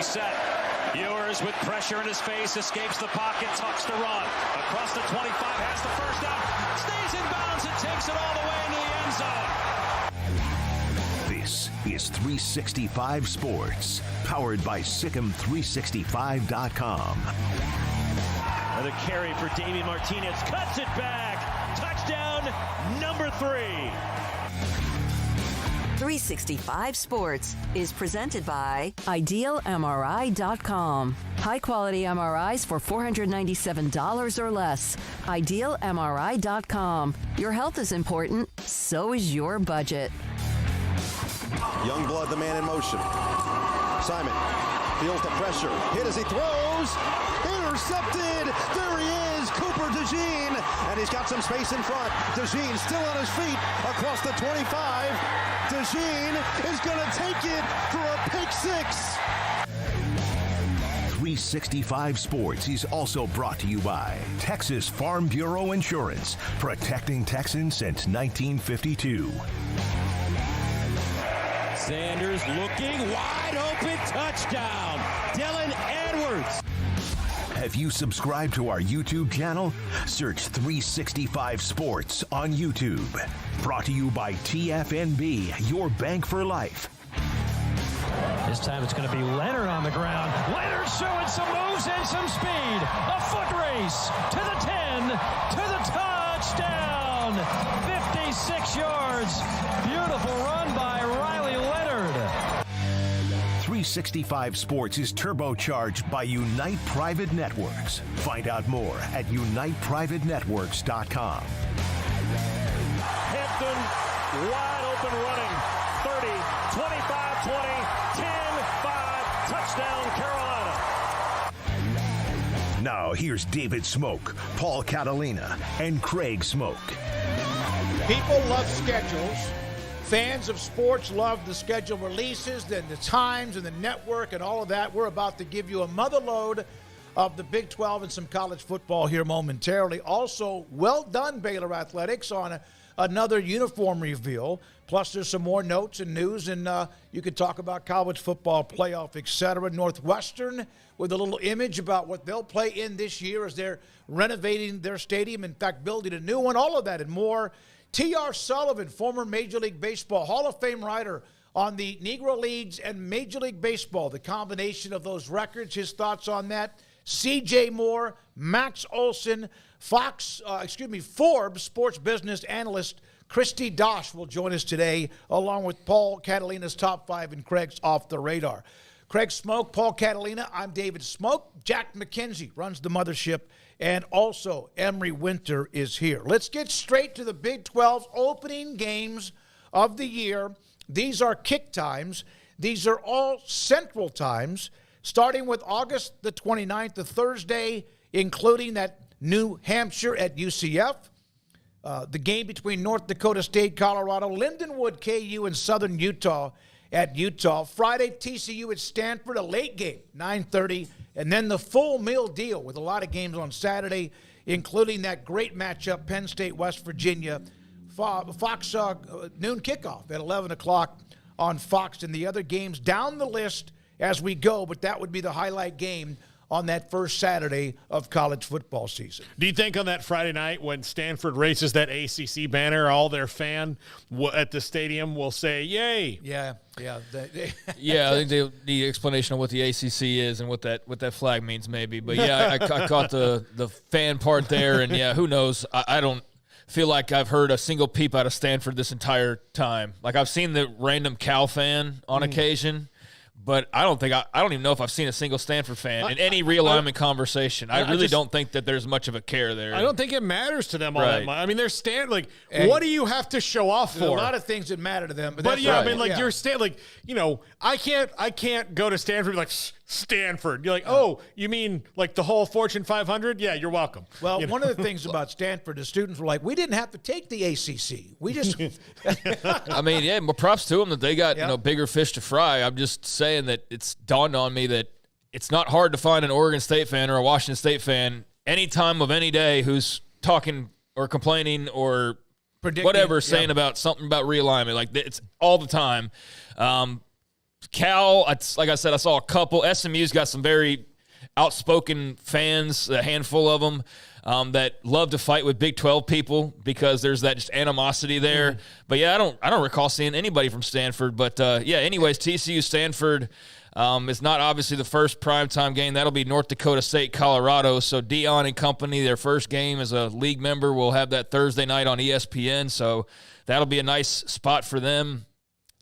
He's set. Ewers with pressure in his face, escapes the pocket, tucks the run. Across the 25, has the first down, stays in bounds and takes it all the way into the end zone. This is 365 Sports, powered by Sikkim365.com. Another carry for Davey Martinez, cuts it back. Touchdown, number 3. 365 Sports is presented by IdealMRI.com. High-quality MRIs for $497 or less. IdealMRI.com. Your health is important, so is your budget. Youngblood, the man in motion. Simon feels the pressure. Hit as he throws. Intercepted. There he is, Cooper DeJean. And he's got some space in front. DeJean still on his feet across the 25. DeJean is going to take it for a pick 6. 365 Sports is also brought to you by Texas Farm Bureau Insurance, protecting Texans since 1952. Sanders looking wide open, touchdown, Dylan Edwards. Have you subscribed to our YouTube channel? Search 365 Sports on YouTube. Brought to you by TFNB, your bank for life. This time it's going to be Leonard on the ground. Leonard showing some moves and some speed. A foot race to the 10, to the touchdown. 56 yards. Beautiful run by Riley Leonard. 365 Sports is turbocharged by Unite Private Networks. Find out more at uniteprivatenetworks.com. Hampton wide open running. 30, 25, 20, 10, 5, touchdown Carolina. Now here's David Smoak, Paul Catalina, and Craig Smoak. People love schedules. Fans of sports love the schedule releases, then the times and the network and all of that. We're about to give you a mother load of the Big 12 and some college football here momentarily. Also, well done, Baylor Athletics, on another uniform reveal. Plus, there's some more notes and news, and you could talk about college football playoff, etc. Northwestern with a little image about what they'll play in this year as they're renovating their stadium. In fact, building a new one. All of that and more. TR Sullivan, former Major League Baseball Hall of Fame writer on the Negro Leagues and Major League Baseball, the combination of those records, his thoughts on that. CJ Moore, Max Olson, Forbes sports business analyst Christy Dosh will join us today, along with Paul Catalina's Top 5 and Craig's Off the Radar. Craig Smoak, Paul Catalina, I'm David Smoak. Jack McKenzie runs the mothership, and also Emery Winter is here. Let's get straight to the Big 12's opening games of the year. These are kick times. These are all central times, starting with August the 29th, the Thursday, including that New Hampshire at UCF, the game between North Dakota State, Colorado, Lindenwood, KU, and Southern Utah at Utah. Friday, TCU at Stanford, a late game, 9:30, and then the full meal deal with a lot of games on Saturday, including that great matchup, Penn State, West Virginia, Fox noon kickoff at 11 o'clock on Fox, and the other games down the list as we go, but that would be the highlight game on that first Saturday of college football season. Do you think on that Friday night when Stanford raises that ACC banner, all their fan at the stadium will say, yay? Yeah. Yeah, I think the explanation of what the ACC is and what that flag means maybe. But, yeah, I caught the fan part there, and, yeah, who knows. I don't feel like I've heard a single peep out of Stanford this entire time. Like, I've seen the random Cal fan on occasion. But I don't even know if I've seen a single Stanford fan in any realignment conversation. I really don't think that there's much of a care there. I don't think it matters to them all that much. I mean, they're what do you have to show off for? A lot of things that matter to them. But yeah, right. I mean, you're I can't go to Stanford and be like, Stanford. You're like, oh, you mean like the whole Fortune 500? Yeah, you're welcome. Well, one of the things about Stanford, the students were like, we didn't have to take the ACC. We just. I mean, yeah, more props to them that they got bigger fish to fry. I'm just saying that it's dawned on me that it's not hard to find an Oregon State fan or a Washington State fan any time of any day who's talking or complaining or saying about something about realignment. Like, it's all the time. Cal, like I said, I saw a couple. SMU's got some very outspoken fans, a handful of them, that love to fight with Big 12 people because there's that just animosity there. But yeah, I don't recall seeing anybody from Stanford. But yeah, anyways, TCU Stanford is not obviously the first primetime game. That'll be North Dakota State, Colorado. So Dion and company, their first game as a league member, will have that Thursday night on ESPN. So that'll be a nice spot for them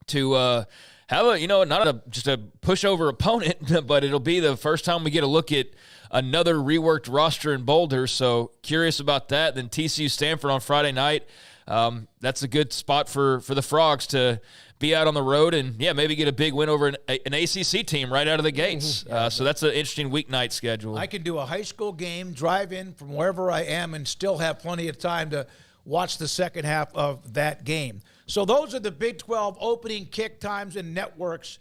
to have a, not just a pushover opponent, but it'll be the first time we get a look at another reworked roster in Boulder. So curious about that. Then TCU Stanford on Friday night. That's a good spot for the Frogs to be out on the road and, yeah, maybe get a big win over an ACC team right out of the gates. So that's an interesting weeknight schedule. I can do a high school game, drive in from wherever I am, and still have plenty of time to watch the second half of that game. So those are the Big 12 opening kick times and networks.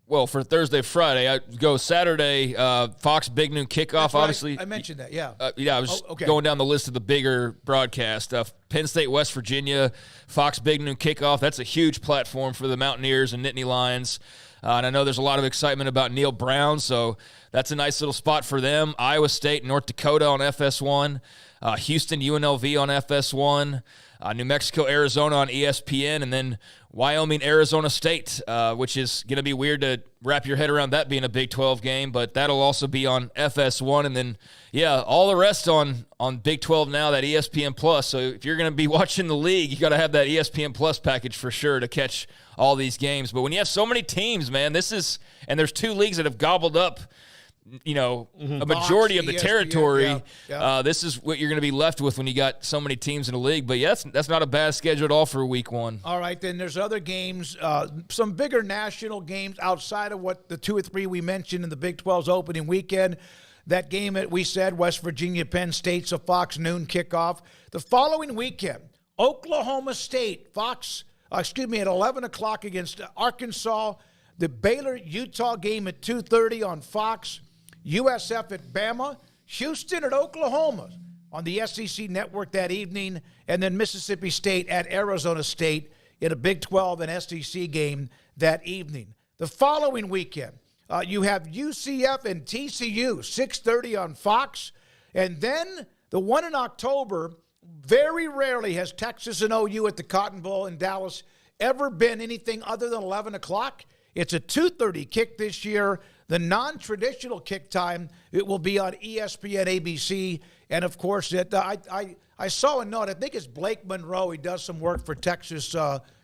Well, for Thursday, Friday, I go Saturday, Fox Big Noon Kickoff, obviously. I mentioned that, yeah. I was going down the list of the bigger broadcast. Penn State, West Virginia, Fox Big Noon Kickoff. That's a huge platform for the Mountaineers and Nittany Lions. And I know there's a lot of excitement about Neil Brown, so that's a nice little spot for them. Iowa State, North Dakota on FS1. Houston, UNLV on FS1. New Mexico, Arizona on ESPN, and then Wyoming, Arizona State, which is going to be weird to wrap your head around that being a Big 12 game, but that'll also be on FS1. And then, yeah, all the rest on Big 12 now, that ESPN Plus. So if you're going to be watching the league, you got to have that ESPN Plus package for sure to catch all these games. But when you have so many teams, man, and there's two leagues that have gobbled up, a majority of the territory. This is what you're going to be left with when you got so many teams in the league. But yes, that's not a bad schedule at all for week one. All right, then there's other games, some bigger national games outside of what the two or three we mentioned in the Big 12's opening weekend. That game that we said, West Virginia, Penn State's a Fox noon kickoff. The following weekend, Oklahoma State, at 11 o'clock against Arkansas. The Baylor-Utah game at 2:30 on Fox. USF at Bama, Houston at Oklahoma on the SEC network that evening, and then Mississippi State at Arizona State in a Big 12 and SEC game that evening. The following weekend, you have UCF and TCU, 6:30 on Fox, and then the one in October, very rarely has Texas and OU at the Cotton Bowl in Dallas ever been anything other than 11 o'clock. It's a 2:30 kick this year. The non-traditional kick time, it will be on ESPN, ABC, and, of course, I saw a note. I think it's Blake Monroe. He does some work for Texas,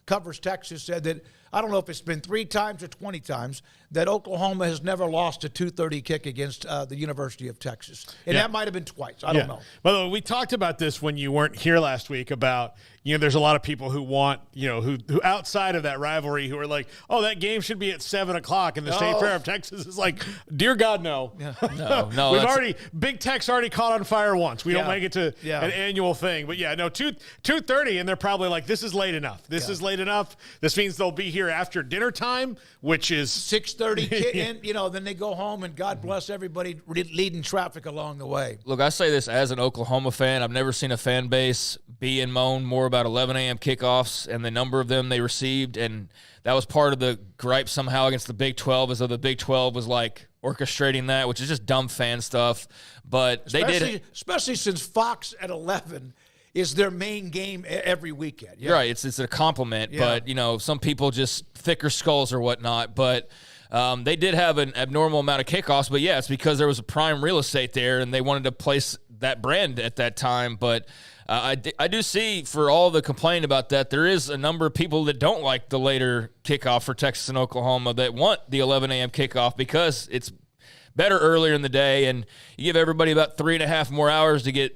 covers Texas, said that, I don't know if it's been 3 times or 20 times, that Oklahoma has never lost a 2:30 kick against the University of Texas. And that might have been twice. I don't know. By the way, we talked about this when you weren't here last week about, there's a lot of people who want, who outside of that rivalry who are like, oh, that game should be at 7 o'clock and the State Fair of Texas is like, dear God, no. No. Big Tech's already caught on fire once. We don't make it to an annual thing. But 2:30, and they're probably like, this is late enough. This is late enough. This means they'll be here after dinner time, which is 6:30, and then they go home, and God bless everybody leading traffic along the way. Look, I say this as an Oklahoma fan. I've never seen a fan base be and moan more about 11 a.m. kickoffs and the number of them they received, and that was part of the gripe somehow against the Big 12, as though the Big 12 was like orchestrating that, which is just dumb fan stuff. But they did, especially since Fox at 11 is their main game every weekend. Yeah. Right, it's a compliment, but some people just thicker skulls or whatnot. But they did have an abnormal amount of kickoffs. But it's because there was a prime real estate there, and they wanted to place that brand at that time. But I do see, for all the complaining about that, there is a number of people that don't like the later kickoff for Texas and Oklahoma that want the 11 a.m. kickoff because it's better earlier in the day, and you give everybody about 3.5 more hours to get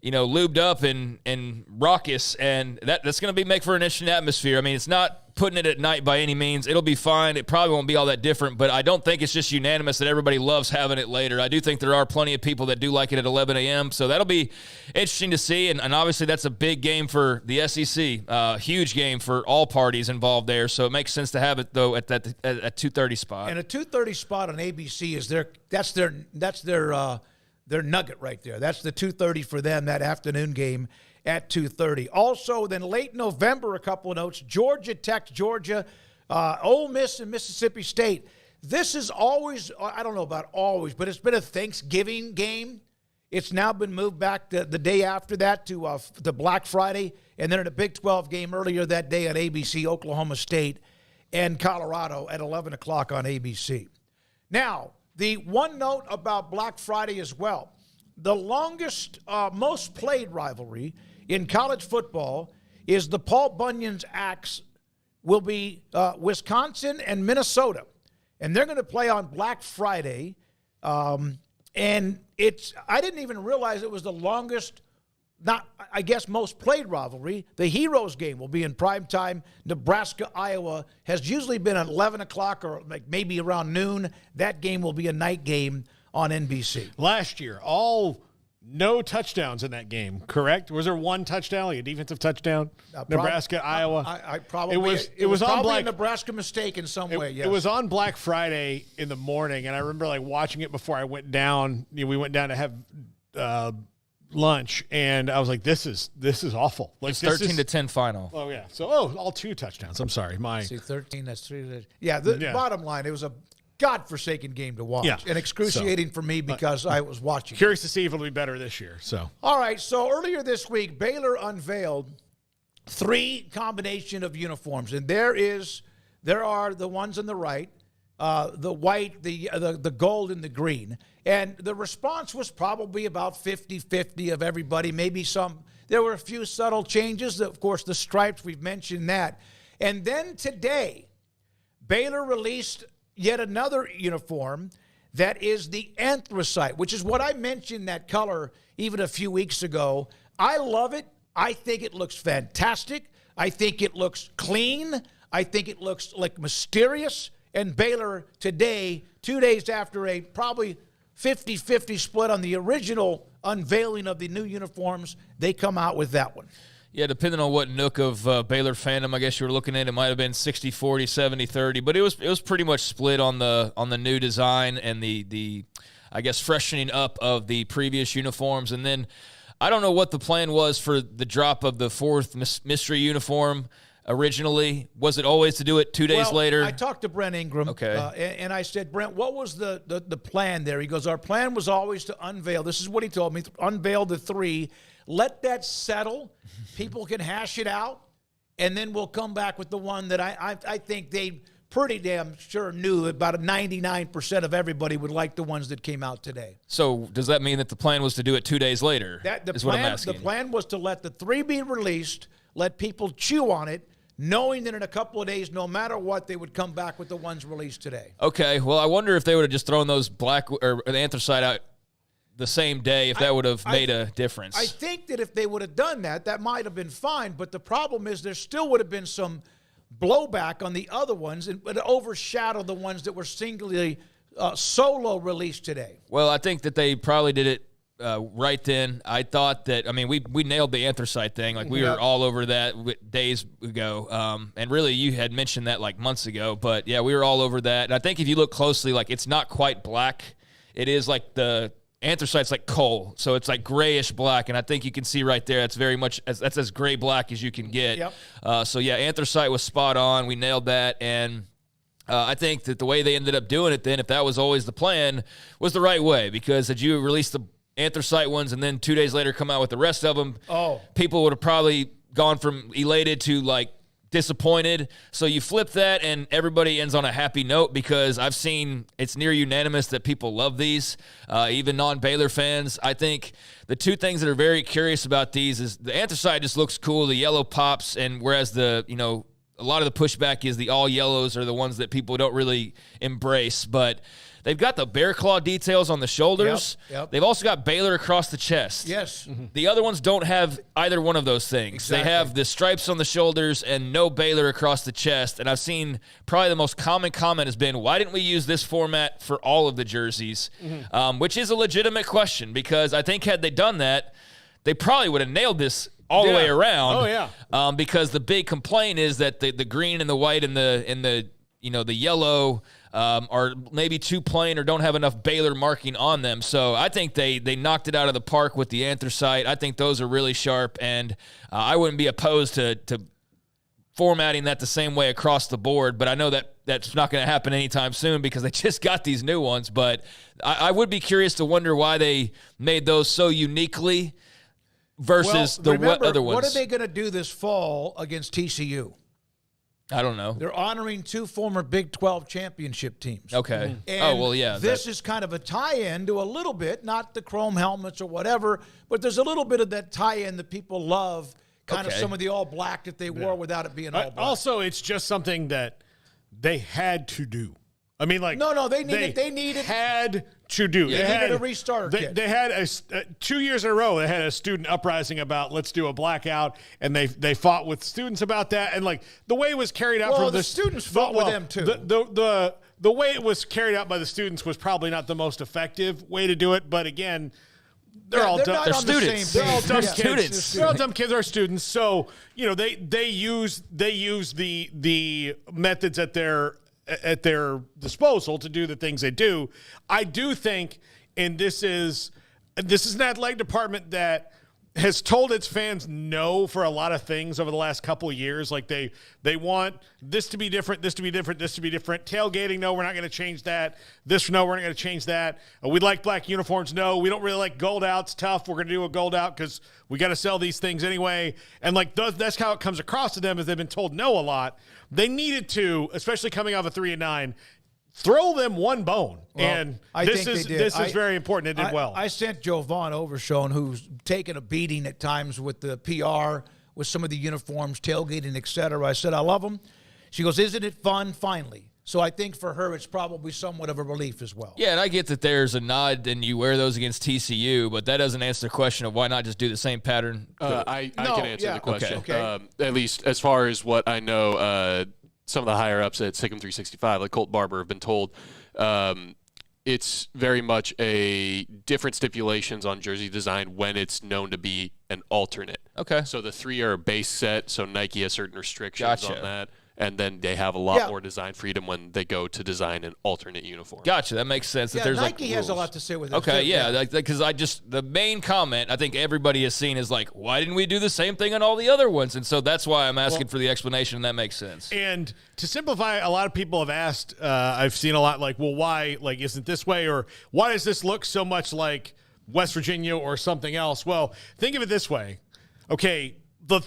lubed up and raucous, and that's going to make for an interesting atmosphere. I mean, it's not putting it at night by any means. It'll be fine. It probably won't be all that different, but I don't think it's just unanimous that everybody loves having it later. I do think there are plenty of people that do like it at 11 a.m., so that'll be interesting to see, and obviously that's a big game for the SEC, huge game for all parties involved there, so it makes sense to have it, though, at 2:30 spot. And a 2:30 spot on ABC is their nugget right there. That's the 2:30 for them, that afternoon game at 2:30. Also, then late November, a couple of notes. Georgia Tech, Georgia, Ole Miss and Mississippi State. This is always, I don't know about always, but it's been a Thanksgiving game. It's now been moved back the day after that to the Black Friday, and then in a Big 12 game earlier that day on ABC, Oklahoma State and Colorado at 11 o'clock on ABC. Now, the one note about Black Friday as well, the longest, most played rivalry in college football is the Paul Bunyan's Axe will be Wisconsin and Minnesota. And they're going to play on Black Friday. And I didn't even realize it was the longest, most played rivalry. The Heroes game will be in primetime. Nebraska, Iowa has usually been at 11 o'clock or maybe around noon. That game will be a night game on NBC. Last year, no touchdowns in that game, correct? Was there one touchdown, like a defensive touchdown? Nebraska, Iowa. I probably it was on probably a Nebraska mistake in some way. Yes. It was on Black Friday in the morning, and I remember watching it before I went down. We went down to have lunch, and I was like, "This is awful." It's 13-10 final. Oh yeah, so all 2 touchdowns. I'm sorry, 13. That's 3. Yeah. Bottom line, it was a godforsaken game to watch, and excruciating for me because I was watching. Curious to see if it'll be better this year. So, all right. So earlier this week, Baylor unveiled 3 combination of uniforms, and there are the ones on the right, the white, the gold, and the green. And the response was probably about 50-50 of everybody. Maybe some. There were a few subtle changes. Of course, the stripes, we've mentioned that. And then today, Baylor released yet another uniform that is the anthracite, which is what I mentioned, that color, even a few weeks ago. I love it. I think it looks fantastic. I think it looks clean. I think it looks mysterious. And Baylor today, 2 days after a probably 50-50 split on the original unveiling of the new uniforms, they come out with that one. Yeah, depending on what nook of Baylor fandom I guess you were looking at, it might have been 60-40, 70-30, but it was pretty much split on the new design and the I guess freshening up of the previous uniforms. And then I don't know what the plan was for the drop of the 4th mystery uniform originally. Was it always to do it 2 days later? I talked to Brent Ingram, and I said, Brent, what was the plan there? He goes, our plan was always to unveil. This is what he told me, unveil the 3. Let that settle. People can hash it out, and then we'll come back with the one that I think they pretty damn sure knew that about 99% of everybody would like the ones that came out today. So does that mean that the plan was to do it 2 days later? What I'm asking. The plan was to let the 3 be released, let people chew on it, knowing that in a couple of days, no matter what, they would come back with the ones released today. Okay, well, I wonder if they would have just thrown those black or the anthracite out the same day, if that would have made a difference. I think that if they would have done that, that might have been fine. But the problem is there still would have been some blowback on the other ones, and it overshadowed the ones that were singly solo released today. Well, I think that they probably did it right then. I thought that, we nailed the anthracite thing. We were all over that days ago. And really, you had mentioned that months ago. But, yeah, we were all over that. And I think if you look closely, it's not quite black. It is the anthracite's like coal, so it's grayish black, and I think you can see right there that's very much that's as gray black as you can get. Yep. So yeah, anthracite was spot on. We nailed that, and I think that the way they ended up doing it, then, if that was always the plan, was the right way, because had you released the anthracite ones and then 2 days later come out with the rest of them, people would have probably gone from elated to disappointed. So you flip that and everybody ends on a happy note, because I've seen it's near unanimous that people love these, even non-Baylor fans. I think the 2 things that are very curious about these is the anthracite just looks cool, the yellow pops, and whereas a lot of the pushback is the all yellows are the ones that people don't really embrace, but they've got the bear claw details on the shoulders. Yep. They've also got Baylor across the chest. Yes. Mm-hmm. The other ones don't have either one of those things. Exactly. They have the stripes on the shoulders and no Baylor across the chest. And I've seen probably the most common comment has been, why didn't we use this format for all of the jerseys? Mm-hmm. Which is a legitimate question, because I think had they done that, they probably would have nailed this all the way around. Oh, yeah. Because the big complaint is that the green and the white and the yellow are maybe too plain or don't have enough Baylor marking on them. So I think they knocked it out of the park with the anthracite. I think those are really sharp, and I wouldn't be opposed to formatting that the same way across the board, but I know that that's not going to happen anytime soon because they just got these new ones. But I would be curious to wonder why they made those so uniquely versus other ones. What are they going to do this fall against TCU? I don't know. They're honoring 2 former Big 12 championship teams. Okay. And this is kind of a tie-in to a little bit, not the chrome helmets or whatever, but there's a little bit of that tie-in that people love, kind of some of the all-black that they wore without it being all-black. Also, it's just something that they had to do. I mean, like they needed had to do. They needed a restarter kit. They had 2 years in a row. They had a student uprising about let's do a blackout, and they fought with students about that. And like the way it was carried out from the students fought with them too. The way it was carried out by the students was probably not the most effective way to do it. But again, they're all dumb. They're students. They're all dumb kids. Students. They're all dumb kids. Are students. So they use the methods at their disposal to do the things they do. I do think, and this is an athletic department that has told its fans no for a lot of things over the last couple of years. Like they want this to be different, this to be different, this to be different. Tailgating, no, we're not going to change that. This, no, we're not going to change that. We like black uniforms, no. We don't really like gold outs, tough. We're going to do a gold out because we got to sell these things anyway. And like that's how it comes across to them, is they've been told no a lot. They needed to, especially coming off a 3-9, throw them one bone. Well, and this is very important. They did well. I sent Jovan Overshone, who's taken a beating at times with the PR, with some of the uniforms, tailgating, et cetera. I said, I love them. She goes, isn't it fun? Finally. So I think for her, it's probably somewhat of a relief as well. Yeah, and I get that there's a nod and you wear those against TCU, but that doesn't answer the question of why not just do the same pattern. I can answer the question. Okay. At least as far as what I know, some of the higher ups at Sikkim 365, like Colt Barber, have been told it's very much a different stipulations on jersey design when it's known to be an alternate. Okay. So the 3 are a base set, so Nike has certain restrictions on that. And then they have a lot more design freedom when they go to design an alternate uniform. Gotcha. That makes sense. Yeah, there's Nike has a rules. lot to say with it. Okay, too. yeah, because the main comment I think everybody has seen is like, why didn't we do the same thing on all the other ones? And so that's why I'm asking for the explanation, and that makes sense. And to simplify, a lot of people have asked, I've seen a lot like, well, why, like, isn't this way? Or why does this look so much like West Virginia or something else? Well, think of it this way. Okay,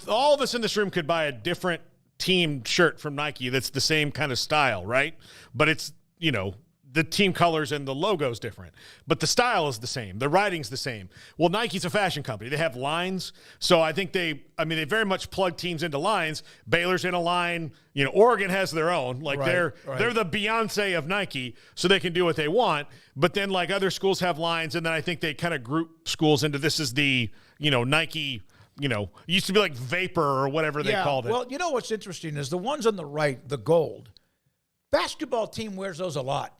all of us in this room could buy a different team shirt from Nike that's the same kind of style, right? But it's, the team colors and the logo's different. But the style is the same. The writing's the same. Well, Nike's a fashion company. They have lines. So I think they very much plug teams into lines. Baylor's in a line. Oregon has their own. Like they're the Beyonce of Nike, so they can do what they want. But then like other schools have lines, and then I think they kind of group schools into this is the, Nike – used to be like Vapor or whatever they called it. Well, what's interesting is the ones on the right, the gold, basketball team wears those a lot.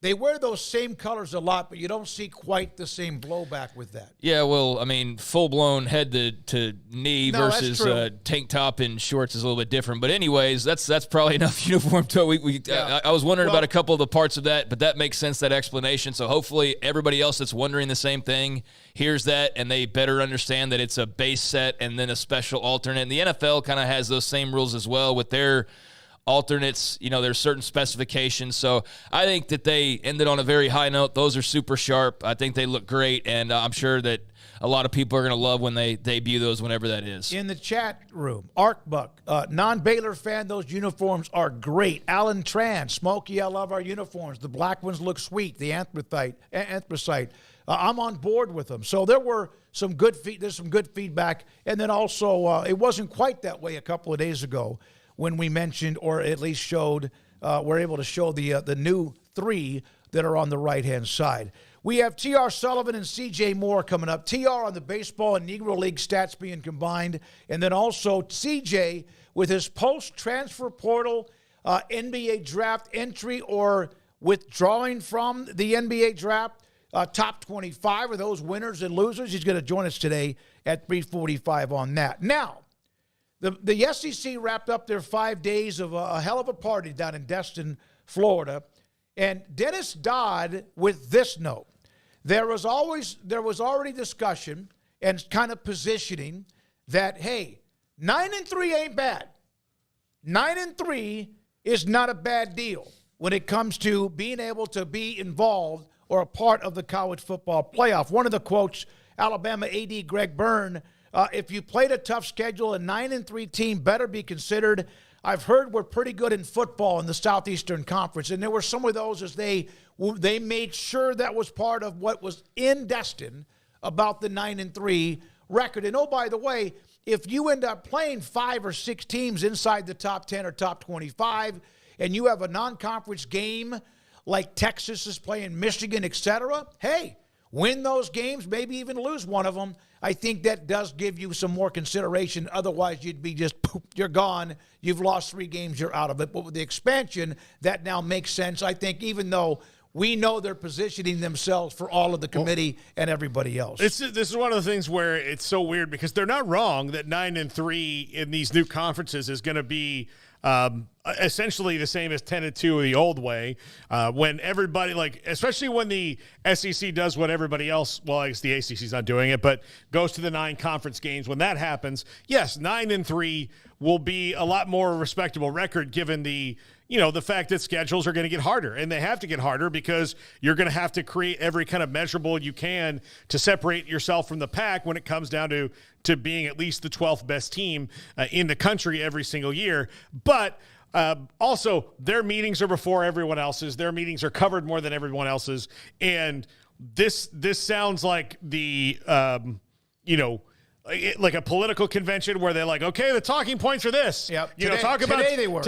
They wear those same colors a lot, but you don't see quite the same blowback with that. Yeah, well, full-blown head to knee versus tank top and shorts is a little bit different. But anyways, that's probably enough uniform to I was wondering about a couple of the parts of that, but that makes sense, that explanation. So hopefully everybody else that's wondering the same thing hears that, and they better understand that it's a base set and then a special alternate. And the NFL kind of has those same rules as well with their alternates. There's certain specifications. So I think that they ended on a very high note. Those are super sharp. I think they look great, and I'm sure that a lot of people are going to love when they debut those whenever that is. In the chat room, Arkbuck, non-Baylor fan, those uniforms are great. Alan Tran, Smokey, I love our uniforms. The black ones look sweet, the anthracite. I'm on board with them. So there were some good there's some good feedback. And then also, it wasn't quite that way a couple of days ago when we mentioned, or at least showed, we're able to show the new 3 that are on the right-hand side. We have TR Sullivan and CJ Moore coming up. TR on the baseball and Negro League stats being combined. And then also CJ with his post-transfer portal NBA draft entry or withdrawing from the NBA draft. Top 25 of those winners and losers. He's going to join us today at 3:45 on that. Now, the SEC wrapped up their 5 days of a hell of a party down in Destin, Florida. And Dennis Dodd with this note. There was already discussion and kind of positioning that, hey, 9-3 ain't bad. 9-3 is not a bad deal when it comes to being able to be involved or a part of the college football playoff. One of the quotes, Alabama AD Greg Byrne, if you played a tough schedule, a 9-3 team better be considered. I've heard we're pretty good in football in the Southeastern Conference, and there were some of those as they made sure that was part of what was in Destin about the 9-3 record. And, oh, by the way, if you end up playing 5 or 6 teams inside the top 10 or top 25, and you have a non-conference game like Texas is playing Michigan, etc., hey, win those games, maybe even lose one of them. I think that does give you some more consideration. Otherwise, you'd be just, poof, you're gone. You've lost 3 games, you're out of it. But with the expansion, that now makes sense. I think even though we know they're positioning themselves for all of the committee and everybody else. This is one of the things where it's so weird because they're not wrong that 9-3 in these new conferences is going to be essentially the same as 10-2 the old way. When everybody, like, especially when the SEC does what everybody else, well, I guess the ACC's not doing it, but goes to the 9 conference games. When that happens, yes, 9-3 will be a lot more respectable record given the fact that schedules are going to get harder, and they have to get harder because you're going to have to create every kind of measurable you can to separate yourself from the pack when it comes down to being at least the 12th best team in the country every single year. But also, their meetings are before everyone else's. Their meetings are covered more than everyone else's. And this sounds like the, like a political convention where they're like, okay, the talking points are this. Yep. Today they were.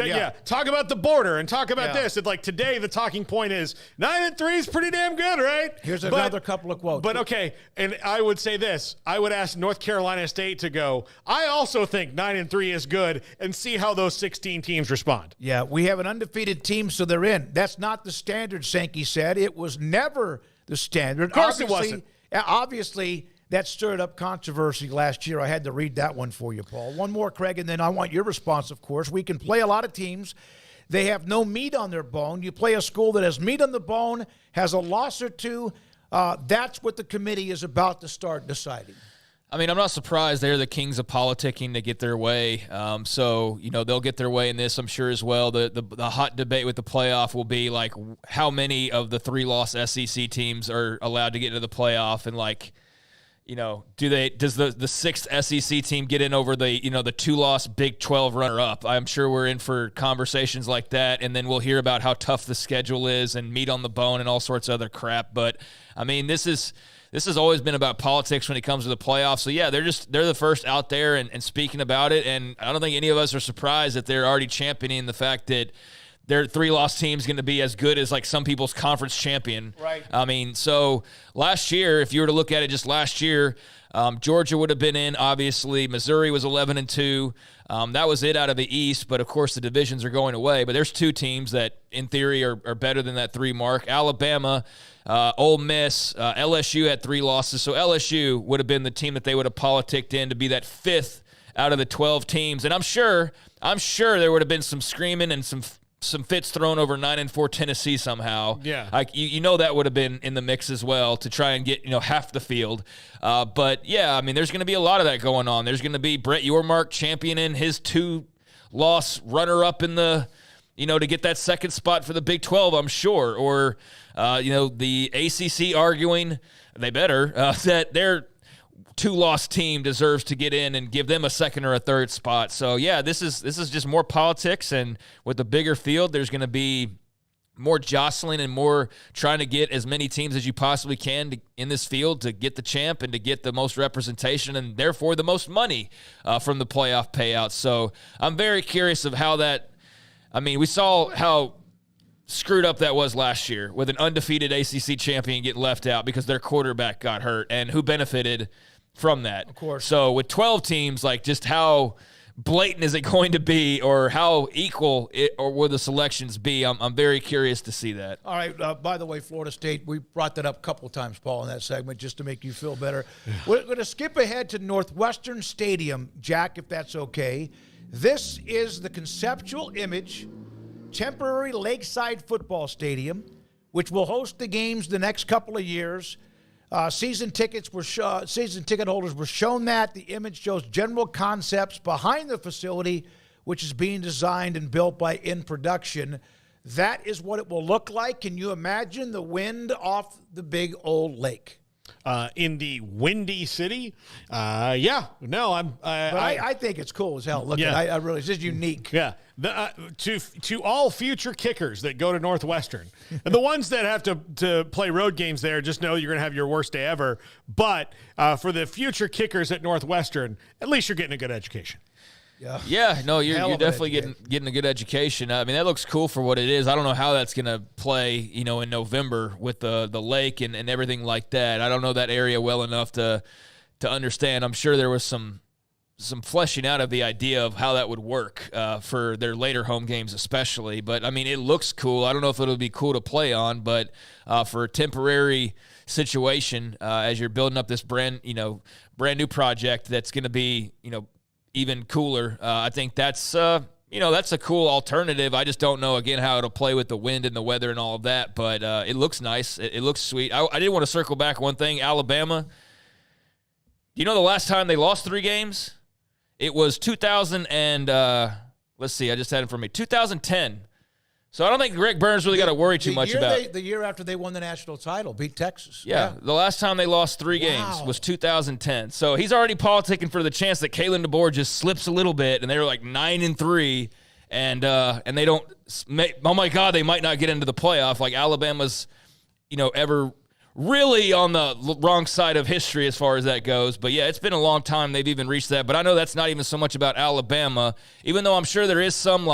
Talk about the border and talk about this. And like today, the talking point is 9-3 is pretty damn good, right? Here's another couple of quotes. But okay, and I would say this. I would ask North Carolina State to go, I also think 9-3 is good, and see how those 16 teams respond. Yeah, we have an undefeated team, so they're in. That's not the standard, Sankey said. It was never the standard. Of course it wasn't. Obviously, that stirred up controversy last year. I had to read that one for you, Paul. One more, Craig, and then I want your response, of course. We can play a lot of teams. They have no meat on their bone. You play a school that has meat on the bone, has a loss or two. That's what the committee is about to start deciding. I mean, I'm not surprised they're the kings of politicking to get their way. So, they'll get their way in this, I'm sure, as well. The hot debate with the playoff will be, like, how many of the 3-loss SEC teams are allowed to get into the playoff, and, like, does the 6th SEC team get in over the 2-loss Big 12 runner-up? I'm sure we're in for conversations like that, and then we'll hear about how tough the schedule is and meat on the bone and all sorts of other crap. But, I mean, this has always been about politics when it comes to the playoffs. So, yeah, they're the first out there and speaking about it, and I don't think any of us are surprised that they're already championing the fact that their 3-loss team is going to be as good as, like, some people's conference champion. Right. I mean, so last year, if you were to look at it just last year, Georgia would have been in, obviously. Missouri was 11-2. That was it out of the East, but, of course, the divisions are going away. But there's 2 teams that, in theory, are better than that 3 mark. Alabama, Ole Miss, LSU had 3 losses. So LSU would have been the team that they would have politicked in to be that 5th out of the 12 teams. And I'm sure there would have been some screaming and some fits thrown over 9-4 Tennessee somehow. Yeah. Like, that would have been in the mix as well to try and get, half the field. But, yeah, I mean, there's going to be a lot of that going on. There's going to be Brett Yormark championing his 2-loss runner-up in the, to get that 2nd spot for the Big 12, I'm sure. Or, the ACC arguing, they better, that they're 2-loss team deserves to get in and give them a 2nd or a 3rd spot. So, yeah, this is just more politics, and with the bigger field, there's going to be more jostling and more trying to get as many teams as you possibly can in this field to get the champ and to get the most representation and, therefore, the most money from the playoff payouts. So I'm very curious of how that – I mean, we saw how screwed up that was last year with an undefeated ACC champion getting left out because their quarterback got hurt, and who benefited – from that. Of course. So with 12 teams, like, just how blatant is it going to be, or how equal or will the selections be? I'm very curious to see that. All right. By the way, Florida State, we brought that up a couple of times, Paul, in that segment, just to make you feel better. We're going to skip ahead to Northwestern Stadium, Jack, if that's okay. This is the conceptual image, temporary lakeside football stadium, which will host the games the next couple of years. Season ticket holders were shown that. The image shows general concepts behind the facility, which is being designed and built by In Production. That is what it will look like. Can you imagine the wind off the big old lake? In the Windy City? Yeah. No, I think it's cool as hell. Look, yeah. I really, it's just unique. Yeah. To all future kickers that go to Northwestern, and the ones that have to play road games there, just know you're going to have your worst day ever. But for the future kickers at Northwestern, at least you're getting a good education. Yeah, no, you're definitely getting a good education. I mean, that looks cool for what it is. I don't know how that's going to play, in November with the lake and everything like that. I don't know that area well enough to understand. I'm sure there was some fleshing out of the idea of how that would work for their later home games especially. But, I mean, it looks cool. I don't know if it'll be cool to play on, but for a temporary situation as you're building up this brand new project that's going to be, even cooler. I think that's that's a cool alternative. I just don't know, again, how it'll play with the wind and the weather and all of that, but it looks nice. It looks sweet. I did want to circle back one thing. Alabama, the last time they lost 3 games? It was 2000 and, let's see, I just had it for me, 2010. So I don't think Greg Burns really got to worry too much about the year after they won the national title, beat Texas. Yeah, the last time they lost 3 games was 2010. So he's already politicking for the chance that Kalen DeBoer just slips a little bit, and they were like 9-3, and they don't. Oh my God, they might not get into the playoff. Like Alabama's, ever really on the wrong side of history as far as that goes. But yeah, it's been a long time they've even reached that. But I know that's not even so much about Alabama, even though I'm sure there is some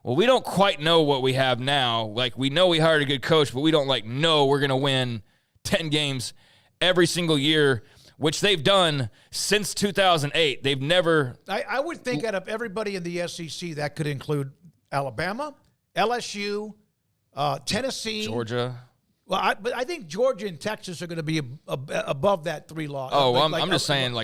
well, we don't quite know what we have now. Like, we know we hired a good coach, but we don't, know we're going to win 10 games every single year, which they've done since 2008. They've never... I would think out of everybody in the SEC, that could include Alabama, LSU, Tennessee. Georgia. Well, but I think Georgia and Texas are going to be above that 3 loss. Oh, I'm just saying,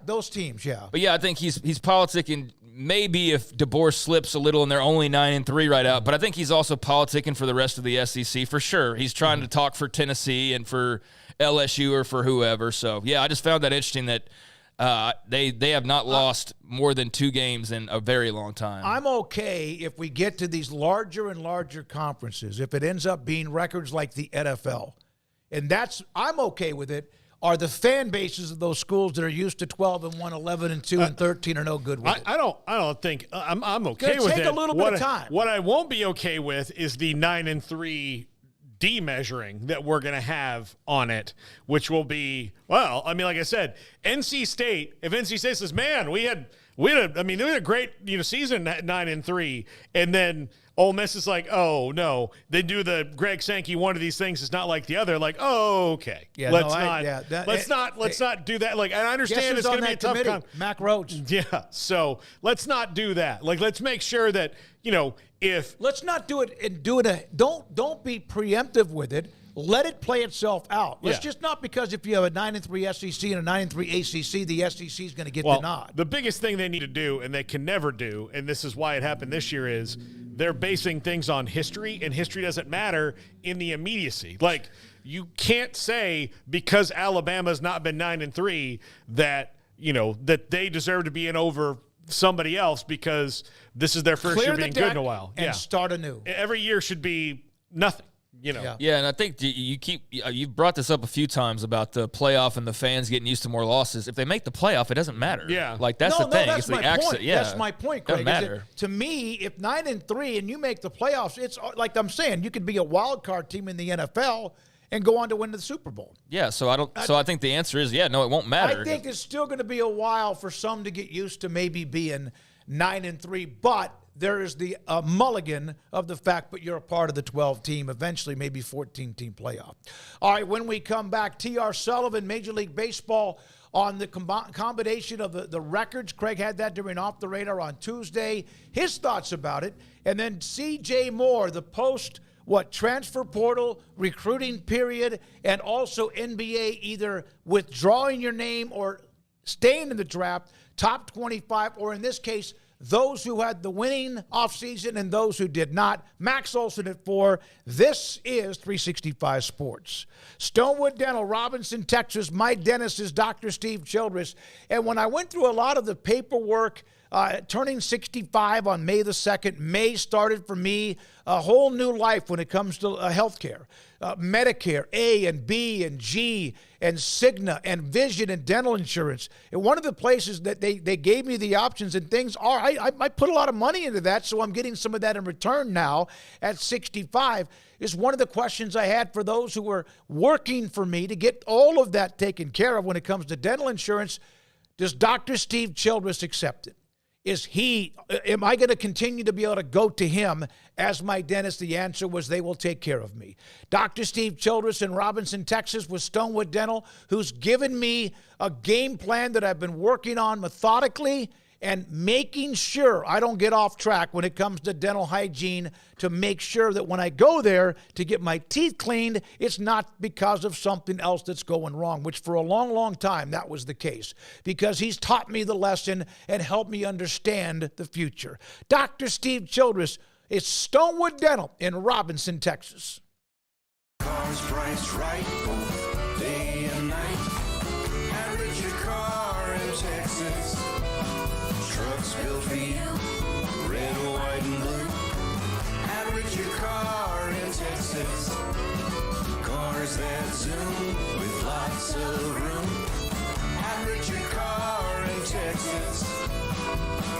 those teams, yeah. But yeah, I think he's politicking. Maybe if DeBoer slips a little and they're only 9-3 right out, but I think he's also politicking for the rest of the SEC for sure. He's trying to talk for Tennessee and for LSU or for whoever. So yeah, I just found that interesting that they have not lost more than 2 games in a very long time. I'm okay if we get to these larger and larger conferences, if it ends up being records like the NFL. And I'm okay with it. Are the fan bases of those schools that are used to 12-1, 11-2, and 13 are no good with it? I don't think I'm okay with it. Take a little bit of time. What I won't be okay with is the 9-3 demeasuring that we're going to have on it, which will be, well, I mean, like I said, NC State. If NC State says, "Man, we had a great season at 9-3," and then Ole Miss is like, "Oh no," they do the Greg Sankey one of these things is not like the other. Like, oh, okay, yeah, let's not do that. Like, and I understand it's going to be a tough time. Mac Rhodes. Yeah, so let's not do that. Like, let's make sure that if let's not do it and do it. Don't be preemptive with it. Let it play itself out. Let's just not because if you have a 9-3 SEC and a 9-3 ACC, the SEC is going to get the nod. The biggest thing they need to do, and they can never do, and this is why it happened this year, is they're basing things on history, and history doesn't matter in the immediacy. Like, you can't say because Alabama's not been 9-3 that that they deserve to be in over somebody else because this is their first year being good in a while. And start anew. Every year should be nothing. Yeah, and I think you've brought this up a few times about the playoff and the fans getting used to more losses. If they make the playoff, it doesn't matter. Yeah, that's the thing. That's it's my the point. Yeah, that's my point, Craig. Doesn't matter. To me, if 9-3 and you make the playoffs, it's like I'm saying, you could be a wild card team in the NFL and go on to win the Super Bowl. Yeah, so I think the answer is it won't matter. I think it's still going to be a while for some to get used to maybe being 9-3, but there is the mulligan of the fact, but you're a part of the 12-team, eventually maybe 14-team playoff. All right, when we come back, TR Sullivan, Major League Baseball, on the combination of the records. Craig had that during Off the Radar on Tuesday. His thoughts about it. And then C.J. Moore, the transfer portal, recruiting period, and also NBA either withdrawing your name or staying in the draft, top 25, or in this case, those who had the winning offseason and those who did not. Max Olson at 4. This is 365 Sports. Stonewood Dental, Robinson, Texas. My dentist is Dr. Steve Childress. And when I went through a lot of the paperwork Turning 65 on May the 2nd, May started for me a whole new life when it comes to healthcare. Medicare, A and B and G and Cigna and vision and dental insurance. And one of the places that they gave me the options and things are, I put a lot of money into that, so I'm getting some of that in return now at 65, is one of the questions I had for those who were working for me to get all of that taken care of when it comes to dental insurance. Does Dr. Steve Childress accept it? Am I going to continue to be able to go to him as my dentist? The answer was they will take care of me. Dr. Steve Childress in Robinson, Texas with Stonewood Dental, who's given me a game plan that I've been working on methodically and making sure I don't get off track when it comes to dental hygiene, to make sure that when I go there to get my teeth cleaned, it's not because of something else that's going wrong, which for a long, long time that was the case, because he's taught me the lesson and helped me understand the future. Dr. Steve Childress is Stonewood Dental in Robinson, Texas. Cars priced right both day and night. Average your car in Texas. Trucks built for you, red, white, and blue. Average your car in Texas. Cars that zoom with lots of room. Average your car in Texas.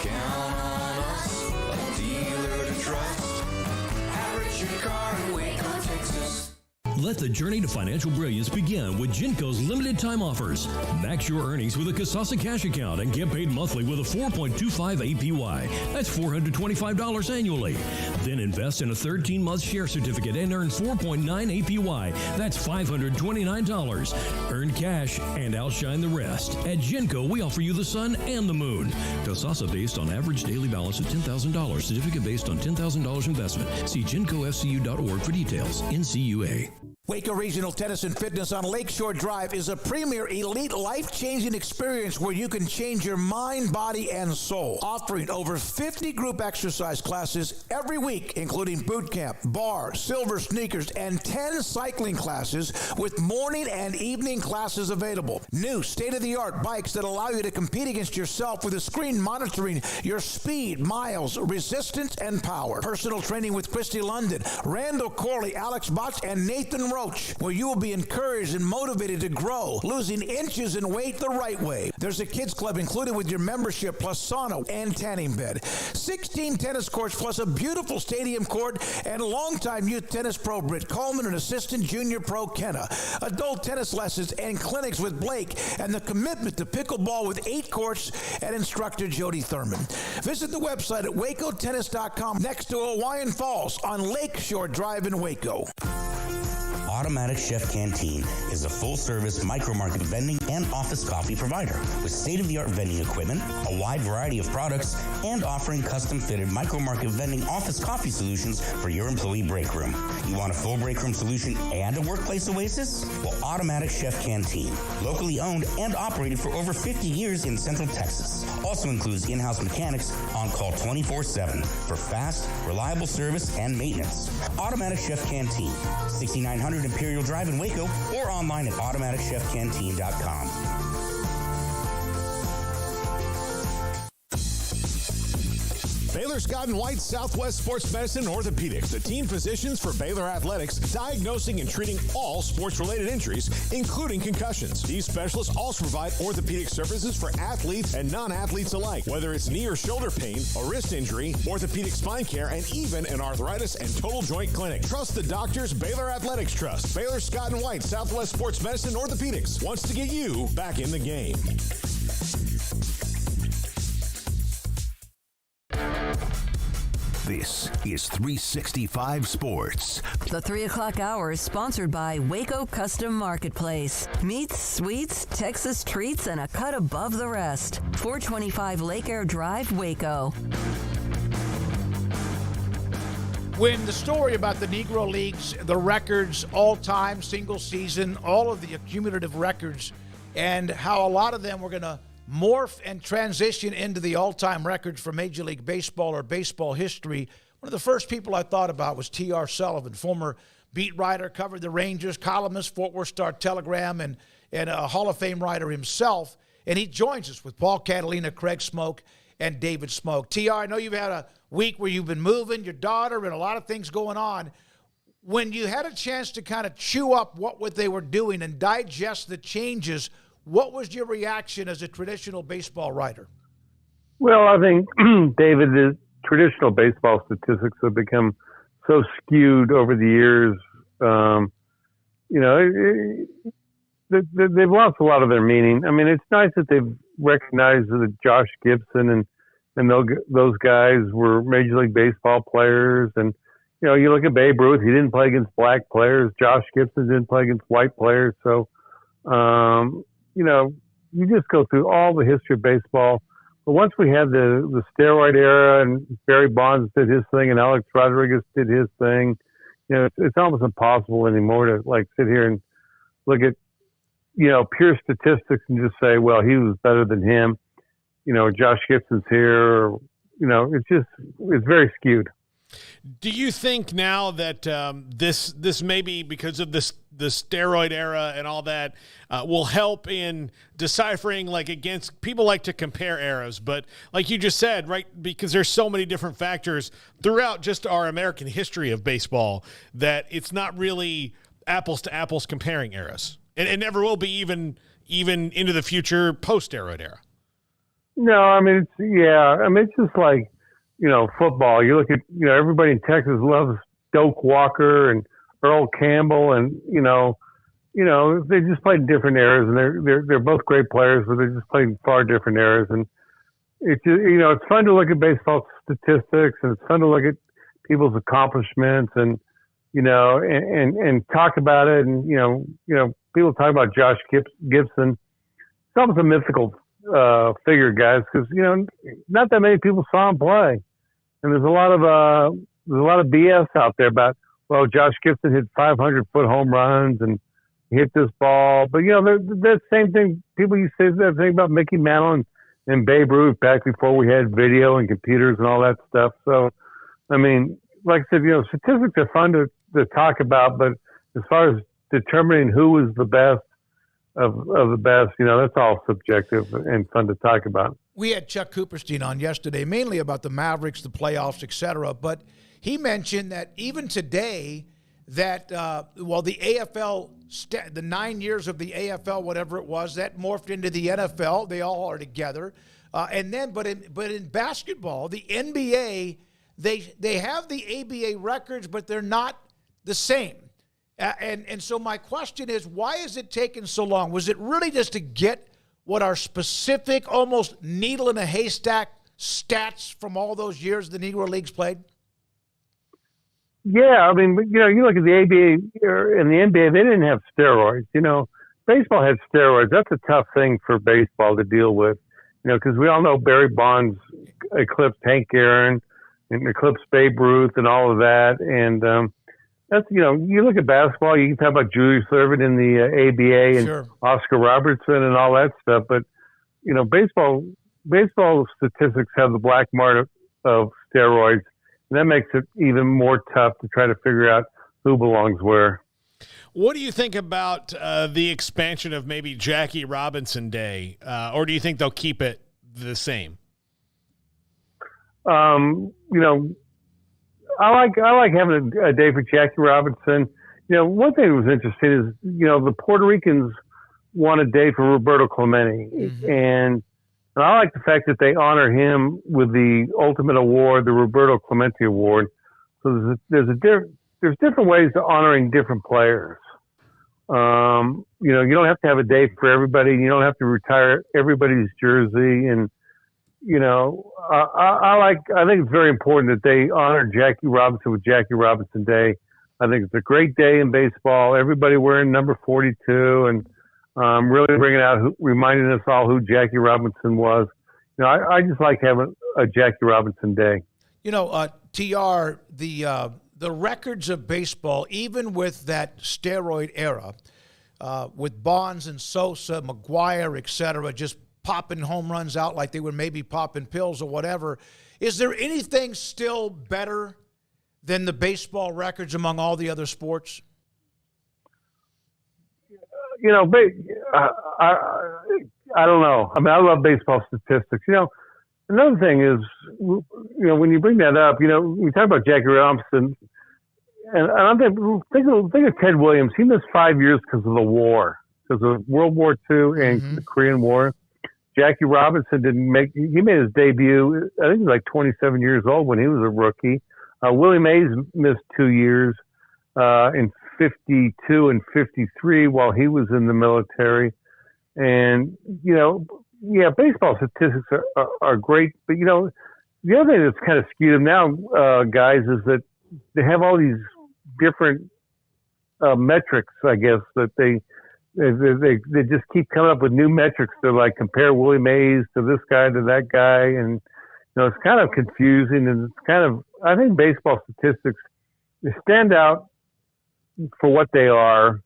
Count on us, a dealer to trust. Average your car in Waco, Texas. Let the journey to financial brilliance begin with Genco's limited time offers. Max your earnings with a Kasasa cash account and get paid monthly with a 4.25 APY. That's $425 annually. Then invest in a 13-month share certificate and earn 4.9 APY. That's $529. Earn cash and outshine the rest. At Genco, we offer you the sun and the moon. Kasasa based on average daily balance of $10,000. Certificate based on $10,000 investment. See GencoFCU.org for details. NCUA. Waco Regional Tennis and Fitness on Lakeshore Drive is a premier elite life-changing experience where you can change your mind, body, and soul. Offering over 50 group exercise classes every week, including boot camp, bar, silver sneakers, and 10 cycling classes with morning and evening classes available. New state-of-the-art bikes that allow you to compete against yourself with a screen monitoring your speed, miles, resistance, and power. Personal training with Christy London, Randall Corley, Alex Botch, and Nathan Roach, where you will be encouraged and motivated to grow, losing inches in weight the right way. There's a kids club included with your membership, plus sauna and tanning bed. 16 tennis courts plus a beautiful stadium court, and longtime youth tennis pro Britt Coleman and assistant junior pro Kenna. Adult tennis lessons and clinics with Blake, and the commitment to pickleball with 8 courts and instructor Jody Thurman. Visit the website at wacotennis.com next to Hawaiian Falls on Lakeshore Drive in Waco. Automatic Chef Canteen is a full-service micro-market vending and office coffee provider with state-of-the-art vending equipment, a wide variety of products, and offering custom-fitted micro-market vending office coffee solutions for your employee break room. You want a full break room solution and a workplace oasis? Well, Automatic Chef Canteen, locally owned and operated for over 50 years in Central Texas, also includes in-house mechanics on call 24/7 for fast, reliable service and maintenance. Automatic Chef Canteen, 6900 Imperial Drive in Waco, or online at automaticchefcanteen.com. Baylor Scott & White Southwest Sports Medicine and Orthopedics, the team physicians for Baylor Athletics, diagnosing and treating all sports-related injuries, including concussions. These specialists also provide orthopedic services for athletes and non-athletes alike, whether it's knee or shoulder pain, a wrist injury, orthopedic spine care, and even an arthritis and total joint clinic. Trust the doctors Baylor Athletics trust. Baylor Scott & White Southwest Sports Medicine and Orthopedics wants to get you back in the game. This is 365 Sports. The 3 o'clock hour is sponsored by Waco Custom Marketplace. Meats, sweets, Texas treats, and a cut above the rest. 425 Lake Air Drive, Waco. When the story about the Negro Leagues, the records, all-time, single season, all of the accumulative records, and how a lot of them were going to morph and transition into the all-time records for Major League Baseball or baseball history, one of the first people I thought about was TR Sullivan, former beat writer, covered the Rangers, columnist, Fort Worth Star-Telegram, and a Hall of Fame writer himself. And he joins us with Paul Catalina, Craig Smoak, and David Smoak. TR, I know you've had a week where you've been moving your daughter and a lot of things going on. When you had a chance to kind of chew up what they were doing and digest the changes, what was your reaction as a traditional baseball writer? Well, I think, David, the traditional baseball statistics have become so skewed over the years. They've lost a lot of their meaning. I mean, it's nice that they've recognized that Josh Gibson and those guys were Major League Baseball players. And, you look at Babe Ruth, he didn't play against black players. Josh Gibson didn't play against white players. So, you just go through all the history of baseball. But once we had the steroid era and Barry Bonds did his thing and Alex Rodriguez did his thing, it's almost impossible anymore to sit here and look at, pure statistics and just say, well, he was better than him. Josh Gibson's here. It's very skewed. Do you think now that this maybe because of the steroid era and all that will help in deciphering against people like to compare eras, but like you just said, right, because there's so many different factors throughout just our American history of baseball that it's not really apples to apples comparing eras, and it never will be even into the future post steroid era. No, I mean it's just like. Football. You look at, everybody in Texas loves Doak Walker and Earl Campbell, and they just played in different eras, and they're both great players, but they just played in far different eras. And it's it's fun to look at baseball statistics, and it's fun to look at people's accomplishments, and and talk about it. And people talk about Josh Gibson. It's almost a mythical figure, guys, because not that many people saw him play, and there's a lot of BS out there about, well, Josh Gibson hit 500-foot home runs and hit this ball, but that same thing. People used to say that thing about Mickey Mantle and Babe Ruth back before we had video and computers and all that stuff. So, I mean, like I said, statistics are fun to talk about, but as far as determining who was the best of the best, that's all subjective and fun to talk about. We had Chuck Cooperstein on yesterday, mainly about the Mavericks, the playoffs, etc. But he mentioned that even today, that the AFL, the 9 years of the AFL, whatever it was, that morphed into the NFL. They all are together, but in basketball, the NBA, they have the ABA records, but they're not the same. And so my question is, why is it taking so long? Was it really just to get what are specific, almost needle in a haystack stats from all those years the Negro Leagues played? Yeah, I mean, you look at the ABA and the NBA, they didn't have steroids. Baseball had steroids. That's a tough thing for baseball to deal with, because we all know Barry Bonds eclipsed Hank Aaron and eclipsed Babe Ruth and all of that. And, that's, you look at basketball, you can talk about Julius Erving in the ABA and sure. Oscar Robertson and all that stuff. But, baseball statistics have the black mark of steroids. And that makes it even more tough to try to figure out who belongs where. What do you think about the expansion of maybe Jackie Robinson Day? Or do you think they'll keep it the same? I like having a day for Jackie Robinson. One thing that was interesting is, the Puerto Ricans want a day for Roberto Clemente. Mm-hmm. And I like the fact that they honor him with the ultimate award, the Roberto Clemente Award. So there's different ways to honoring different players. You don't have to have a day for everybody. You don't have to retire everybody's jersey. And, I think it's very important that they honor Jackie Robinson with Jackie Robinson Day. I think it's a great day in baseball. Everybody wearing number 42 and really bringing out, reminding us all who Jackie Robinson was. I just like having a Jackie Robinson Day. TR, the records of baseball, even with that steroid era, with Bonds and Sosa, McGuire, et cetera, just popping home runs out like they were maybe popping pills or whatever. Is there anything still better than the baseball records among all the other sports? I don't know. I mean, I love baseball statistics. another thing is, when you bring that up, we talk about Jackie Robinson, and I'm think of Ted Williams. He missed 5 years because of the war, because of World War II and the Korean War. Jackie Robinson he made his debut, I think he was like 27 years old when he was a rookie. Willie Mays missed 2 years in 52 and 53 while he was in the military. And, baseball statistics are great. But, the other thing that's kind of skewed them now, guys, is that they have all these different metrics, I guess, that they just keep coming up with new metrics to like compare Willie Mays to this guy to that guy, and it's kind of confusing, and it's kind of, I think baseball statistics, they stand out for what they are,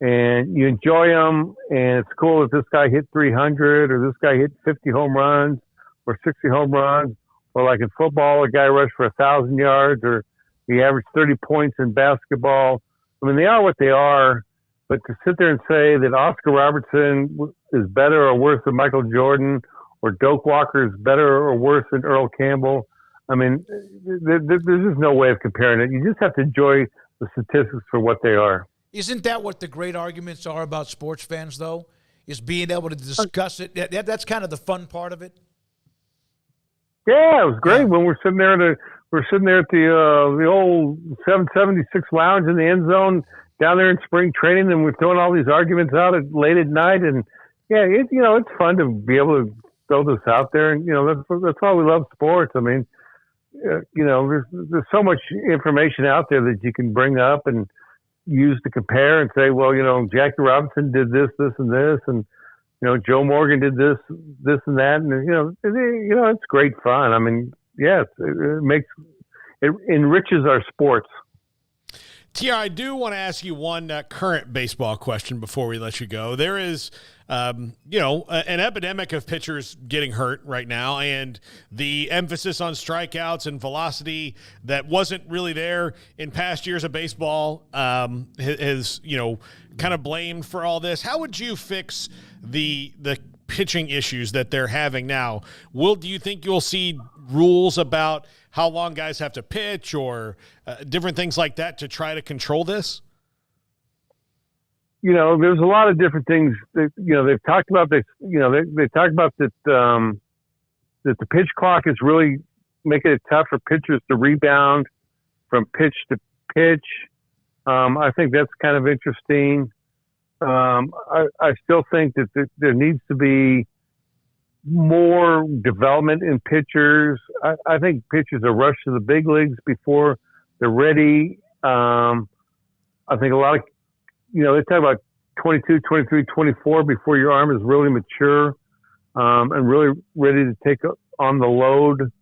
and you enjoy them, and it's cool that this guy hit 300 or this guy hit 50 home runs or 60 home runs, or like in football, a guy rushed for 1,000 yards, or he averaged 30 points in basketball. I mean, they are what they are. But to sit there and say that Oscar Robertson is better or worse than Michael Jordan, or Doak Walker is better or worse than Earl Campbell, I mean, there's just no way of comparing it. You just have to enjoy the statistics for what they are. Isn't that what the great arguments are about sports fans, though? Is being able to discuss it. That's kind of the fun part of it. Yeah, it was great when we're sitting there at the old 776 lounge in the end zone down there in spring training, and we're throwing all these arguments out late at night, and it's fun to be able to throw this out there, and that's why we love sports. I mean, there's so much information out there that you can bring up and use to compare and say, well, Jackie Robinson did this, and this, and Joe Morgan did this, and that, and it's great fun. I mean, yes, it enriches our sports. TR, I do want to ask you one current baseball question before we let you go. There is, an epidemic of pitchers getting hurt right now, and the emphasis on strikeouts and velocity that wasn't really there in past years of baseball is, kind of blamed for all this. How would you fix the pitching issues that they're having now? Do you think you'll see rules about how long guys have to pitch or different things like that to try to control this? There's a lot of different things that, they've talked about this, they talked about that the pitch clock is really making it tough for pitchers to rebound from pitch to pitch. I think that's kind of interesting. I still think that there needs to be more development in pitchers. I think pitchers are rushed to the big leagues before they're ready. I think a lot of, they talk about 22, 23, 24 before your arm is really mature and really ready to take on the load.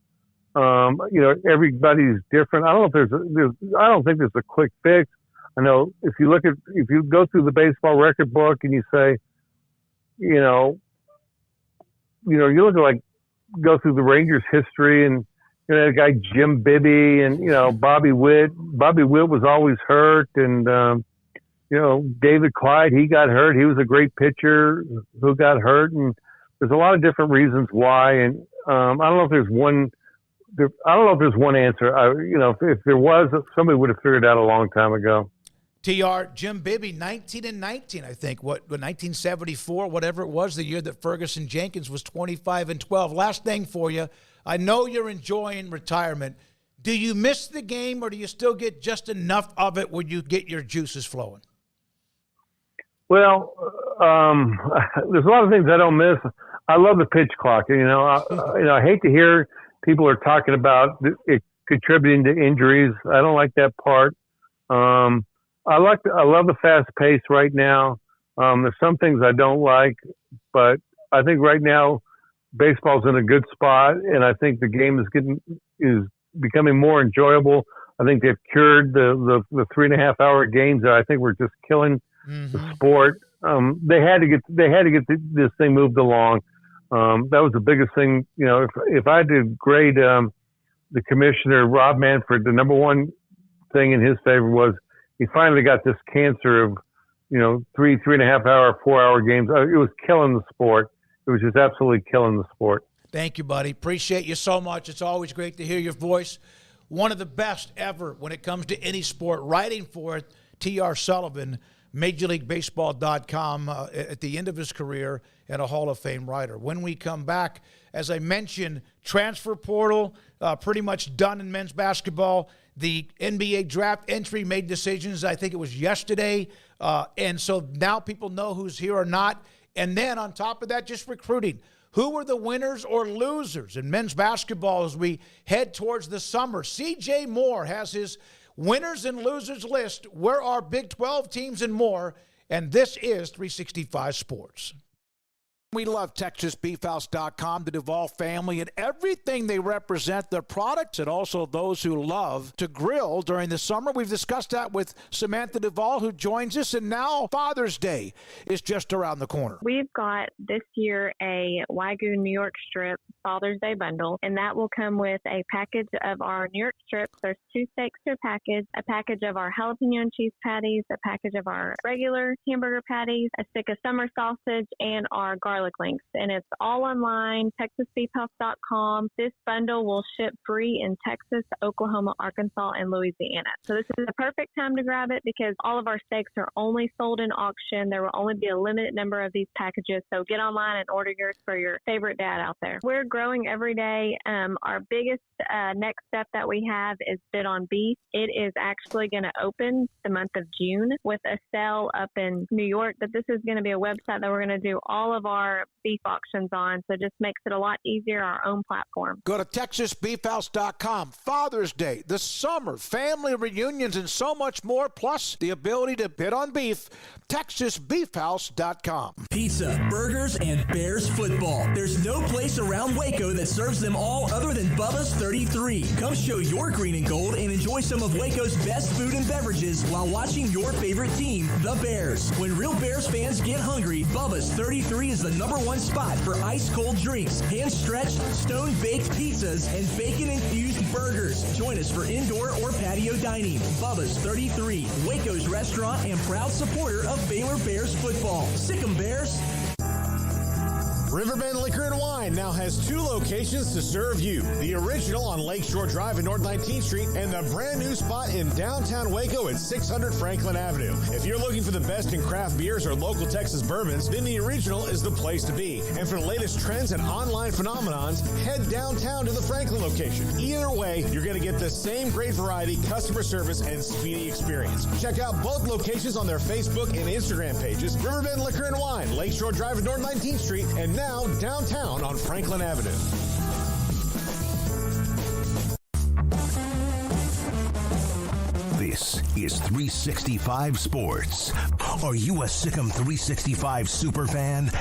Everybody's different. I don't think there's a quick fix. I know if you go through the baseball record book and you say, you look at go through the Rangers history and that guy Jim Bibby and Bobby Witt. Bobby Witt was always hurt, and David Clyde, he got hurt. He was a great pitcher who got hurt, and there's a lot of different reasons why. And I don't know if there's one. I don't know if there's one answer. If there was, somebody would have figured it out a long time ago. TR, Jim Bibby, 19-19, I think. 1974, whatever it was, the year that Ferguson Jenkins was 25-12. Last thing for you. I know you're enjoying retirement. Do you miss the game, or do you still get just enough of it where you get your juices flowing? Well, there's a lot of things I don't miss. I love the pitch clock. I hate to hear people are talking about it contributing to injuries. I don't like that part. I love the fast pace right now. There's some things I don't like, but I think right now baseball's in a good spot, and I think the game is becoming more enjoyable. I think they've cured the 3.5 hour games that I think were just killing the sport. They had to get this thing moved along. That was the biggest thing. If I had to grade the commissioner Rob Manfred, the number one thing in his favor was he finally got this cancer of 3.5 hour, 4 hour games. It was killing the sport. It was just absolutely killing the sport. Thank you, buddy. Appreciate you so much. It's always great to hear your voice. One of the best ever when it comes to any sport. Writing for it, TR Sullivan, MajorLeagueBaseball.com, at the end of his career, and a Hall of Fame writer. When we come back, as I mentioned, transfer portal pretty much done in men's basketball. The NBA draft entry made decisions, I think it was yesterday. And so now people know who's here or not. And then on top of that, just recruiting. Who were the winners or losers in men's basketball as we head towards the summer? CJ Moore has his winners and losers list. Where are Big 12 teams and more? And this is 365 Sports. We love TexasBeefHouse.com, the Duvall family, and everything they represent, their products, and also those who love to grill during the summer. We've discussed that with Samantha Duvall, who joins us, and now Father's Day is just around the corner. We've got this year a Wagyu New York strip Father's Day bundle, and that will come with a package of our New York strips. There's 2 steaks to a package of our jalapeno and cheese patties, a package of our regular hamburger patties, a stick of summer sausage, and our garlic links. And it's all online, TexasBeefHouse.com. This bundle will ship free in Texas, Oklahoma, Arkansas, and Louisiana. So this is the perfect time to grab it because all of our steaks are only sold in auction. There will only be a limited number of these packages. So get online and order yours for your favorite dad out there. We're growing every day. Our biggest next step that we have is Bid on Beef. It is actually going to open the month of June with a sale up in New York, but this is going to be a website that we're going to do all of our beef auctions on, so it just makes it a lot easier, our own platform. Go to TexasBeefHouse.com. Father's Day, the summer, family reunions, and so much more, plus the ability to bid on beef. TexasBeefHouse.com. Pizza, burgers, and Bears football. There's no place around Waco that serves them all other than Bubba's 33. Come show your green and gold and enjoy some of Waco's best food and beverages while watching your favorite team, the Bears. When real Bears fans get hungry, Bubba's 33 is the #1 spot for ice-cold drinks, hand-stretched, stone-baked pizzas, and bacon-infused burgers. Join us for indoor or patio dining. Bubba's 33, Waco's restaurant and proud supporter of Baylor Bears football. Sick 'em, Bears! Riverbend Liquor and Wine now has 2 locations to serve you. The original on Lakeshore Drive in North 19th Street and the brand new spot in downtown Waco at 600 Franklin Avenue. If you're looking for the best in craft beers or local Texas bourbons, then the original is the place to be. And for the latest trends and online phenomenons, head downtown to the Franklin location. Either way, you're going to get the same great variety, customer service, and speedy experience. Check out both locations on their Facebook and Instagram pages. Riverbend Liquor and Wine, Lakeshore Drive at North 19th Street, and now downtown on Franklin Avenue. This is 365 Sports. Are you a Sick'em 365 super fan?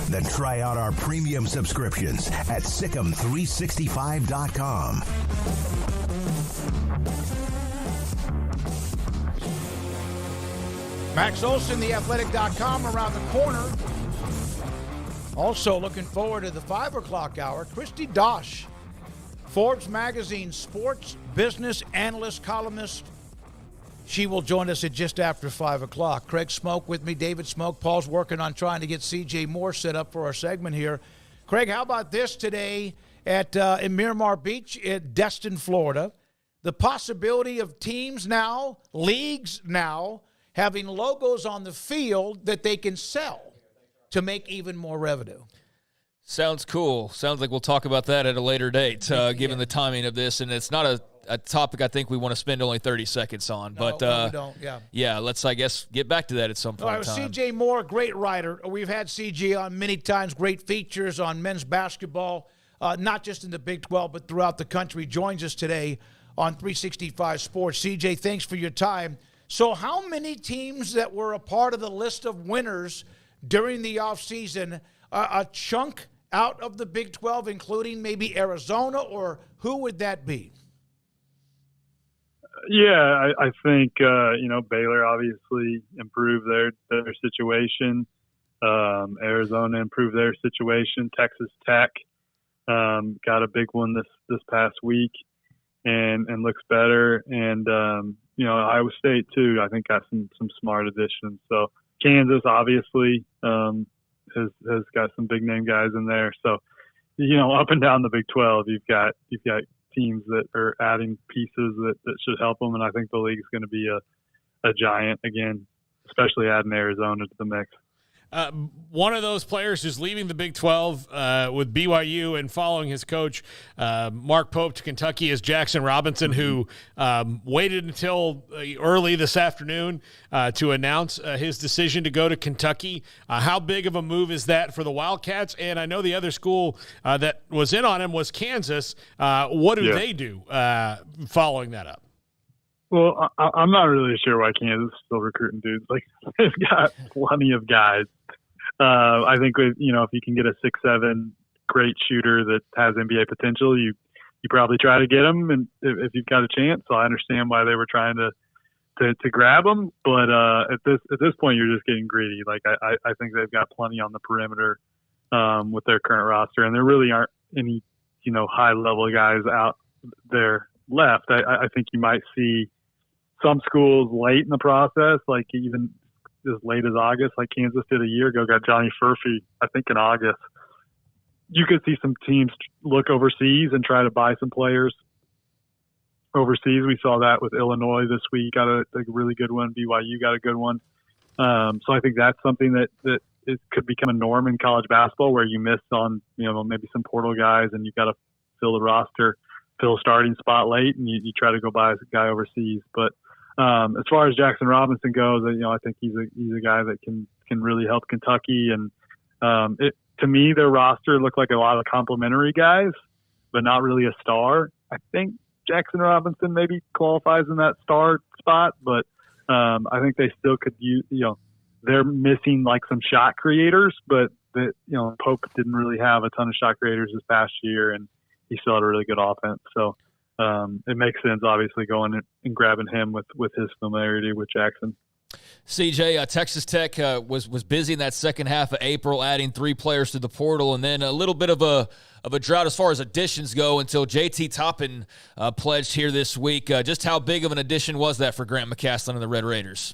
Then try out our premium subscriptions at Sick'em365.com. Max Olson, theathletic.com, around the corner. Also looking forward to the 5 o'clock hour. Christy Dosh, Forbes Magazine sports business analyst, columnist. She will join us at just after 5 o'clock. Craig Smoak with me, David Smoak. Paul's working on trying to get CJ Moore set up for our segment here. Craig, how about this today in Miramar Beach at Destin, Florida? The possibility of teams now, leagues now, having logos on the field that they can sell to make even more revenue. Sounds cool. Sounds like we'll talk about that at a later date, given the timing of this. And it's not a topic I think we want to spend only 30 seconds on. No, but we don't, yeah, let's, I guess, get back to that at some point in time. CJ Moore, great writer. We've had CJ on many times, great features on men's basketball, not just in the Big 12, but throughout the country. Joins us today on 365 Sports. CJ, thanks for your time. So how many teams that were a part of the list of winners during the offseason, a chunk out of the Big 12, including maybe Arizona, or who would that be? Yeah, I think, Baylor obviously improved their situation. Arizona improved their situation. Texas Tech got a big one this past week and looks better. And, Iowa State, too, I think got some smart additions. So Kansas obviously has got some big name guys in there. So, up and down the Big 12, you've got teams that are adding pieces that should help them, and I think the league's going to be a giant again, especially adding Arizona to the mix. One of those players who's leaving the Big 12 with BYU and following his coach, Mark Pope, to Kentucky is Jackson Robinson, who waited until early this afternoon to announce his decision to go to Kentucky. How big of a move is that for the Wildcats? And I know the other school that was in on him was Kansas. What do they do following that up? Well, I'm not really sure why Kansas is still recruiting dudes. Like, they've got plenty of guys. I think if you can get a 6'7" great shooter that has NBA potential, you probably try to get him, and if you've got a chance. So I understand why they were trying to grab him, but at this point, you're just getting greedy. Like, I think they've got plenty on the perimeter with their current roster, and there really aren't any high level guys out there left. I think you might see some schools late in the process, like even as late as August, like Kansas did a year ago, got Johnny Furphy, I think in August. You could see some teams look overseas and try to buy some players overseas. We saw that with Illinois this week, got a really good one. BYU got a good one. So I think that's something that it could become a norm in college basketball, where you miss on, maybe some portal guys and you've got to fill the roster, fill a starting spot late, and you try to go buy a guy overseas. But as far as Jackson Robinson goes, I think he's a guy that can really help Kentucky. And to me, their roster looked like a lot of complimentary guys, but not really a star. I think Jackson Robinson maybe qualifies in that star spot, but I think they still could use. They're missing like some shot creators, but Pope didn't really have a ton of shot creators this past year, and he still had a really good offense. So. It makes sense, obviously, going and grabbing him with his familiarity with Jackson. CJ, Texas Tech was busy in that second half of April, adding 3 players to the portal, and then a little bit of a drought as far as additions go until JT Toppin pledged here this week. Just how big of an addition was that for Grant McCasland and the Red Raiders?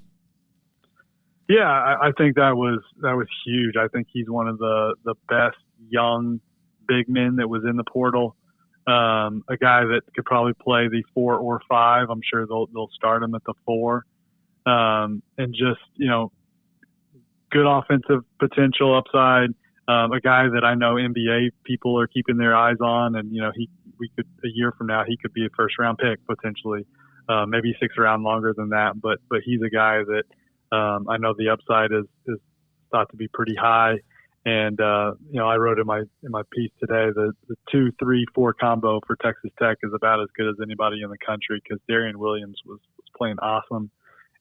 Yeah, I think that was huge. I think he's one of the best young big men that was in the portal. A guy that could probably play the 4 or 5. I'm sure they'll start him at the 4. And just, good offensive potential upside. A guy that I know NBA people are keeping their eyes on, and, a year from now, he could be a first round pick potentially, maybe 6th round, longer than that. But he's a guy that, I know the upside is thought to be pretty high. And, I wrote in my piece today, the 2-3-4 combo for Texas Tech is about as good as anybody in the country, because Darian Williams was playing awesome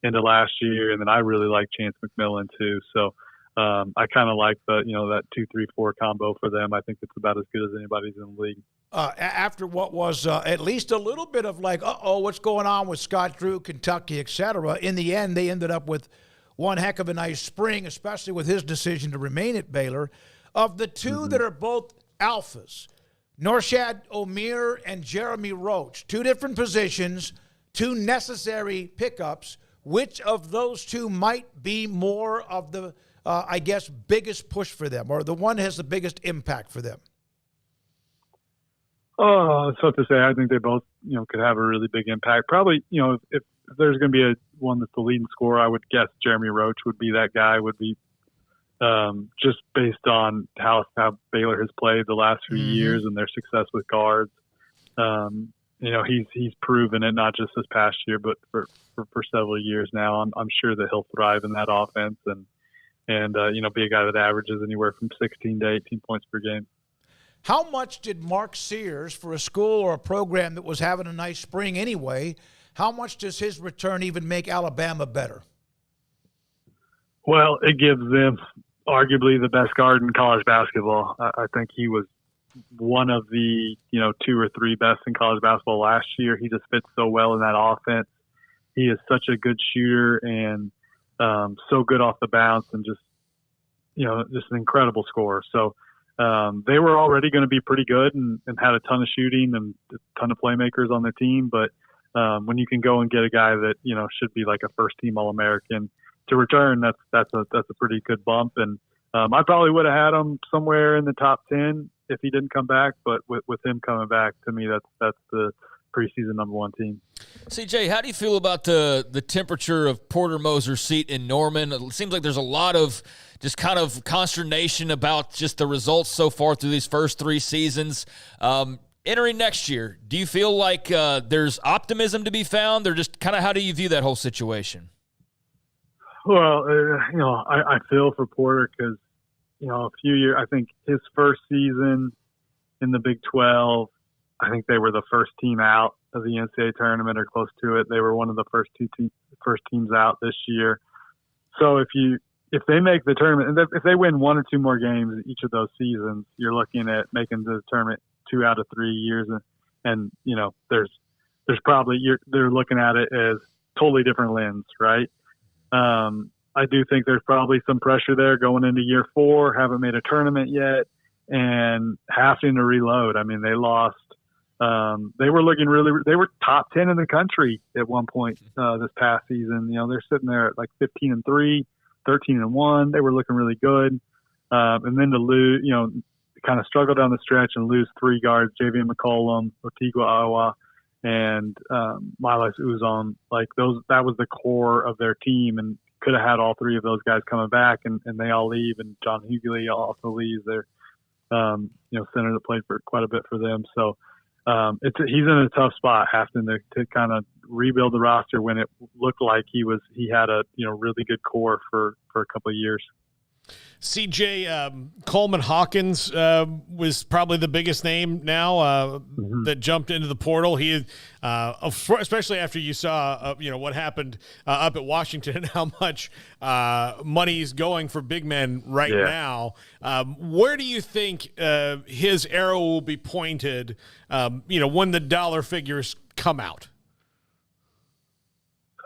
into last year. And then I really like Chance McMillan too. So, I kind of like that 2-3-4 combo for them. I think it's about as good as anybody's in the league. After what was at least a little bit of like, what's going on with Scott Drew, Kentucky, et cetera. In the end, they ended up with one heck of a nice spring, especially with his decision to remain at Baylor. Of the two that are both alphas, Norshad Omier and Jeremy Roach, 2 different positions, 2 necessary pickups. Which of those 2 might be more of the, biggest push for them, or the one has the biggest impact for them? Oh, it's tough to say. I think they both, could have a really big impact. Probably, if there's going to be one that's the leading scorer, I would guess Jeremy Roach would be that guy. Would be just based on how Baylor has played the last few years and their success with guards. He's proven it, not just this past year, but for several years now. I'm sure that he'll thrive in that offense and be a guy that averages anywhere from 16 to 18 points per game. How much did Mark Sears, for a school or a program that was having a nice spring anyway, how much does his return even make Alabama better? Well, it gives them arguably the best guard in college basketball. I think he was one of the 2 or 3 best in college basketball last year. He just fits so well in that offense. He is such a good shooter and so good off the bounce, and just an incredible scorer. So they were already going to be pretty good and had a ton of shooting and a ton of playmakers on their team. But when you can go and get a guy that should be like a first-team All-American to return, that's a pretty good bump. And I probably would have had him somewhere in the top 10 if he didn't come back. But with him coming back, to me, that's the preseason number one team. CJ, how do you feel about the temperature of Porter Moser's seat in Norman? It seems like there's a lot of just kind of consternation about just the results so far through these first 3 seasons. Entering next year, do you feel like there's optimism to be found, or just kind of how do you view that whole situation? Well, I feel for Porter because, a few years, I think his first season in the Big 12, I think they were the first team out of the NCAA tournament or close to it. They were one of the first teams out this year. So if they make the tournament, and if they win 1 or 2 more games each of those seasons, you're looking at making the tournament 2 out of 3 years, and there's probably they're looking at it as totally different lens, right? I do think there's probably some pressure there going into year 4, haven't made a tournament yet, and having to reload. I mean, they lost. They were looking they were top 10 in the country at one point this past season. They're sitting there at like 15-3, 13-1. They were looking really good. And then to lose, kind of struggle down the stretch and lose 3 guards, Javian McCollum, Otigua Awa, and Milas Uzon. Like that was the core of their team, and could have had all 3 of those guys coming back, and they all leave, and John Hughley also leaves. Their center that played for quite a bit for them. So he's in a tough spot, having to kind of rebuild the roster when it looked like he had a really good core for a couple of years. CJ, Coleman Hawkins was probably the biggest name now that jumped into the portal. He, especially after you saw what happened up at Washington and how much money's going for big men now. Where do you think his arrow will be pointed? When the dollar figures come out.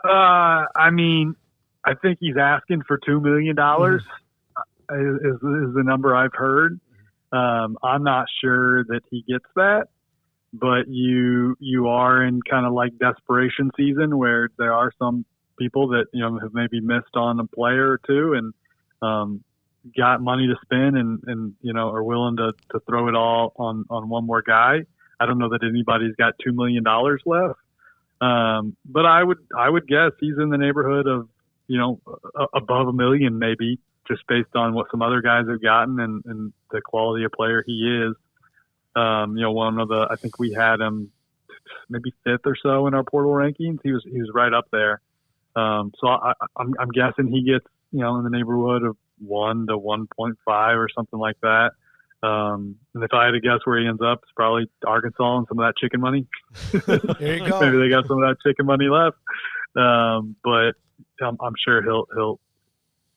I mean, I think he's asking for $2 million. Is the number I've heard. I'm not sure that he gets that, but you are in kind of like desperation season where there are some people that have maybe missed on a player or two and got money to spend and are willing to throw it all on one more guy. I don't know that anybody's got $2 million left, but I would guess he's in the neighborhood of above $1 million maybe, just based on what some other guys have gotten and the quality of player he is. I think we had him maybe 5th or so in our portal rankings. He was right up there. So I'm guessing he gets, in the neighborhood of 1 to 1.5 or something like that. And if I had to guess where he ends up, it's probably Arkansas and some of that chicken money. There you go. Maybe they got some of that chicken money left. But I'm sure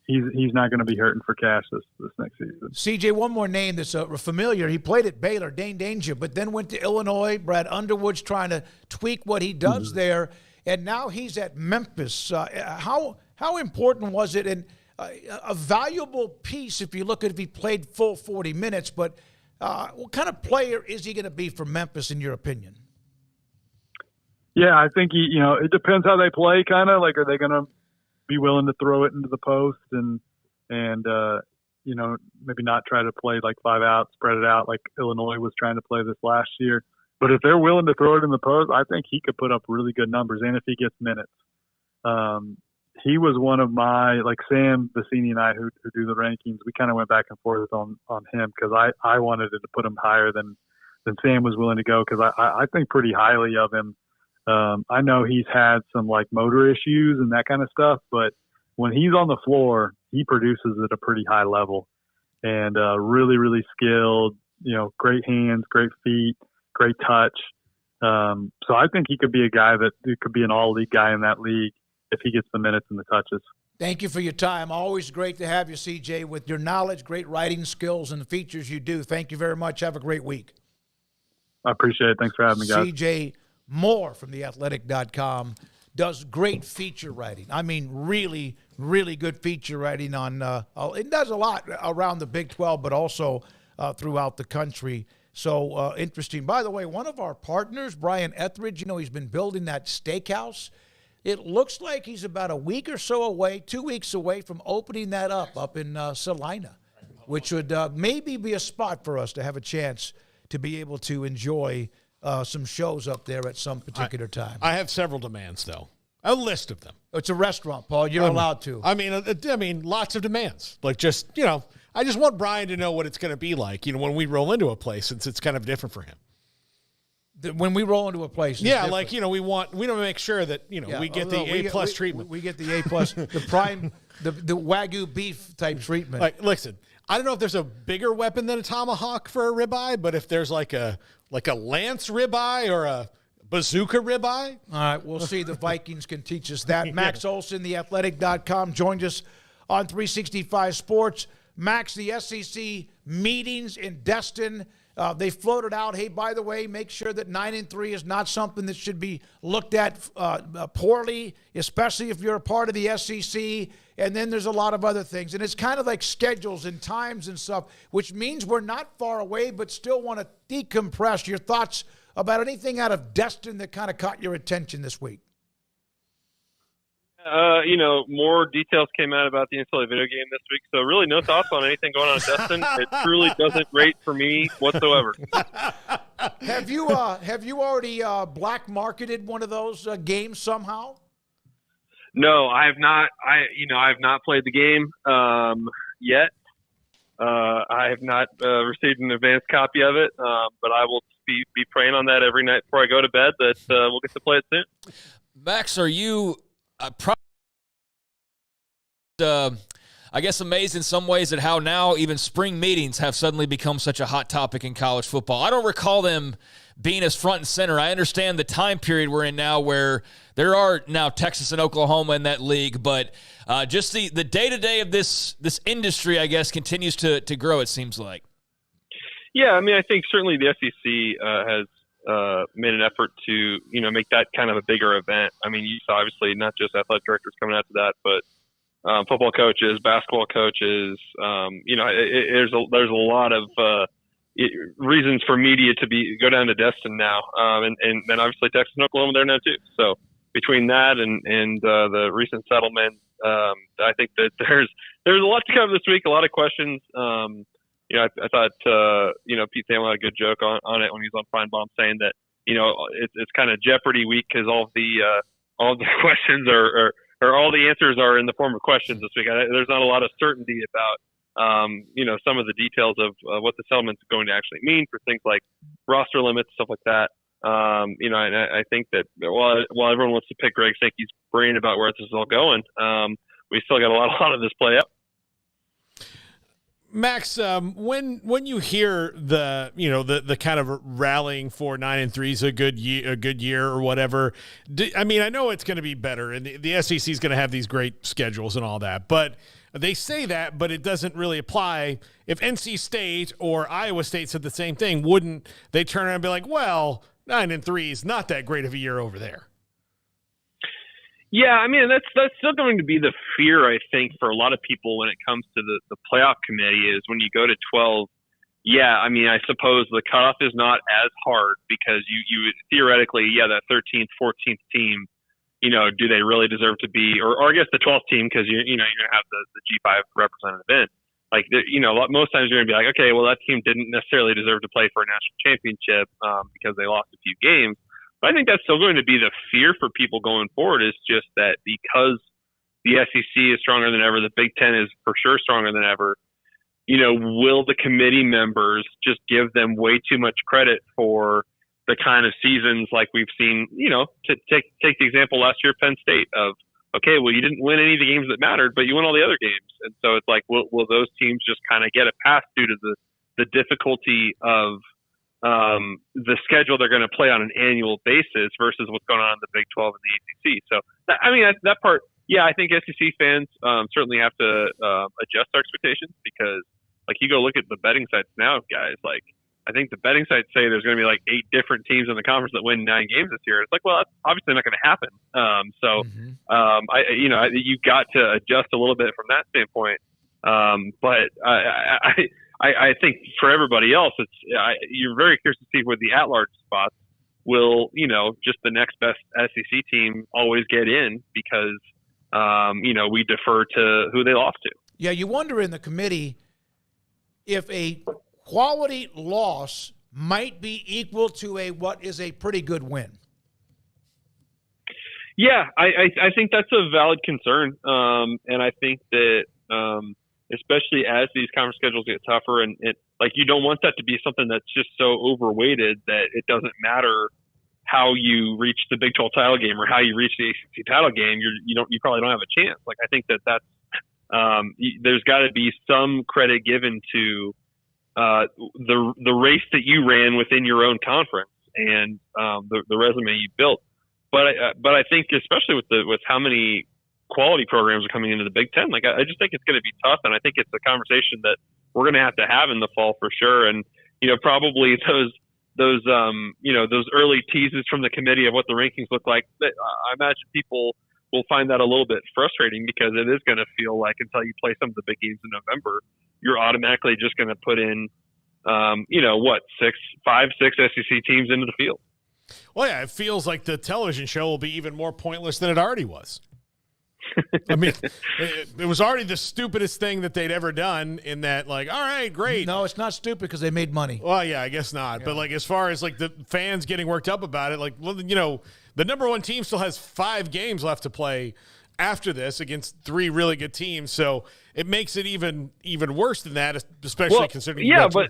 he's not going to be hurting for cash this next season. CJ, one more name that's familiar. He played at Baylor, Dane Danger, but then went to Illinois. Brad Underwood's trying to tweak what he does there, and now he's at Memphis. How important was it? And a valuable piece if you look at if he played full 40 minutes, but what kind of player is he going to be for Memphis in your opinion? Yeah, I think it depends how they play, kind of. Like, are they going to be willing to throw it into the post and maybe not try to play like 5 out, spread it out like Illinois was trying to play this last year. But if they're willing to throw it in the post, I think he could put up really good numbers, and if he gets minutes. He was one of my, like Sam Vecini and I who do the rankings, we kind of went back and forth on him because I wanted to put him higher than Sam was willing to go because I think pretty highly of him. I know he's had some like motor issues and that kind of stuff, but when he's on the floor, he produces at a pretty high level and really, really skilled, great hands, great feet, great touch. So I think he could be a guy that could be an all-league guy in that league if he gets the minutes and the touches. Thank you for your time. Always great to have you, CJ, with your knowledge, great writing skills, and the features you do. Thank you very much. Have a great week. I appreciate it. Thanks for having me, guys. CJ Moore from theathletic.com does great feature writing. I mean, really, really good feature writing on it does a lot around the Big 12, but also throughout the country. So interesting. By the way, one of our partners, Brian Etheridge, he's been building that steakhouse. It looks like he's about a week or so away, 2 weeks away from opening that up in Salina. which would maybe be a spot for us to have a chance to be able to enjoy some shows up there at some particular time. I have several demands, though. A list of them. It's a restaurant, Paul. You're allowed to. I mean, lots of demands. Like, just, I just want Brian to know what it's going to be like, when we roll into a place, since it's kind of different for him. When we roll into a place, yeah, like, we want to make sure that, we get the A+ treatment. We get the A+, the prime, the Wagyu beef type treatment. Like, listen, I don't know if there's a bigger weapon than a tomahawk for a ribeye, but if there's like a lance ribeye or a bazooka ribeye. All right, we'll see. The Vikings can teach us that. Max Olson, theathletic.com, joined us on 365 Sports. Max, the SEC meetings in Destin, they floated out, hey, by the way, make sure that 9-3 is not something that should be looked at poorly, especially if you're a part of the SEC. And then there's a lot of other things. And it's kind of like schedules and times and stuff, which means we're not far away but still want to decompress. Your thoughts about anything out of Destin that kind of caught your attention this week? More details came out about the NCAA video game this week, so really no thoughts on anything going on in Destin. It truly doesn't rate for me whatsoever. Have you already black marketed one of those games somehow? No, I have not. I have not played the game yet. I have not received an advanced copy of it, but I will be praying on that every night before I go to bed that we'll get to play it soon. Max, are you I guess amazed in some ways at how now even spring meetings have suddenly become such a hot topic in college football? I don't recall them being as front and center. I understand the time period we're in now where there are now Texas and Oklahoma in that league, but just the day-to-day of this industry, I guess, continues to grow, it seems like. Yeah, I mean, I think certainly the SEC has made an effort to, make that kind of a bigger event. I mean, you saw obviously not just athletic directors coming out to that, but football coaches, basketball coaches. There's a lot of reasons for media to go down to Destin now, and then obviously Texas and Oklahoma there now too. So between that and the recent settlement, I think that there's a lot to cover this week. A lot of questions. I thought Pete Thamel had a good joke on it when he was on Feinbaum, saying that it's kind of Jeopardy week because all the questions are all the answers are in the form of questions this week. There's not a lot of certainty about some of the details of what the settlement's going to actually mean for things like roster limits, stuff like that. And I think that while everyone wants to pick Greg Sankey's brain about where this is all going, we still got a lot of this play out. Max, when you hear the kind of rallying for 9-3 is a good year or whatever, I know it's going to be better, and the SEC is going to have these great schedules and all that, but they say that, but it doesn't really apply. If NC State or Iowa State said the same thing, wouldn't they turn around and be like, well, 9-3 is not that great of a year over there? Yeah, I mean, that's still going to be the fear, I think, for a lot of people when it comes to the playoff committee is when you go to 12. Yeah, I mean, I suppose the cutoff is not as hard because you theoretically, that 13th, 14th team, do they really deserve to be, or I guess the 12th team because you're going to have the G5 representative in. Like, most times you're going to be like, okay, well, that team didn't necessarily deserve to play for a national championship because they lost a few games. I think that's still going to be the fear for people going forward is just that because the SEC is stronger than ever, the Big Ten is for sure stronger than ever, will the committee members just give them way too much credit for the kind of seasons like we've seen, to take the example last year, Penn State of, okay, well, you didn't win any of the games that mattered, but you won all the other games. And so it's like, will those teams just kind of get a pass due to the difficulty of the schedule they're going to play on an annual basis versus what's going on in the Big 12 and the ACC. So, that part, I think SEC fans certainly have to adjust our expectations because, like, you go look at the betting sites now, guys, like, I think the betting sites say there's going to be like 8 different teams in the conference that win 9 games this year. It's like, well, that's obviously not going to happen. You got to adjust a little bit from that standpoint. But I think for everybody else, you're very curious to see where the at-large spots will, just the next best SEC team always get in because, we defer to who they lost to. Yeah, you wonder in the committee, if a quality loss might be equal to what is a pretty good win. Yeah, I think that's a valid concern. And I think that especially as these conference schedules get tougher and you don't want that to be something that's just so overweighted that it doesn't matter how you reach the Big 12 title game or how you reach the ACC title game. You probably don't have a chance. Like, I think that's there's got to be some credit given to the race that you ran within your own conference and the resume you built. But I think especially with how many quality programs are coming into the Big Ten, I just think it's going to be tough, and I think it's a conversation that we're going to have in the fall for sure. And probably those early teases from the committee of what the rankings look like, I imagine people will find that a little bit frustrating because it is going to feel like until you play some of the big games in November, you're automatically just going to put in, 5-6 SEC teams into the field. Well, yeah, it feels like the television show will be even more pointless than it already was. I mean, it was already the stupidest thing that they'd ever done in that, all right, great. No, it's not stupid because they made money. Well, yeah, I guess not. Yeah. But, as far as, the fans getting worked up about it, the number one team still has 5 games left to play after this against 3 really good teams. So it makes it even worse than that, especially considering. Yeah, but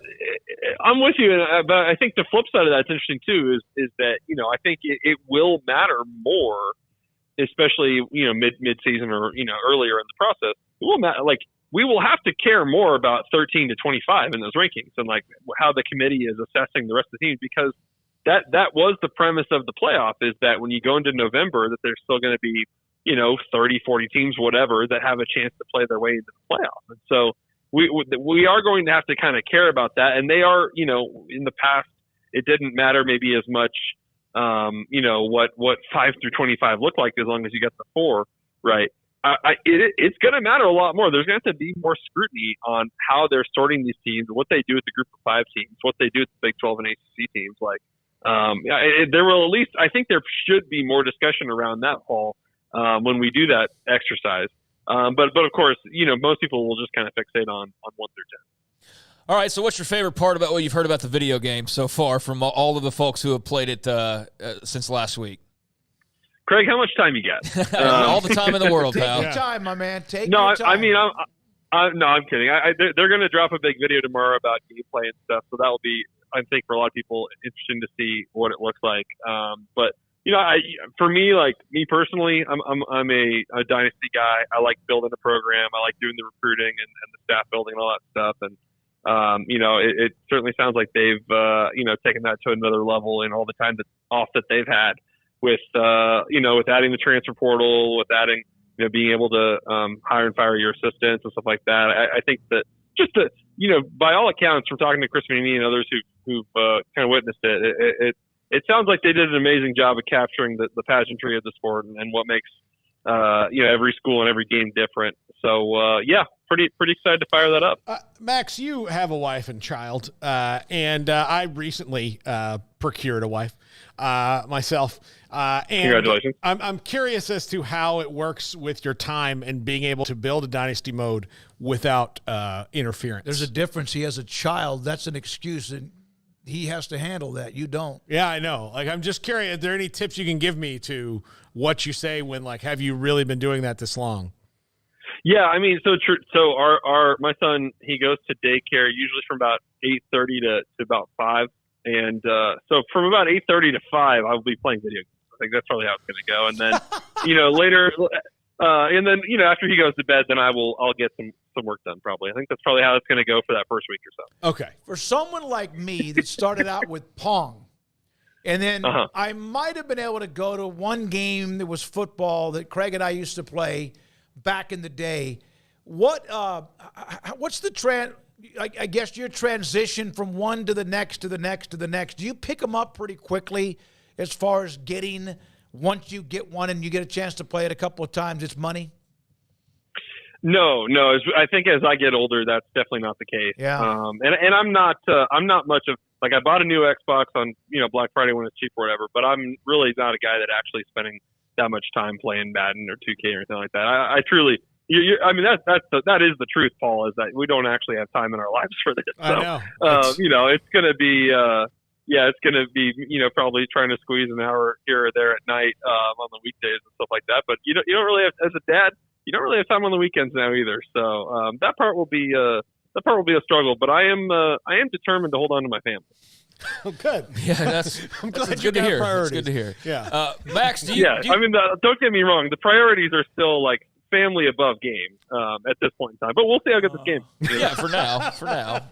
I'm with you. But I think the flip side of that's interesting, too, is that, I think it will matter more, especially, mid-season or, earlier in the process. It will matter. We will have to care more about 13 to 25 in those rankings and, how the committee is assessing the rest of the teams, because that was the premise of the playoff, is that when you go into November, that there's still going to be, 30, 40 teams, whatever, that have a chance to play their way into the playoff. And so we are going to have to kind of care about that. And they are, in the past, it didn't matter maybe as much, what 5 through 25 look like as long as you get the 4, right? It's going to matter a lot more. There's going to have to be more scrutiny on how they're sorting these teams, what they do with the group of 5 teams, what they do with the Big 12 and ACC teams. There will at least, I think there should be more discussion around that, Paul, when we do that exercise. But of course, most people will just kind of fixate on 1 through 10. All right, so what's your favorite part about what you've heard about the video game so far from all of the folks who have played it since last week? Craig, how much time you got? All the time in the world, Take pal. your time, my man. Take your time. I mean, I'm kidding. They're going to drop a big video tomorrow about gameplay and stuff, so that will be, I think, for a lot of people, interesting to see what it looks like. But for me, me personally, I'm a dynasty guy. I like building a program. I like doing the recruiting and the staff building and all that stuff. And it certainly sounds like they've taken that to another level in all the time that they've had with with adding the transfer portal, with adding being able to hire and fire your assistants and stuff like that. I think that by all accounts, from talking to Chris Manini and others who've kind of witnessed it sounds like they did an amazing job of capturing the pageantry of the sport and what makes every school and every game different. So pretty excited to fire that up. Max, you have a wife and child, and I recently procured a wife myself. And congratulations. I'm curious as to how it works with your time and being able to build a dynasty mode without interference. There's a difference. He has a child. That's an excuse, and he has to handle that. You don't. Yeah, I know. I'm just curious. Are there any tips you can give me to what you say when, have you really been doing that this long? Yeah, I mean, so our my son, he goes to daycare usually from about 8:30 to about 5, and so from about 8:30 to 5, I'll be playing video games. I think that's probably how it's going to go, and then later, and then after he goes to bed, then I'll get some work done. Probably, I think that's probably how it's going to go for that first week or so. Okay, for someone like me that started out with Pong, and then I might have been able to go to one game that was football that Craig and I used to play back in the day. What's the I guess your transition from one to the next to the next to the next. Do you pick them up pretty quickly as far as once you get one and you get a chance to play it a couple of times, it's money? No. I think as I get older, that's definitely not the case. Yeah. And I'm not much of, I bought a new Xbox on, Black Friday when it's cheap or whatever, but I'm really not a guy that actually spending that much time playing Madden or 2K or anything like that. I truly, I mean, that is the truth, Paul, is that we don't actually have time in our lives for this. So, I know. It's going to be, it's going to be, probably trying to squeeze an hour here or there at night on the weekdays and stuff like that. But you don't really have, as a dad, you don't really have time on the weekends now either. So that part will be a struggle. But I am determined to hold on to my family. Oh, good. Yeah, that's good to hear. It's good to hear. Yeah. Max, don't get me wrong. The priorities are still like family above game at this point in time. But we'll see how good this game. Yeah, for now.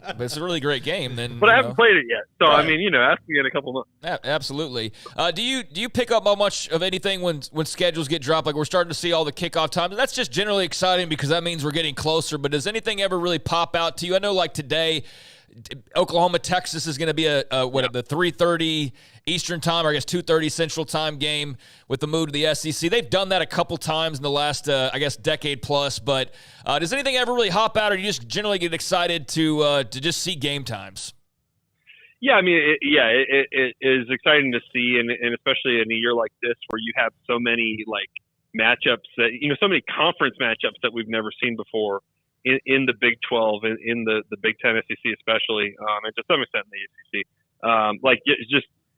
But it's a really great game. Then, but I haven't played it yet. So, right. I mean, ask me in a couple months. Absolutely. Do you pick up on much of anything when schedules get dropped? Like we're starting to see all the kickoff times. That's just generally exciting because that means we're getting closer. But does anything ever really pop out to you? I know like today, Oklahoma, Texas is going to be the 3:30 Eastern time, or I guess 2:30 Central time game with the move to the SEC. They've done that a couple times in the last, decade plus. But does anything ever really hop out, or do you just generally get excited to just see game times? Yeah, I mean, it is exciting to see, and especially in a year like this where you have so many like matchups that so many conference matchups that we've never seen before. In the Big 12, in the Big 10 SEC especially, and to some extent in the ACC.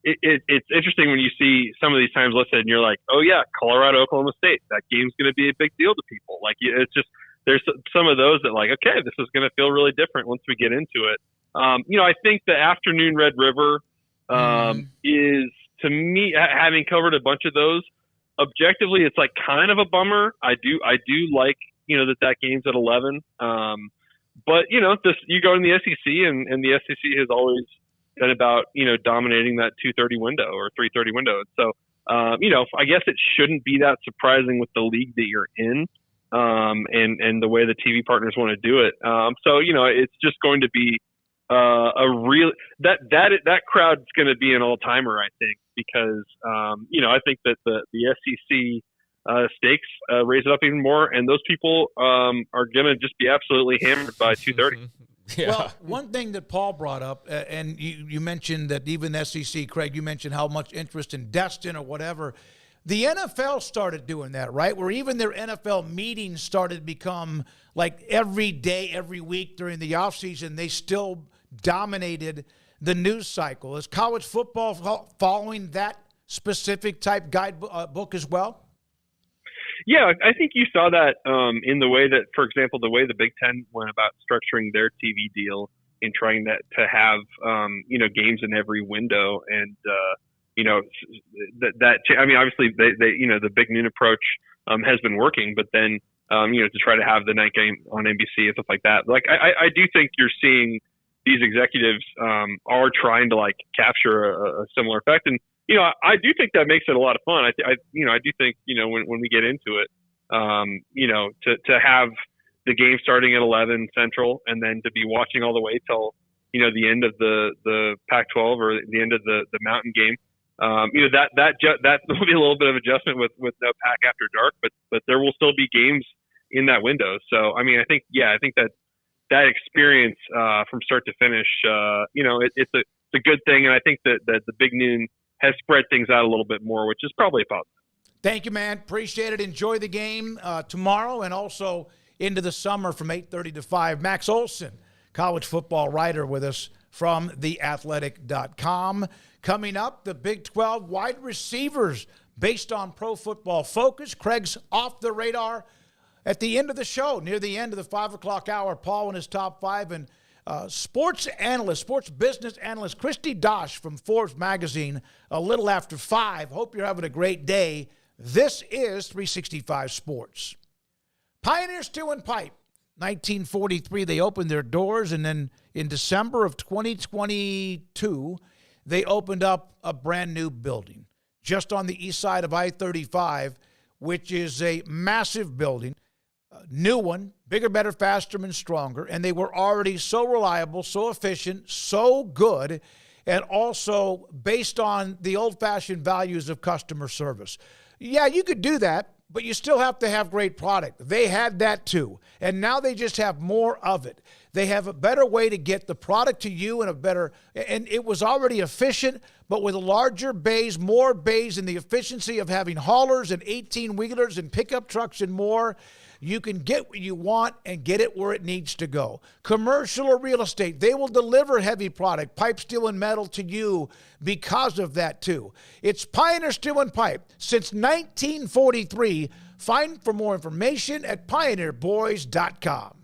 It's interesting when you see some of these times listed and you're like, oh yeah, Colorado, Oklahoma State, that game's going to be a big deal to people. Like it's just, there's some of those that like, okay, this is going to feel really different once we get into it. I think the afternoon Red River is, to me, having covered a bunch of those, objectively, it's like kind of a bummer. I do like, that game's at 11. But, you go in the SEC and the SEC has always been about, dominating that 2:30 window or 3:30 window. So, I guess it shouldn't be that surprising with the league that you're in and the way the TV partners want to do it. So, it's just going to be that crowd's going to be an all-timer, I think, because, I think that the SEC stakes raise it up even more, and those people are going to just be absolutely hammered by 2:30. Yeah. Well, one thing that Paul brought up, and you mentioned that even SEC, Craig, you mentioned how much interest in Destin or whatever. The NFL started doing that, right? Where even their NFL meetings started to become like every day, every week during the offseason, they still dominated the news cycle. Is college football following that specific type guidebook as well? Yeah, I think you saw that in the way that, for example, the way the Big Ten went about structuring their TV deal in trying to have, games in every window. And, obviously they the Big Noon approach has been working, but then, to try to have the night game on NBC and stuff like that. Like, I do think you're seeing these executives are trying to, like, capture a similar effect. And, I do think that makes it a lot of fun. I do think, when we get into it, to have the game starting at 11 Central and then to be watching all the way till, the end of the Pac-12 or the end of the Mountain game, that will be a little bit of adjustment with no Pac after dark, but there will still be games in that window. So, I mean, I think that experience from start to finish, it's a good thing. And I think that the Big Noon has spread things out a little bit more, which is probably a positive. Thank you, man. Appreciate it. Enjoy the game tomorrow and also into the summer from 8:30 to 5. Max Olson, college football writer with us from theathletic.com. Coming up, the Big 12 wide receivers based on Pro Football Focus. Craig's off the radar at the end of the show, near the end of the 5 o'clock hour. Paul in his top five, and sports business analyst Christy Dosh from Forbes magazine a little after 5. Hope you're having a great day. This is 365 Sports. Pioneer Stew and Pipe, 1943, they opened their doors, and then in December of 2022, they opened up a brand new building just on the east side of I-35, which is a massive building. New one, bigger, better, faster, and stronger. And they were already so reliable, so efficient, so good, and also based on the old-fashioned values of customer service. Yeah, you could do that, but you still have to have great product. They had that too. And now they just have more of it. They have a better way to get the product to you and it was already efficient, but with larger bays, more bays, and the efficiency of having haulers and 18-wheelers and pickup trucks and more. you can get what you want and get it where it needs to go. Commercial or real estate, they will deliver heavy product, pipe, steel, and metal to you because of that too. It's Pioneer Steel and Pipe since 1943. Find for more information at pioneerboys.com.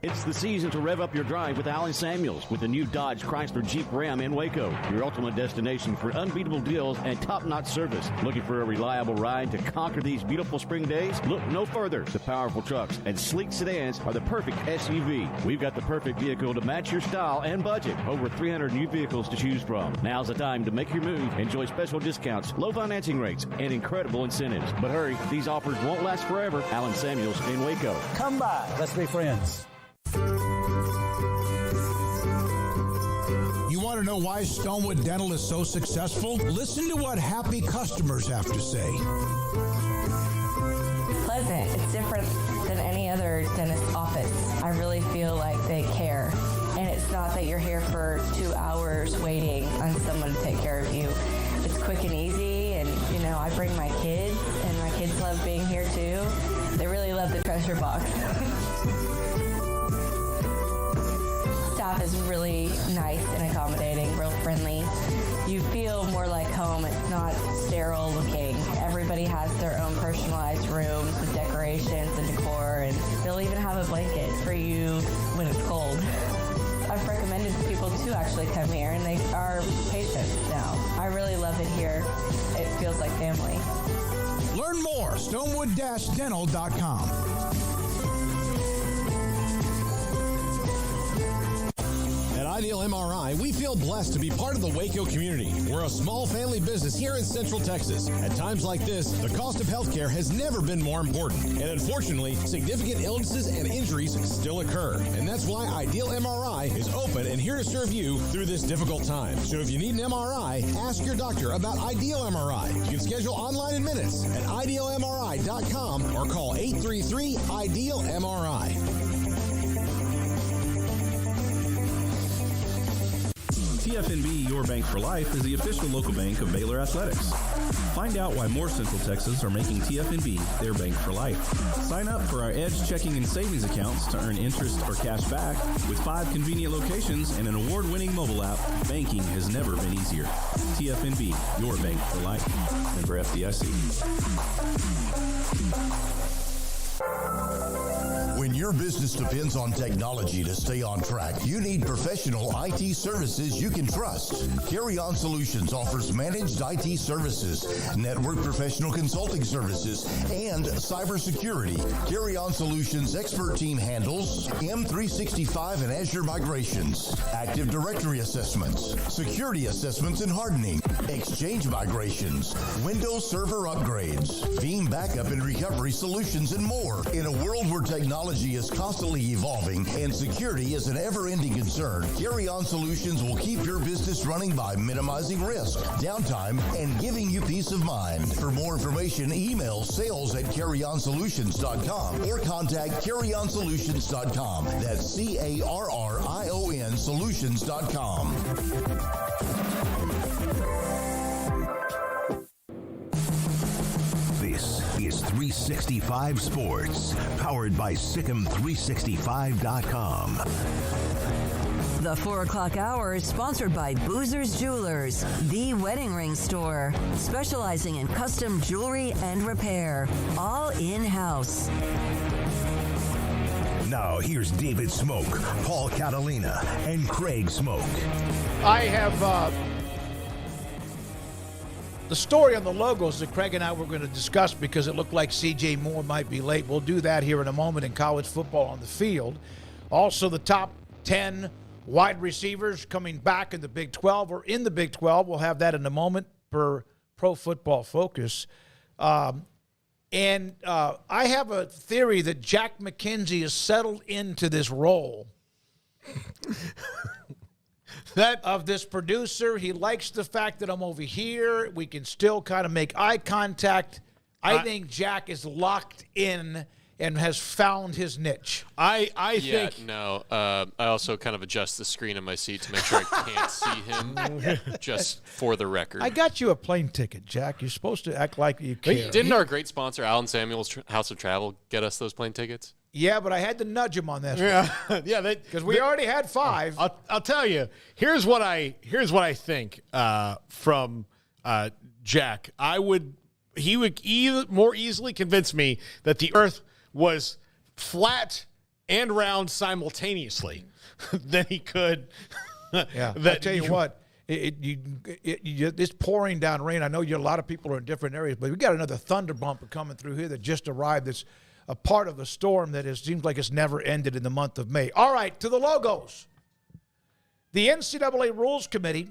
It's the season to rev up your drive with Alan Samuels with the new Dodge Chrysler Jeep Ram in Waco. Your ultimate destination for unbeatable deals and top-notch service. Looking for a reliable ride to conquer these beautiful spring days? Look no further. The powerful trucks and sleek sedans are the perfect SUV. We've got the perfect vehicle to match your style and budget. Over 300 new vehicles to choose from. Now's the time to make your move. Enjoy special discounts, low financing rates, and incredible incentives. But hurry, these offers won't last forever. Alan Samuels in Waco. Come by. Let's be friends. You want to know why Stonewood Dental is so successful? Listen to what happy customers have to say. Pleasant. It's different than any other dentist office. I really feel like they care. And it's not that you're here for 2 hours waiting on someone to take care of you. It's quick and easy, and I bring my kids, and my kids love being here too. They really love the treasure box. Staff is really nice and accommodating, real friendly. You feel more like home. It's not sterile looking. Everybody has their own personalized rooms with decorations and decor, and they'll even have a blanket for you when it's cold. I've recommended people to actually come here, and they are patients now. I really love it here. It feels like family. Learn more, stonewood-dental.com. At Ideal MRI, we feel blessed to be part of the Waco community. We're a small family business here in Central Texas. At times like this, the cost of healthcare has never been more important. And unfortunately, significant illnesses and injuries still occur. And that's why Ideal MRI is open and here to serve you through this difficult time. So if you need an MRI, ask your doctor about Ideal MRI. You can schedule online in minutes at idealmri.com or call 833-IDEAL-MRI. TFNB Your Bank for Life is the official local bank of Baylor Athletics. Find out why more Central Texas are making TFNB their bank for life. Sign up for our Edge checking and savings accounts to earn interest or cash back. With 5 convenient locations and an award-winning mobile app, banking has never been easier. TFNB Your Bank for Life. Member FDIC. When your business depends on technology to stay on track, you need professional IT services you can trust. Carry On Solutions offers managed IT services, network professional consulting services, and cybersecurity. Carry On Solutions expert team handles M365 and Azure migrations, Active Directory assessments, security assessments and hardening, Exchange migrations, Windows Server upgrades, Veeam backup and recovery solutions, and more. In a world where technology is constantly evolving and security is an ever-ending concern, Carry On Solutions will keep your business running by minimizing risk, downtime, and giving you peace of mind. For more information, email sales@carryonsolutions.com or contact carryonsolutions.com. That's CARRION solutions.com. This is 365 Sports, powered by Sikkim365.com. The 4 o'clock hour is sponsored by Boozer's Jewelers, the wedding ring store, specializing in custom jewelry and repair, all in-house. Now here's David Smoak, Paul Catalina, and Craig Smoak. I have the story on the logos that Craig and I were going to discuss because it looked like C.J. Moore might be late. We'll do that here in a moment in college football on the field. Also, the top 10 wide receivers coming back in the Big 12 or in the Big 12. We'll have that in a moment per Pro Football Focus. And I have a theory that Jack McKenzie is settled into this role of this producer. He likes the fact that I'm over here. We can still kind of make eye contact. I think Jack is locked in and has found his niche. I think no. I also kind of adjust the screen in my seat to make sure I can't see him. Just for the record, I got you a plane ticket, Jack. You're supposed to act like you care. Didn't our great sponsor Alan Samuel's House of Travel get us those plane tickets? Yeah, but I had to nudge him on that. Yeah, because we already had 5. I'll tell you. Here's what I think from Jack. He would more easily convince me that the Earth was flat and round simultaneously than he could. Yeah, I tell you what, it's pouring down rain. I know a lot of people are in different areas, but we got another thunder bumper coming through here that just arrived. That's a part of the storm that seems like it's never ended in the month of May. All right, to the logos. The NCAA Rules Committee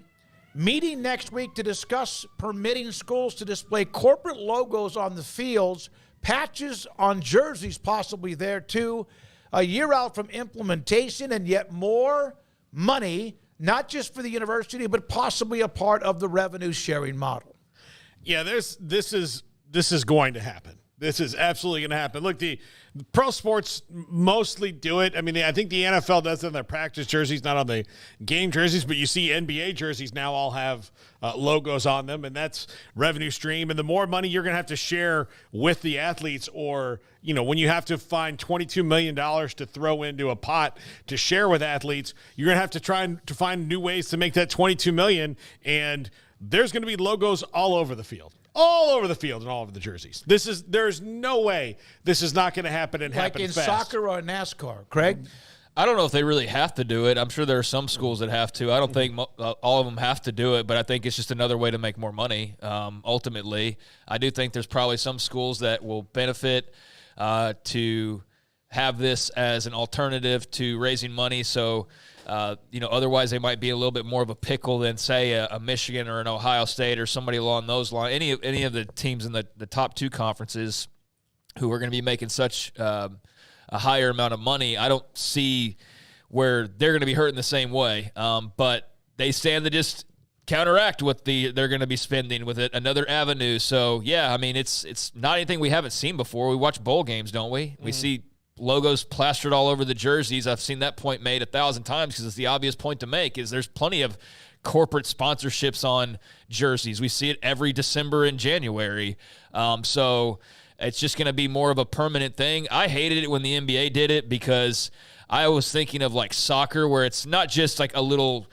meeting next week to discuss permitting schools to display corporate logos on the fields, patches on jerseys possibly there too, a year out from implementation, and yet more money, not just for the university, but possibly a part of the revenue sharing model. Yeah, this is going to happen. This is absolutely going to happen. Look, the pro sports mostly do it. I mean, I think the NFL does it on their practice jerseys, not on the game jerseys, but you see NBA jerseys now all have logos on them, and that's revenue stream. And the more money you're going to have to share with the athletes, or, when you have to find $22 million to throw into a pot to share with athletes, you're going to have to try to find new ways to make that $22 million, and there's going to be logos all over the field. All over the field and all over the jerseys. There's no way this is not going to happen and happen fast. Like in soccer or NASCAR, Craig? I don't know if they really have to do it. I'm sure there are some schools that have to. I don't think all of them have to do it, but I think it's just another way to make more money. Ultimately, I do think there's probably some schools that will benefit to have this as an alternative to raising money. So, otherwise they might be a little bit more of a pickle than, say, a Michigan or an Ohio State or somebody along those lines. Any of the teams in the top 2 conferences who are going to be making such a higher amount of money, I don't see where they're going to be hurting the same way. But they stand to just counteract what they're going to be spending with it, another avenue. So, yeah, I mean, it's not anything we haven't seen before. We watch bowl games, don't we? Mm-hmm. We see logos plastered all over the jerseys. I've seen that point made 1,000 times because it's the obvious point to make, is there's plenty of corporate sponsorships on jerseys. We see it every December and January. So it's just going to be more of a permanent thing. I hated it when the NBA did it because I was thinking of like soccer, where it's not just like a little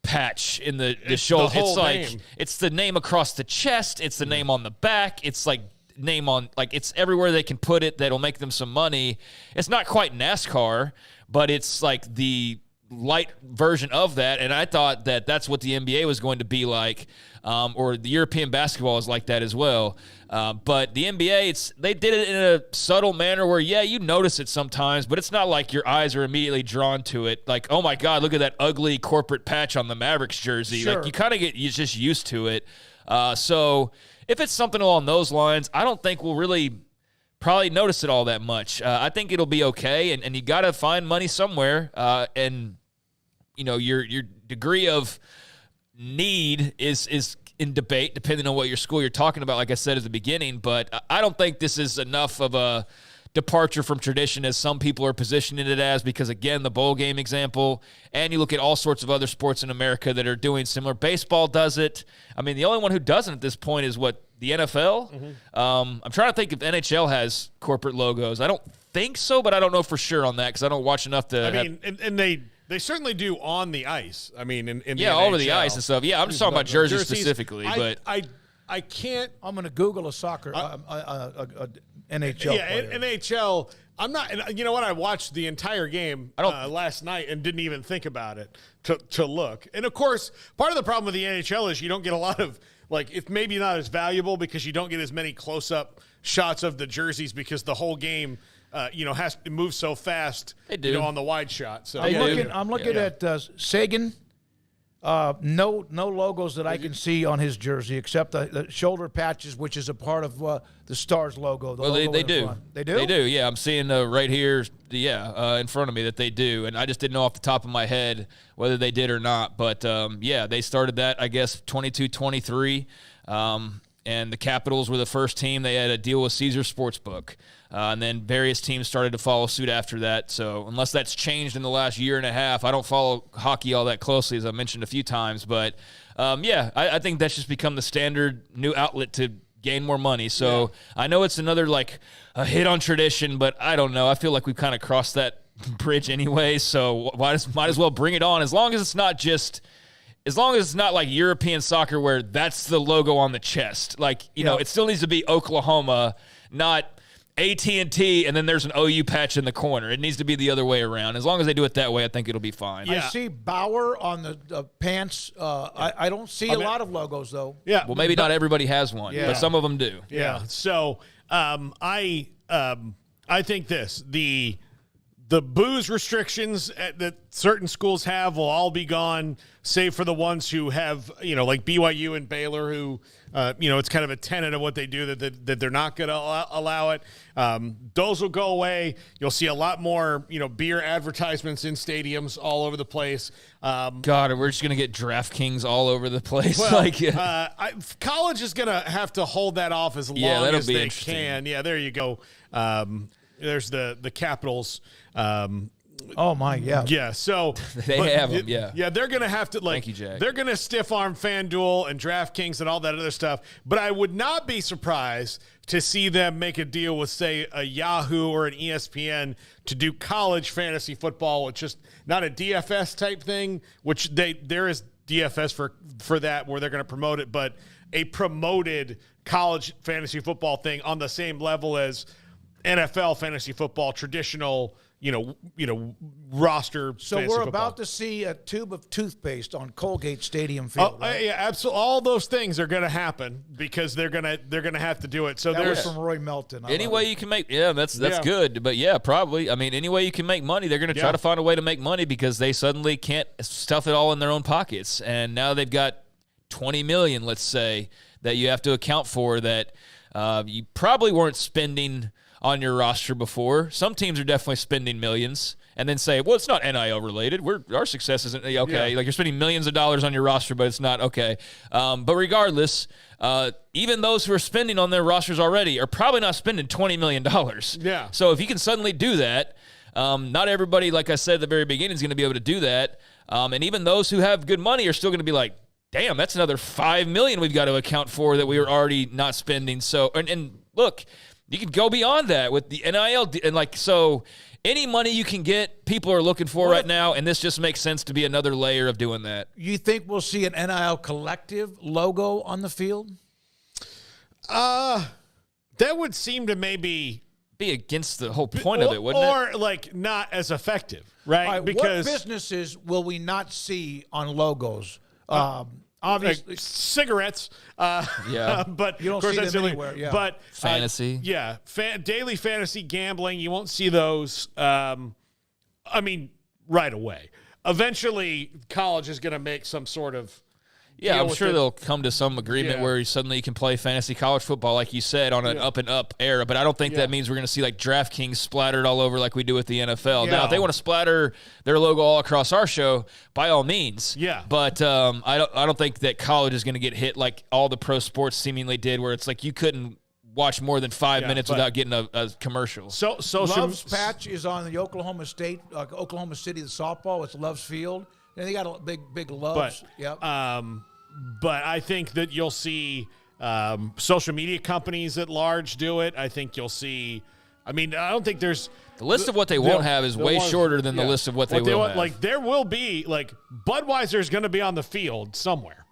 patch in the shoulder. It's like name. It's the name across the chest. It's the name on the back. It's like name on, like, it's everywhere they can put it that'll make them some money. It's not quite NASCAR, but it's like the light version of that, and I thought that that's what the NBA was going to be like, or the European basketball is like that as well. But the NBA, they did it in a subtle manner where, yeah, you notice it sometimes, but it's not like your eyes are immediately drawn to it. Like, oh my God, look at that ugly corporate patch on the Mavericks jersey. Sure. Like, you kind of you're just used to it. So if it's something along those lines, I don't think we'll really probably notice it all that much. I think it'll be okay, and you got to find money somewhere. And your degree of need is in debate depending on what your school you're talking about, like I said at the beginning. But I don't think this is enough of a departure from tradition as some people are positioning it as, because, again, the bowl game example, and you look at all sorts of other sports in America that are doing similar. Baseball does it. I mean, the only one who doesn't at this point is the NFL. Mm-hmm. I'm trying to think if NHL has corporate logos. I don't think so, but I don't know for sure on that because I don't watch enough to. I mean, and they certainly do on the ice. I mean, in the all over the ice and stuff. Yeah, I'm just talking about jerseys specifically. But I can't. I'm going to Google a soccer NHL. Yeah, player. NHL. I'm not. You know what? I watched the entire game last night and didn't even think about it to look. And of course, part of the problem with the NHL is you don't get a lot of, like, it's maybe not as valuable because you don't get as many close-up shots of the jerseys because the whole game, has to move so fast. They do. On the wide shot. So I'm looking at Sagan. No logos that I can see on his jersey except the shoulder patches, which is a part of the Stars logo. Well, they do. They do? They do, yeah. I'm seeing right here, in front of me that they do. And I just didn't know off the top of my head whether they did or not. But, they started that, I guess, 22-23. And the Capitals were the first team. They had a deal with Caesars Sportsbook. And then various teams started to follow suit after that. So unless that's changed in the last year and a half, I don't follow hockey all that closely, as I mentioned a few times. But, I think that's just become the standard new outlet to gain more money. So I know it's another, like, a hit on tradition, but I don't know. I feel like we've kind of crossed that bridge anyway. So might as well bring it on, as long as it's not like European soccer where that's the logo on the chest. Like, you know, it still needs to be Oklahoma, not AT&T, and then there's an OU patch in the corner. It needs to be the other way around. As long as they do it that way, I think it'll be fine. I see Bauer on the pants. I don't see a lot of logos, though. Yeah. Well, maybe not everybody has one, but some of them do. Yeah. So I think the booze restrictions that certain schools have will all be gone, save for the ones who have, like BYU and Baylor, who, it's kind of a tenet of what they do that they're not going to allow it. Those will go away. You'll see a lot more, beer advertisements in stadiums all over the place. God, we're just going to get DraftKings all over the place. Well, college is going to have to hold that off as long as they can. Yeah, there you go. There's the Capitals. Oh my, yeah, yeah. So they have them, yeah. They're gonna have to Thank you, Jack. They're gonna stiff arm FanDuel and DraftKings and all that other stuff. But I would not be surprised to see them make a deal with, say, a Yahoo or an ESPN to do college fantasy football. It's just not a DFS type thing, which there is DFS for that where they're gonna promote it, but a promoted college fantasy football thing on the same level as NFL fantasy football, traditional, roster. So we're about to see a tube of toothpaste on Colgate Stadium field. Right? Yeah, absolutely. All those things are going to happen because they're gonna have to do it. So that there's was from Roy Melton. Any way you can make, that's good. But probably. I mean, any way you can make money, they're going to try to find a way to make money because they suddenly can't stuff it all in their own pockets, and now they've got $20 million, let's say, that you have to account for that you probably weren't spending on your roster before. Some teams are definitely spending millions and then say, well, it's not NIL related. Our success isn't okay. Yeah. Like, you're spending millions of dollars on your roster, but it's not okay. But regardless, even those who are spending on their rosters already are probably not spending $20 million. Yeah. So if you can suddenly do that, not everybody, like I said at the very beginning, is going to be able to do that. And even those who have good money are still going to be like, damn, that's another $5 million we've got to account for that we were already not spending. So, and look, you could go beyond that with the NIL, and so any money you can get, people are looking for right now, and this just makes sense to be another layer of doing that. You think we'll see an NIL collective logo on the field? That would seem to maybe be against the whole point of it, wouldn't it? Or like not as effective, right? All right, because what businesses will we not see on logos? Obviously, cigarettes. But you don't see them anywhere. Yeah. But fantasy, daily fantasy gambling. You won't see those. I mean, right away. Eventually, college is going to make some sort of. Yeah, I'm sure they'll come to some agreement where suddenly you can play fantasy college football, like you said, on an up-and-up era. But I don't think that means we're going to see, like, DraftKings splattered all over like we do with the NFL. Now, if they want to splatter their logo all across our show, by all means. Yeah. But I don't think that college is going to get hit like all the pro sports seemingly did, where it's like you couldn't watch more than 5 minutes without getting a commercial. So Love's patch is on the Oklahoma City, the softball. It's Love's Field. And they got a big Love's. But I think that you'll see social media companies at large do it. I think you'll see. I mean, I don't think there's the list of what they won't have is way shorter than the list of what they will have. Like, there will be, like, Budweiser's going to be on the field somewhere.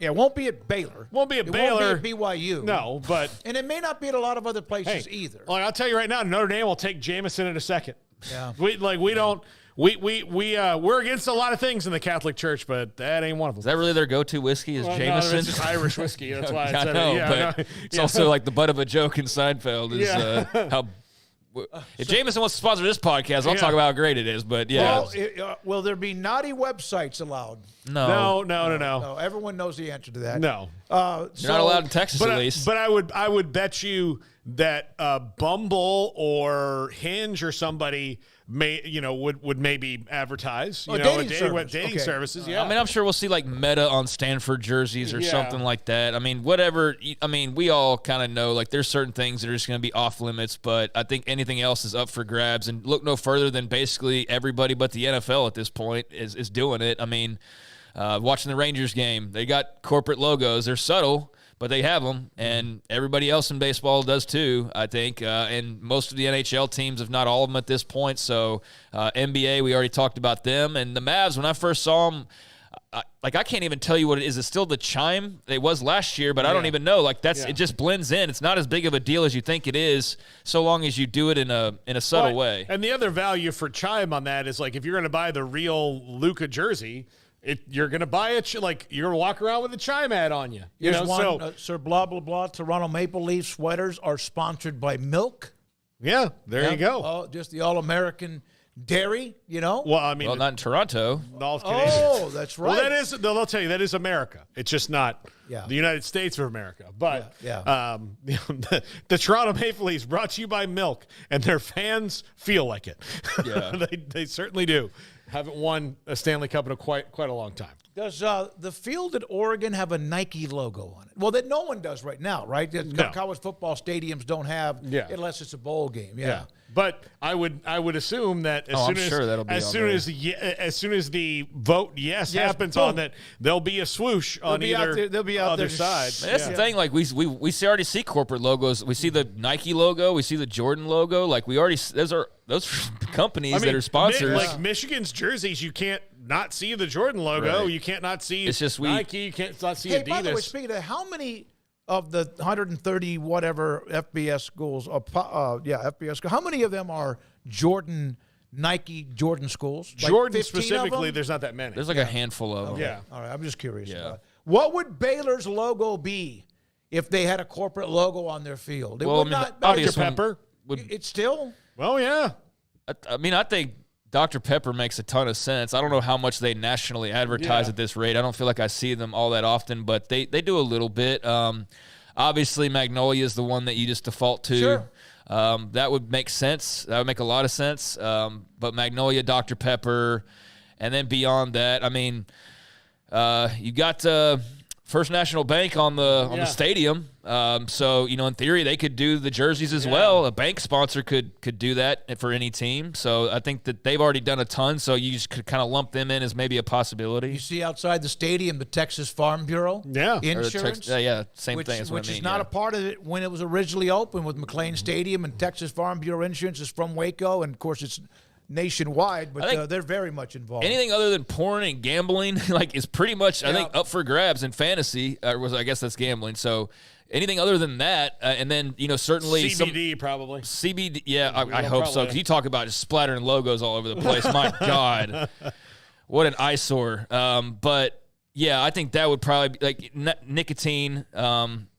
Yeah, it won't be at Baylor. Won't be at Baylor. Won't be at BYU. No, but and it may not be at a lot of other places either. Like, I'll tell you right now, Notre Dame will take Jameson in a second. Yeah, we don't. We're against a lot of things in the Catholic Church, but that ain't one of them. Is that really their go-to whiskey? Is Jameson? No, it's just Irish whiskey. That's why I know. It's also like the butt of a joke in Seinfeld. Is how if Jameson wants to sponsor this podcast, I'll talk about how great it is. But will there be naughty websites allowed? No. Everyone knows the answer to that. No, you're not allowed in Texas, at least. But I would bet you that Bumble or Hinge or somebody would maybe advertise, dating services. Yeah. I mean, I'm sure we'll see like Meta on Stanford jerseys or something like that. I mean, whatever. I mean, we all kind of know like there's certain things that are just going to be off limits, but I think anything else is up for grabs. And look no further than basically everybody but the NFL at this point is doing it. I mean, watching the Rangers game, they got corporate logos. They're subtle, but they have them, and everybody else in baseball does too, I think, and most of the NHL teams, if not all of them at this point. So NBA, we already talked about them. And the Mavs, when I first saw them, I can't even tell you what it is. It's still the chime. It was last year, but I don't even know. Like it just blends in. It's not as big of a deal as you think it is, so long as you do it in a subtle way. And the other value for chime on that is like if you're going to buy the real Luka jersey, you're going to buy it, you're going to walk around with a chime ad on you. Sir blah, blah, blah, Toronto Maple Leaf sweaters are sponsored by Milk. Yeah, there you go. Oh, just the All-American dairy, Well, I mean. Well, not in Toronto. All Canadians. Oh, that's right. Well, they'll tell you, that is America. It's just not the United States of America. But the Toronto Maple Leafs brought to you by Milk, and their fans feel like it. Yeah. they certainly do. Haven't won a Stanley Cup in quite a long time. Does the field at Oregon have a Nike logo on it? Well, that no one does right now, right? No. College football stadiums don't have, unless it's a bowl game. Yeah. But I would assume that as soon as the vote happens on that, there'll be a swooose on they'll be out other there. side. That's the thing. Like we already see corporate logos. We see the Nike logo. We see the Jordan logo. Like we already those are companies that are sponsors. Like Michigan's jerseys, you can't not see the Jordan logo. Right. You can't not see Nike. You can't not see Hey, Adidas. by the way, speaking of that, how many of the 130 whatever FBS schools, FBS schools, how many of them are Nike Jordan schools? Jordan specifically, there's not that many. There's like a handful of them. Yeah. All right, I'm just curious about it. What would Baylor's logo be if they had a corporate logo on their field? It would not. Dr. Pepper. It's still? Well, yeah. I mean, I think Dr. Pepper makes a ton of sense. I don't know how much they nationally advertise at this rate. I don't feel like I see them all that often, but they do a little bit. Obviously, Magnolia is the one that you just default to. Sure. That would make sense. That would make a lot of sense. But Magnolia, Dr. Pepper, and then beyond that, I mean, you got First National Bank on the stadium. So, in theory, they could do the jerseys as well. A bank sponsor could do that for any team. So I think that they've already done a ton, so you just could kind of lump them in as maybe a possibility. You see outside the stadium the Texas Farm Bureau insurance. Same thing. Which is not a part of it when it was originally open with McLean Stadium, and Texas Farm Bureau Insurance is from Waco, and, of course, it's nationwide, but they're very much involved. Anything other than porn and gambling is pretty much, I think, up for grabs in fantasy. I guess that's gambling. So anything other than that, and then, certainly CBD probably. CBD, I hope so. Because you talk about just splattering logos all over the place. My God. What an eyesore. But, yeah, I think that would probably be, like, nicotine.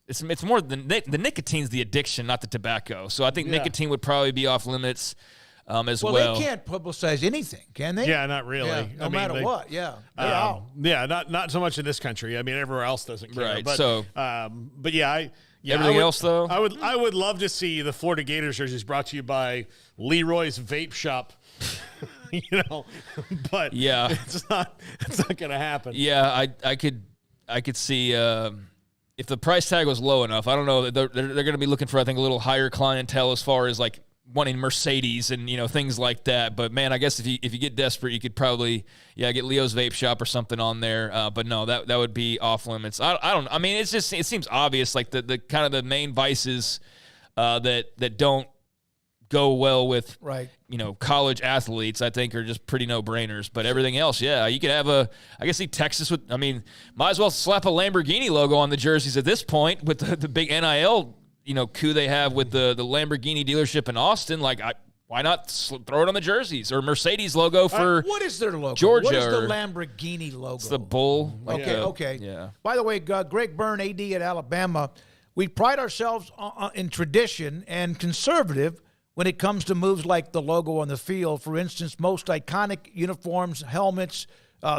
It's more the nicotine's the addiction, not the tobacco. So I think nicotine would probably be off limits. As well. Well, they can't publicize anything, can they? Yeah, not really. Yeah, no matter what. Yeah, they're out. Yeah, not so much in this country. I mean, everywhere else doesn't care. Right. But, so, but yeah, everything else though. I would love to see the Florida Gators jerseys brought to you by Leroy's Vape Shop. But it's not going to happen. Yeah, I could see. If the price tag was low enough, I don't know. They're going to be looking for, I think, a little higher clientele as far as like wanting Mercedes and things like that. But man, I guess if you get desperate, you could probably get Leo's Vape Shop or something on there. But no, that would be off limits. I don't. I mean, it seems obvious. Like the kind of the main vices that don't go well with college athletes, I think, are just pretty no brainers. But everything else, you could have I guess see Texas with. I mean, might as well slap a Lamborghini logo on the jerseys at this point with the big NIL coup they have with the Lamborghini dealership in Austin. Like, why not throw it on the jerseys or Mercedes logo for what is their logo? Georgia? What is the Lamborghini logo? It's the bull. Okay. Yeah. By the way, Greg Byrne, AD at Alabama, we pride ourselves in tradition and conservative when it comes to moves like the logo on the field. For instance, most iconic uniforms, helmets,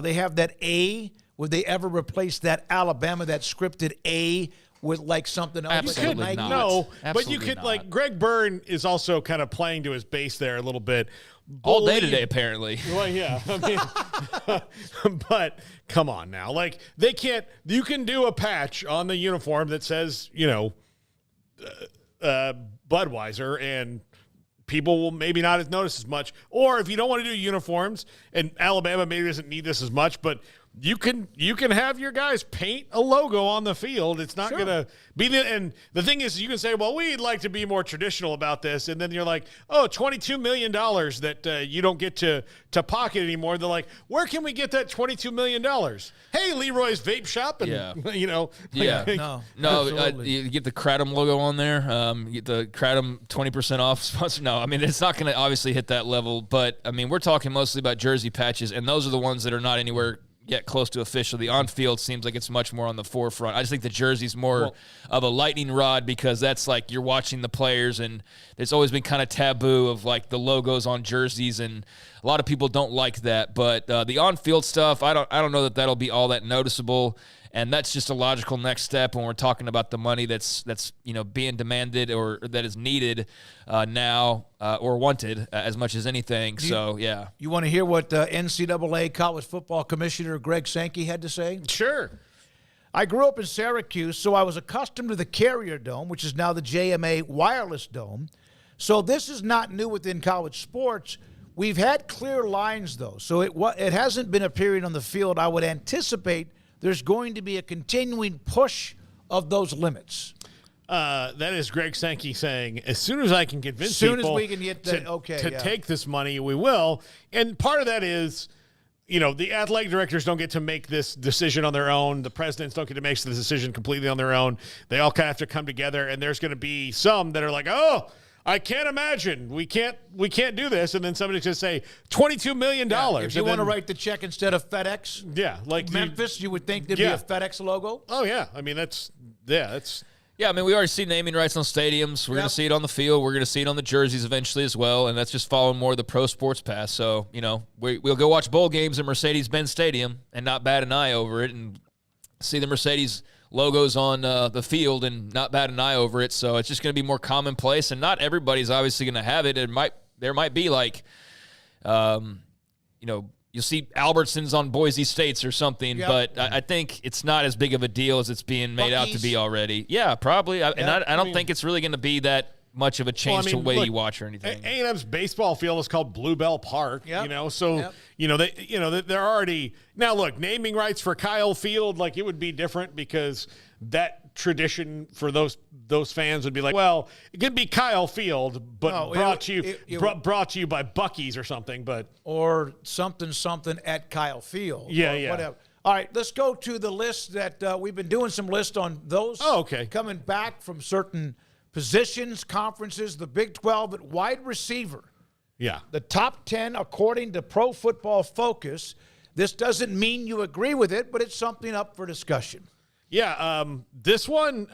they have that A. Would they ever replace that Alabama, that scripted A with like something else? Absolutely like not. No, but Absolutely you could not. like Greg Byrne is also kind of playing to his base there a little bit. All day today, apparently. Well, yeah. I mean, but come on now. Like, they can't – you can do a patch on the uniform that says, Budweiser, and people will maybe not notice as much. Or if you don't want to do uniforms, and Alabama maybe doesn't need this as much, but you can have your guys paint a logo on the field. It's not going to be and the thing is, you can say, well, we'd like to be more traditional about this, and then you're like, oh, $22 million that you don't get to pocket anymore. They're like, where can we get that $22 million? Hey, Leroy's Vape Shop, and you get the Kratom logo on there. You get the Kratom 20% off sponsor. No, I mean, it's not going to obviously hit that level, but I mean, we're talking mostly about jersey patches, and those are the ones that are not anywhere yet close to official. The on-field seems like it's much more on the forefront. I just think the jersey's more of a lightning rod, because that's like you're watching the players, and it's always been kind of taboo of like the logos on jerseys, and a lot of people don't like that. But the on-field stuff, I don't know that that'll be all that noticeable. And that's just a logical next step when we're talking about the money that's being demanded or that is needed now or wanted as much as anything. You want to hear what NCAA College Football Commissioner Greg Sankey had to say? Sure. I grew up in Syracuse, so I was accustomed to the Carrier Dome, which is now the JMA Wireless Dome. So this is not new within college sports. We've had clear lines, though. So it hasn't been a period on the field. I would anticipate there's going to be a continuing push of those limits. That is Greg Sankey saying, as soon as I can convince people we can get to take this money, we will. And part of that is, the athletic directors don't get to make this decision on their own. The presidents don't get to make the decision completely on their own. They all kind of have to come together, and there's going to be some that are like, oh, I can't imagine. We can't do this. And then somebody's going to say $22 million. If you want to write the check instead of FedEx. Yeah. Like Memphis, you would think there'd be a FedEx logo. Oh, yeah. I mean, that's. Yeah, I mean, we already see naming rights on stadiums. We're going to see it on the field. We're going to see it on the jerseys eventually as well. And that's just following more of the pro sports path. So, we'll go watch bowl games at Mercedes-Benz Stadium and not bat an eye over it, and see the Mercedes logos on the field and not bat an eye over it. So it's just going to be more commonplace, and not everybody's obviously going to have it. There might be like, you'll see Albertsons on Boise States or something, but I think it's not as big of a deal as it's being made out to be already. Yeah, probably. I don't think it's really going to be that much of a change to the way you watch or anything. A&M's baseball field is called Bluebell Park, so they're already now. Look, naming rights for Kyle Field, like, it would be different, because that tradition for those fans would be like, well, it could be Kyle Field, but brought to you by Buc-ee's or something, or something at Kyle Field. Yeah. Whatever. All right, let's go to the list that we've been doing some lists on those. Oh, okay. Coming back from certain positions, conferences, the Big 12 at wide receiver. Yeah. The top 10 according to Pro Football Focus. This doesn't mean you agree with it, but it's something up for discussion. Yeah, this one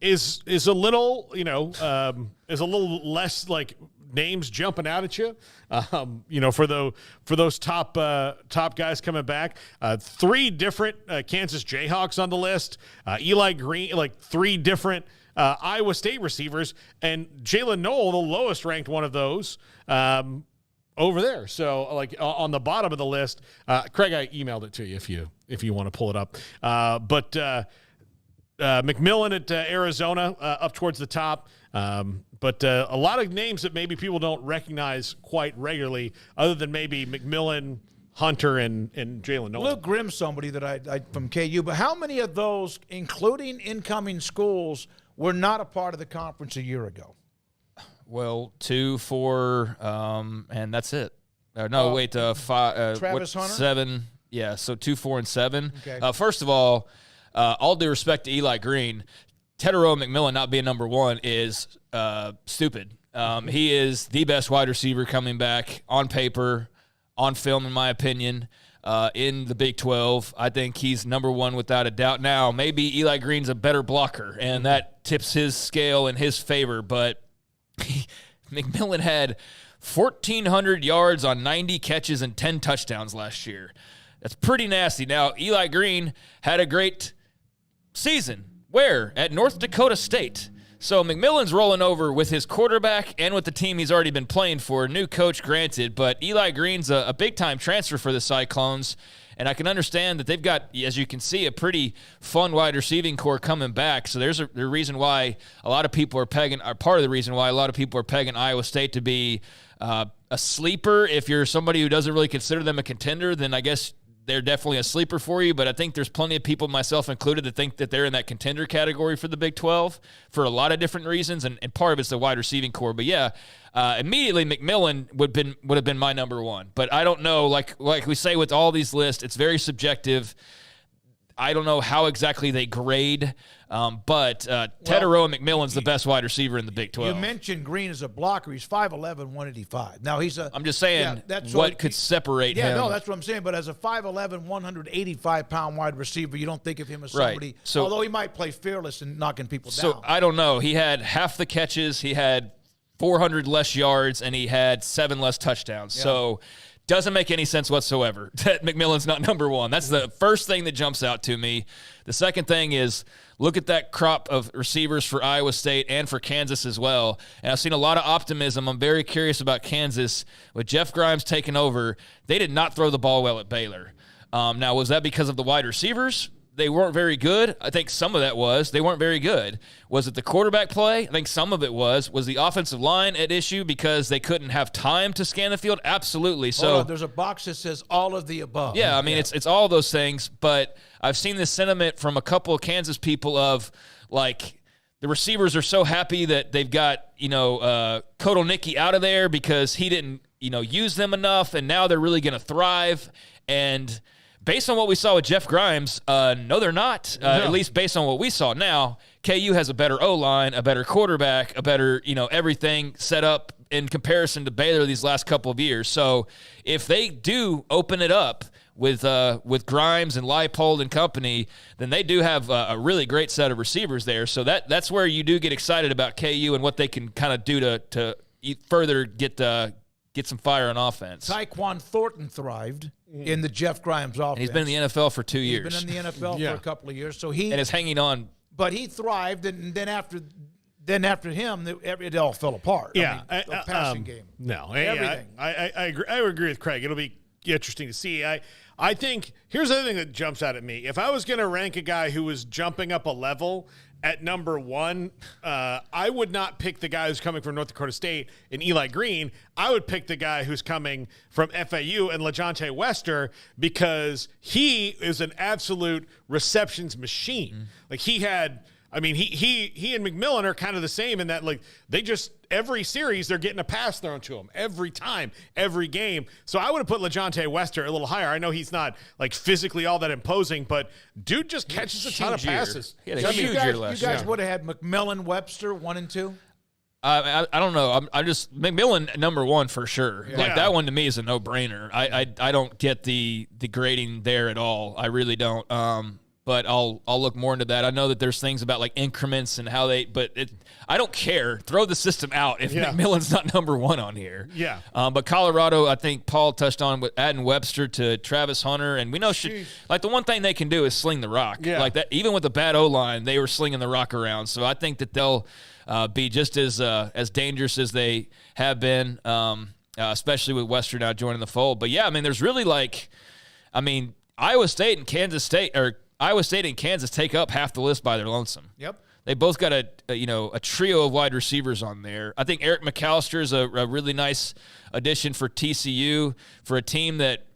is a little, is a little less like names jumping out at you. For those top guys coming back. 3 different Kansas Jayhawks on the list. Eli Green, like 3 different Iowa State receivers, and Jalen Noel, the lowest ranked one of those, over there. So, like, on the bottom of the list, Craig, I emailed it to you if you want to pull it up. But McMillan at Arizona up towards the top. But a lot of names that maybe people don't recognize quite regularly, other than maybe McMillan, Hunter, and Jalen Noel. Luke Grimm, somebody that I from KU. But how many of those, including incoming schools, were not a part of the conference a year ago? Well, 2, 4, and that's it. 5. Travis Hunter? 7. Yeah, so 2, 4, and 7. Okay. First of all due respect to Eli Green, Tetairoa McMillan not being number 1 is stupid. He is the best wide receiver coming back on paper, on film, in my opinion, in the Big 12. I think he's number 1 without a doubt. Now, maybe Eli Green's a better blocker, and that tips his scale in his favor, but McMillan had 1,400 yards on 90 catches and 10 touchdowns last year. That's pretty nasty. Now, Eli Green had a great season, Where? At North Dakota State. So McMillan's rolling over with his quarterback and with the team he's already been playing for. New coach, granted, but Eli Green's a big-time transfer for the Cyclones, and I can understand that they've got, as you can see, a pretty fun wide receiving core coming back. So there's a reason why a lot of people are pegging, or part of the reason why a lot of people are pegging Iowa State to be a sleeper. If you're somebody who doesn't really consider them a contender, then I guess they're definitely a sleeper for you, but I think there's plenty of people, myself included, that think that they're in that contender category for the Big 12 for a lot of different reasons, and part of it's the wide receiving core. But yeah, immediately McMillan would have been my number one. But I don't know, like we say with all these lists, it's very subjective. I don't know how exactly they grade, but Teterow and McMillan's the best wide receiver in the Big 12. You mentioned Green as a blocker. He's 5'11", 185. Now he's a. I'm just saying what could separate him. Yeah, no, that's what I'm saying. But as a 5'11", 185-pound wide receiver, you don't think of him as somebody. Right. So, although he might play fearless and knocking people down. So I don't know. He had half the catches. He had 400 less yards, and he had 7 less touchdowns. Yeah. So. Doesn't make any sense whatsoever that McMillan's not number one. That's the first thing that jumps out to me. The second thing is look at that crop of receivers for Iowa State and for Kansas as well. And I've seen a lot of optimism. I'm very curious about Kansas. With Jeff Grimes taking over, they did not throw the ball well at Baylor. Now, was that because of the wide receivers? They weren't very good. I think some of that was. They weren't very good. Was it the quarterback play? I think some of it was. Was the offensive line at issue because they couldn't have time to scan the field? Absolutely. So hold on, there's a box that says all of the above. Yeah, I mean, it's all those things. But I've seen this sentiment from a couple of Kansas people of, like, the receivers are so happy that they've got, Kotelnicki out of there because he didn't, use them enough, and now they're really going to thrive. And based on what we saw with Jeff Grimes, no, they're not, at least based on what we saw. Now, KU has a better O-line, a better quarterback, a better, everything set up in comparison to Baylor these last couple of years. So if they do open it up with Grimes and Leipold and company, then they do have a really great set of receivers there. So that's where you do get excited about KU and what they can kind of do to further get some fire on offense. Tyquan Thornton thrived in the Jeff Grimes offense. And he's been in the NFL for 2 years. He's been in the NFL for a couple of years. So he and is hanging on. But he thrived, and then after him, it all fell apart. Yeah. I mean, the passing game. No. Everything. I agree. I agree with Craig. It'll be interesting to see. I think here's the other thing that jumps out at me. If I was going to rank a guy who was jumping up a level at number one, I would not pick the guy who's coming from North Dakota State and Eli Green. I would pick the guy who's coming from FAU and LeJontay Wester because he is an absolute receptions machine. Like he and McMillan are kind of the same in that, like, they just every series they're getting a pass thrown to him every time, every game. So I would have put LeJontay Wester a little higher. I know he's not like physically all that imposing, but dude just catches a ton of passes. He had a huge year last year. You guys would have had McMillan, Webster 1 and 2. I don't know. I just McMillan number one for sure. Yeah. Like that one to me is a no-brainer. I don't get the grading there at all. I really don't. But I'll look more into that. I know that there's things about like increments and how I don't care. Throw the system out if McMillan's not number one on here. Yeah. But Colorado, I think Paul touched on with adding Webster to Travis Hunter, and we know like the one thing they can do is sling the rock. Yeah. Like that, even with the bad O-line, they were slinging the rock around. So I think that they'll be just as dangerous as they have been, especially with Webster now joining the fold. But yeah, I mean, there's really Iowa State and Kansas take up half the list by their lonesome. Yep. They both got a trio of wide receivers on there. I think Eric McAllister is a really nice addition for TCU, for a team that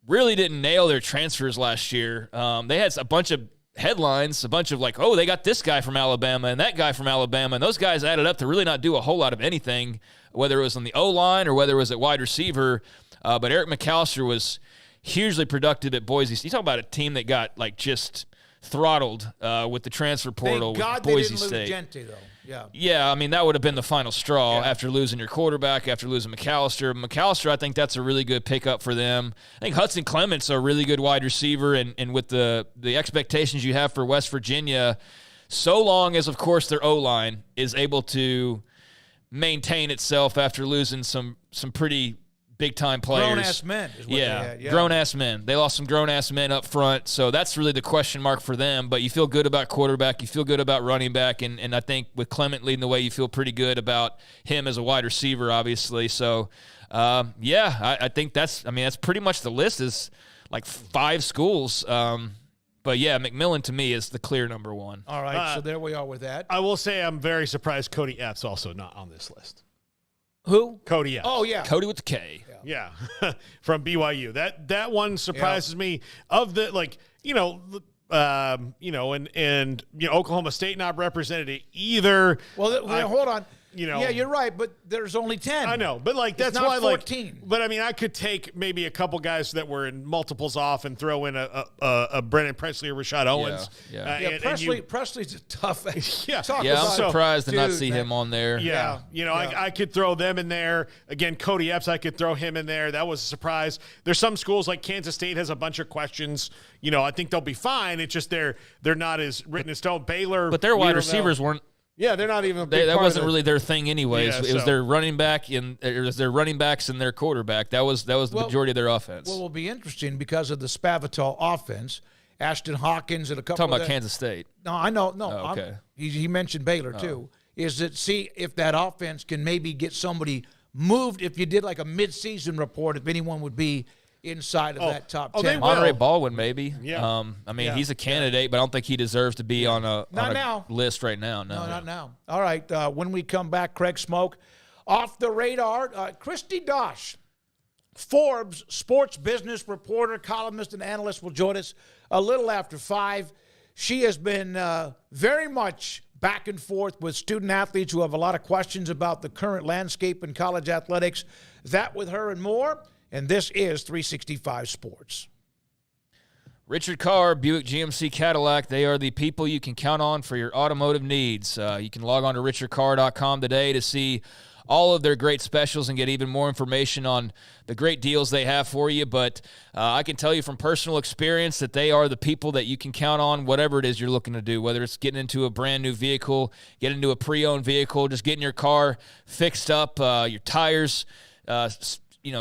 really didn't nail their transfers last year. They had a bunch of headlines, a bunch of like, oh, they got this guy from Alabama and that guy from Alabama, and those guys added up to really not do a whole lot of anything, whether it was on the O-line or whether it was at wide receiver. But Eric McAllister was hugely productive at Boise State. You talk about a team that got like just throttled with the transfer portal. Thank God with Boise they didn't State. lose Gente, though. Yeah. Yeah, I mean, that would have been the final straw after losing your quarterback, after losing McAllister. McAllister, I think that's a really good pickup for them. I think Hudson Clement's a really good wide receiver, and with the expectations you have for West Virginia, so long as, of course, their O-line is able to maintain itself after losing some pretty big-time players. Grown-ass men is what they had, yeah. Grown-ass men. They lost some grown-ass men up front, so that's really the question mark for them. But you feel good about quarterback. You feel good about running back, and I think with Clement leading the way, you feel pretty good about him as a wide receiver, obviously. So, I think that's pretty much the list is like 5 schools. But, yeah, McMillan to me is the clear number one. All right, so there we are with that. I will say I'm very surprised Cody Epps also not on this list. Who? Cody Epps. Oh, yeah. Cody with the K. Yeah. From BYU. That one surprises me. Of the, and Oklahoma State not represented either. Well, hold on. Yeah, you're right, but there's only 10. I know, but that's not why 14. But I mean, I could take maybe a couple guys that were in multiples off and throw in a Brennan Presley or Rashad Owens. Presley's a tough. I'm surprised to not see him on there. Yeah. I could throw them in there again. Cody Epps, I could throw him in there. That was a surprise. There's some schools like Kansas State has a bunch of questions. I think they'll be fine. It's just they're not as written in stone. Baylor, but their wide receivers weren't. Yeah, they're not even. That wasn't really their thing, anyways. It was their running back it was their running backs and their quarterback. That was the majority of their offense. Well, it will be interesting because of the Spavital offense. Ashton Hawkins and a couple. Talking about Kansas State. No, I know. No, oh, okay. He mentioned Baylor too. Is that see if that offense can maybe get somebody moved? If you did like a mid-season report, if anyone would be inside of that top 10. Monterey Baldwin, maybe. Yeah. He's a candidate, but I don't think he deserves to be on a list right now. No, not now. All right. When we come back, Craig Smoak, off the radar. Christy Dosh, Forbes sports business reporter, columnist, and analyst, will join us a little after 5. She has been very much back and forth with student athletes who have a lot of questions about the current landscape in college athletics. That with her and more. And this is 365 Sports. Richard Carr, Buick GMC Cadillac, they are the people you can count on for your automotive needs. You can log on to richardcarr.com today to see all of their great specials and get even more information on the great deals they have for you. But I can tell you from personal experience that they are the people that you can count on whatever it is you're looking to do, whether it's getting into a brand new vehicle, getting into a pre-owned vehicle, just getting your car fixed up, your tires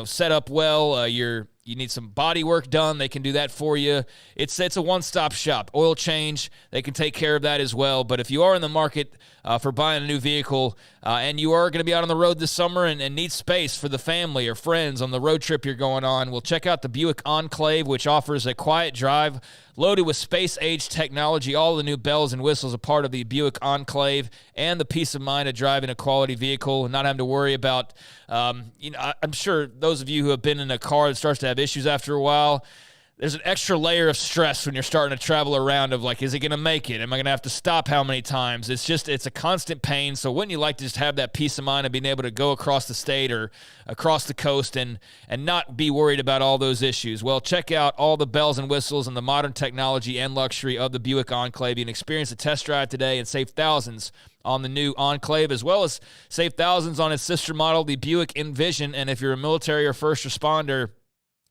set up well, you need some body work done, they can do that for you. It's a one-stop shop. Oil change, they can take care of that as well. But if you are in the market for buying a new vehicle and you are going to be out on the road this summer and need space for the family or friends on the road trip you're going on, well, check out the Buick Enclave, which offers a quiet drive loaded with space-age technology. All the new bells and whistles are part of the Buick Enclave, and the peace of mind of driving a quality vehicle and not having to worry about, I'm sure those of you who have been in a car that starts to have issues after a while, there's an extra layer of stress when you're starting to travel around of like, is it going to make it? Am I going to have to stop how many times? It's a constant pain. So wouldn't you like to just have that peace of mind of being able to go across the state or across the coast and not be worried about all those issues? Well, check out all the bells and whistles and the modern technology and luxury of the Buick Enclave. You can experience a test drive today and save thousands on the new Enclave, as well as save thousands on its sister model, the Buick Envision. And if you're a military or first responder,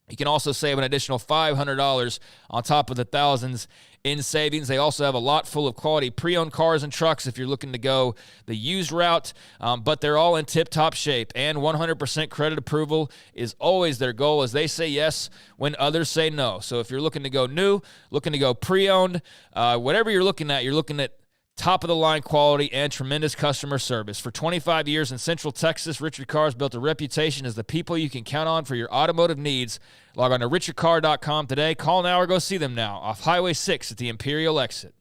you can also save an additional $500 on top of the thousands in savings. They also have a lot full of quality pre-owned cars and trucks if you're looking to go the used route, but they're all in tip-top shape, and 100% credit approval is always their goal, as they say yes when others say no. So if you're looking to go new, looking to go pre-owned, whatever you're looking at top-of-the-line quality and tremendous customer service. For 25 years in Central Texas, Richard Carr's built a reputation as the people you can count on for your automotive needs. Log on to richardcarr.com today. Call now or go see them now off Highway 6 at the Imperial exit.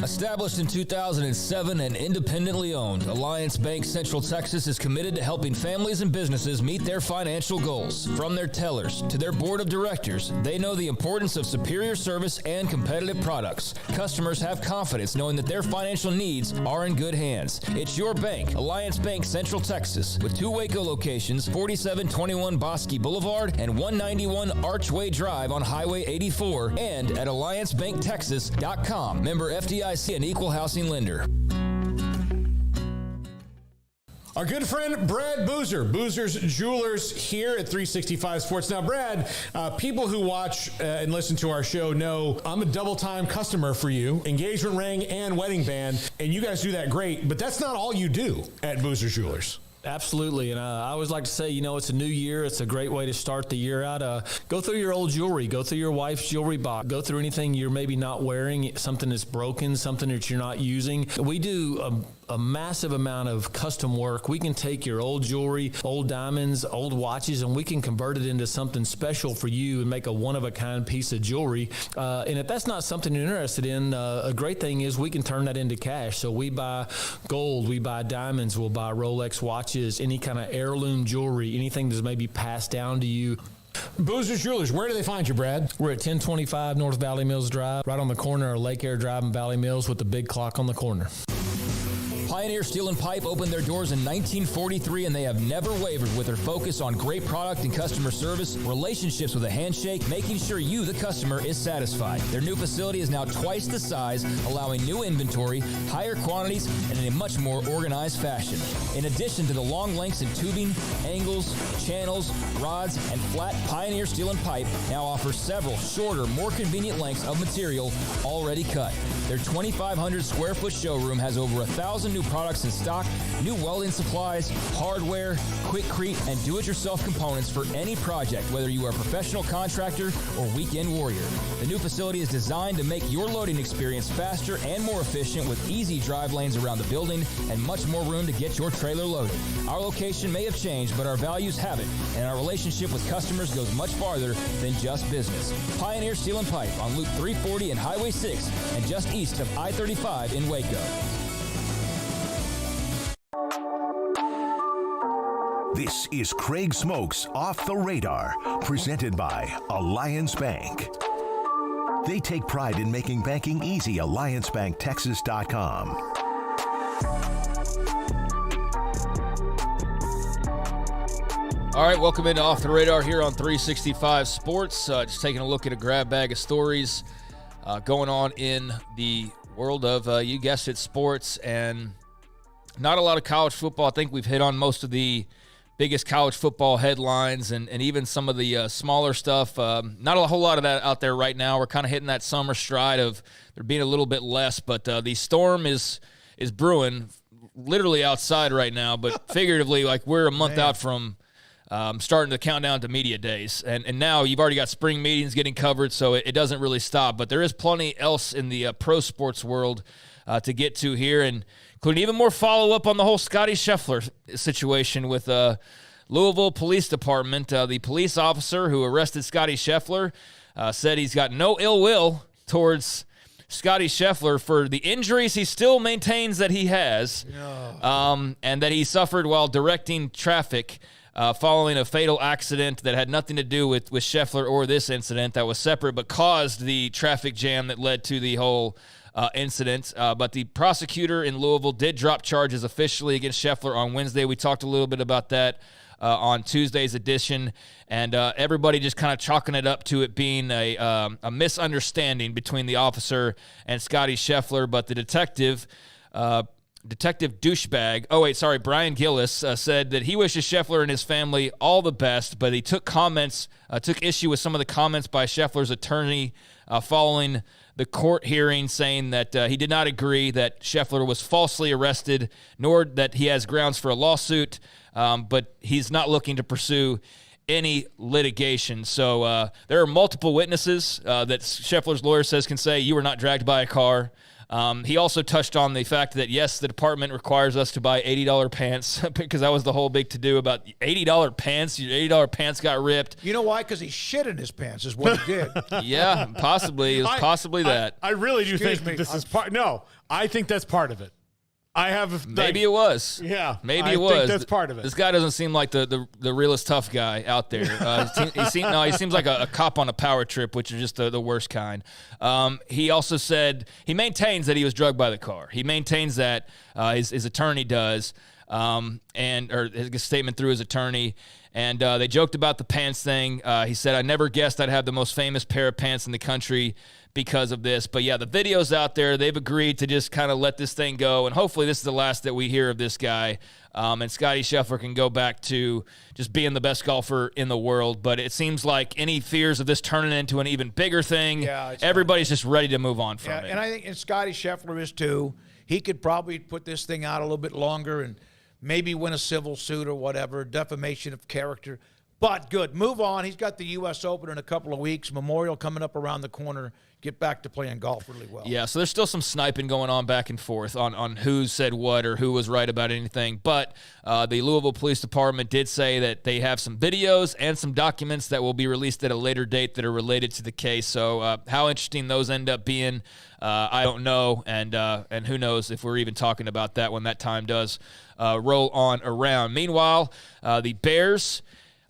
Established in 2007 and independently owned, Alliance Bank Central Texas is committed to helping families and businesses meet their financial goals. From their tellers to their board of directors, they know the importance of superior service and competitive products. Customers have confidence knowing that their financial needs are in good hands. It's your bank, Alliance Bank Central Texas, with 2 Waco locations, 4721 Bosque Boulevard and 191 Archway Drive on Highway 84, and at alliancebanktexas.com. Member FDIC, an equal housing lender. Our good friend Brad Boozer, Boozer's Jewelers, here at 365 Sports. Now, Brad, people who watch and listen to our show know I'm a double-time customer for you, engagement ring and wedding band, and you guys do that great, but that's not all you do at Boozer's Jewelers. Absolutely. And I always like to say, it's a new year. It's a great way to start the year out. Go through your old jewelry. Go through your wife's jewelry box. Go through anything you're maybe not wearing, something that's broken, something that you're not using. We do a massive amount of custom work. We can take your old jewelry, old diamonds, old watches, and we can convert it into something special for you and make a one-of-a-kind piece of jewelry. And if that's not something you're interested in, a great thing is we can turn that into cash. So we buy gold, we buy diamonds, we'll buy Rolex watches, any kind of heirloom jewelry, anything that's maybe passed down to you. Boozer's Jewelers, where do they find you, Brad? We're at 1025 North Valley Mills Drive, right on the corner of Lake Air Drive and Valley Mills with the big clock on the corner. Pioneer Steel and Pipe opened their doors in 1943, and they have never wavered with their focus on great product and customer service, relationships with a handshake, making sure you, the customer, is satisfied. Their new facility is now twice the size, allowing new inventory, higher quantities, and in a much more organized fashion. In addition to the long lengths in tubing, angles, channels, rods, and flat, Pioneer Steel and Pipe now offers several shorter, more convenient lengths of material already cut. Their 2,500 square foot showroom has over 1,000 new products in stock, new welding supplies, hardware, quickcrete, and do-it-yourself components for any project, whether you are a professional contractor or weekend warrior. The new facility is designed to make your loading experience faster and more efficient with easy drive lanes around the building and much more room to get your trailer loaded. Our location may have changed, but our values haven't, and our relationship with customers goes much farther than just business. Pioneer Steel and Pipe on Loop 340 and Highway 6 and just east of I-35 in Waco. This is Craig Smoak's Off the Radar, presented by Alliance Bank. They take pride in making banking easy. AllianceBankTexas.com. All right, welcome into Off the Radar here on 365 Sports. Just taking a look at a grab bag of stories going on in the world of, you guessed it, sports, and not a lot of college football. I think we've hit on most of the biggest college football headlines and even some of the smaller stuff. Not a whole lot of that out there right now. We're kind of hitting that summer stride of there being a little bit less, but the storm is brewing literally outside right now, but figuratively, like we're a month out from starting to count down to media days. And now you've already got spring meetings getting covered, so it doesn't really stop. But there is plenty else in the pro sports world to get to here, and including even more follow-up on the whole Scotty Scheffler situation with Louisville Police Department. The police officer who arrested Scotty Scheffler said he's got no ill will towards Scotty Scheffler for the injuries he still maintains that he has, and that he suffered while directing traffic following a fatal accident that had nothing to do with Scheffler or this incident that was separate but caused the traffic jam that led to the whole incident. But the prosecutor in Louisville did drop charges officially against Scheffler on Wednesday. We talked a little bit about that on Tuesday's edition, and everybody just kind of chalking it up to it being a misunderstanding between the officer and Scotty Scheffler. But the detective douchebag, Brian Gillis, said that he wishes Scheffler and his family all the best, but he took issue with some of the comments by Scheffler's attorney following the court hearing, saying that he did not agree that Scheffler was falsely arrested, nor that he has grounds for a lawsuit, but he's not looking to pursue any litigation. So there are multiple witnesses that Scheffler's lawyer says can say you were not dragged by a car. He also touched on the fact that, yes, the department requires us to buy $80 pants because that was the whole big to-do about $80 pants. Your $80 pants got ripped. You know why? Because he shit in his pants is what he did. Yeah, possibly. It was possibly that. I really do think that this is part. No, I think that's part of it. I have maybe it was. Yeah, maybe I it was. think that's part of it. This guy doesn't seem like the realest tough guy out there. He seems like a cop on a power trip, which is just the worst kind. He also said he maintains that he was drugged by the car. He maintains that his attorney does, or his statement through his attorney. And they joked about the pants thing. He said, "I never guessed I'd have the most famous pair of pants in the country because of this." But yeah, the video's out there. They've agreed to just kind of let this thing go, and hopefully this is the last that we hear of this guy. And Scotty Scheffler can go back to just being the best golfer in the world. But it seems like any fears of this turning into an even bigger thing, everybody's just ready to move on from it. And I think Scotty Scheffler is too. He could probably put this thing out a little bit longer and maybe win a civil suit or whatever, defamation of character. But good. Move on. He's got the U.S. Open in a couple of weeks. Memorial coming up around the corner. Get back to playing golf really well. Yeah, so there's still some sniping going on back and forth on who said what or who was right about anything. But the Louisville Police Department did say that they have some videos and some documents that will be released at a later date that are related to the case. So how interesting those end up being, I don't know. And who knows if we're even talking about that when that time does roll on around. Meanwhile, the Bears